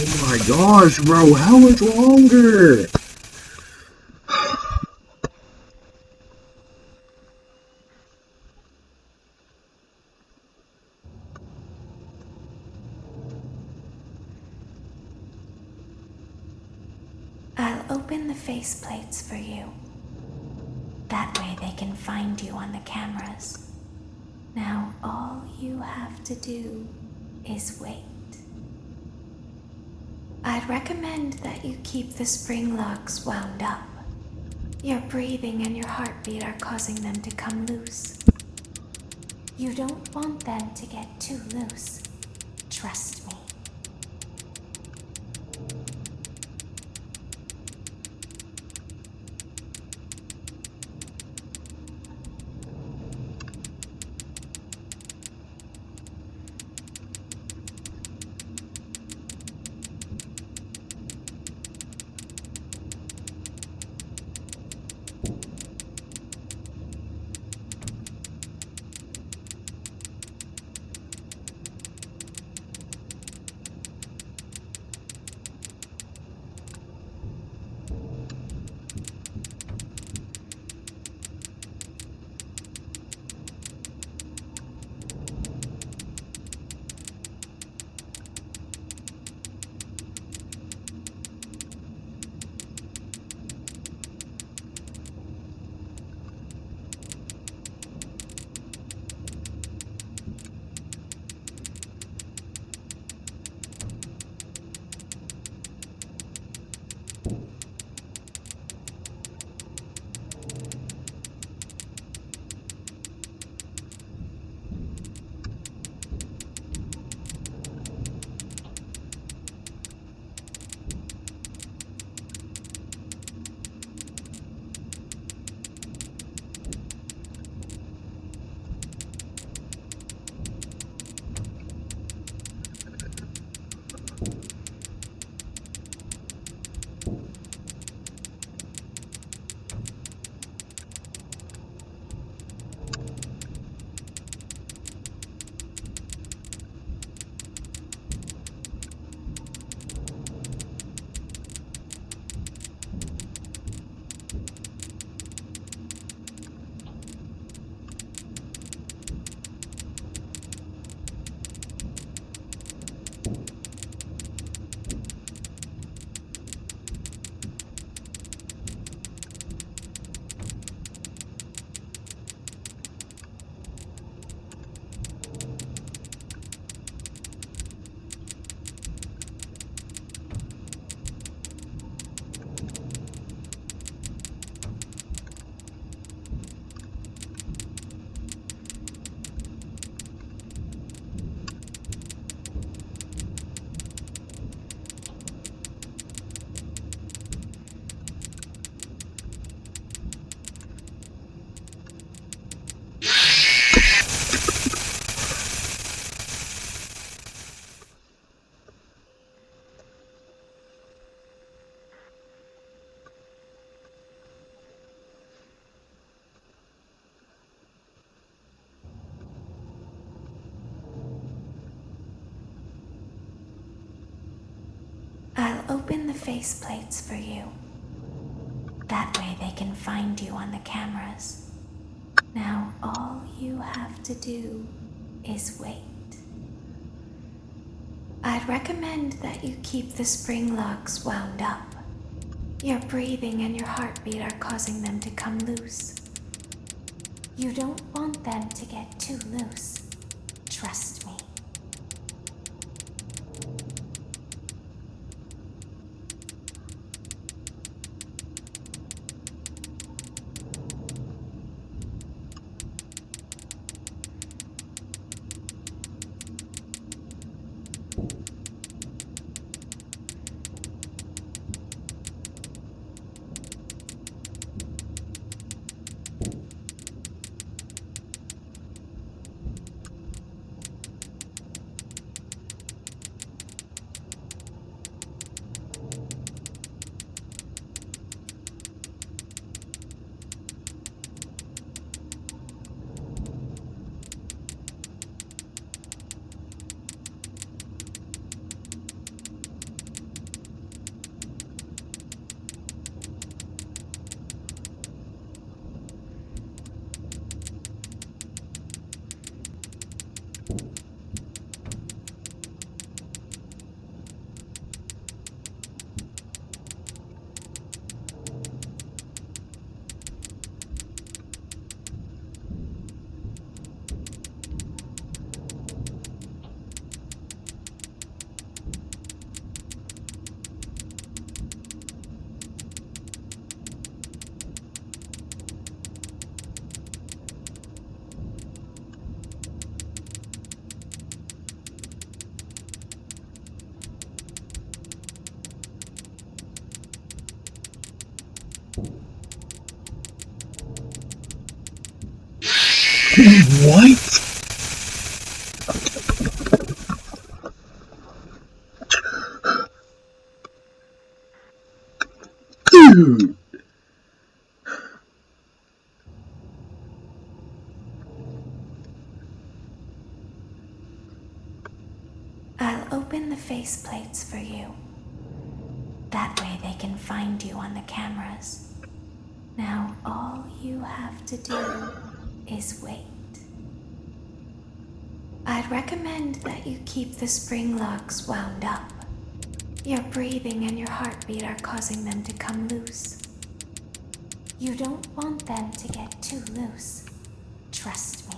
Oh my gosh, bro, how much longer? I'll open the faceplates for you. That way they can find you on the cameras. Now all you have to do is wait. I'd recommend that you keep the spring locks wound up. Your breathing and your heartbeat are causing them to come loose. You don't want them to get too loose. Trust me. open the faceplates for you. That way they can find you on the cameras. Now all you have to do is wait. I'd recommend that you keep the spring locks wound up. Your breathing and your heartbeat are causing them to come loose. You don't want them to get too loose. Trust me. What? Dude! I'll open the faceplates for you. That way they can find you on the cameras. Now all you have to do is wait. I'd recommend that you keep the spring locks wound up. Your breathing and your heartbeat are causing them to come loose. You don't want them to get too loose. Trust me.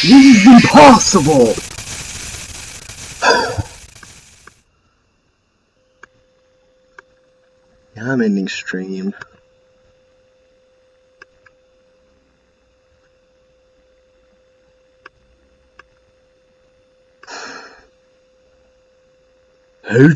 This is impossible! Yeah, I'm ending stream. Who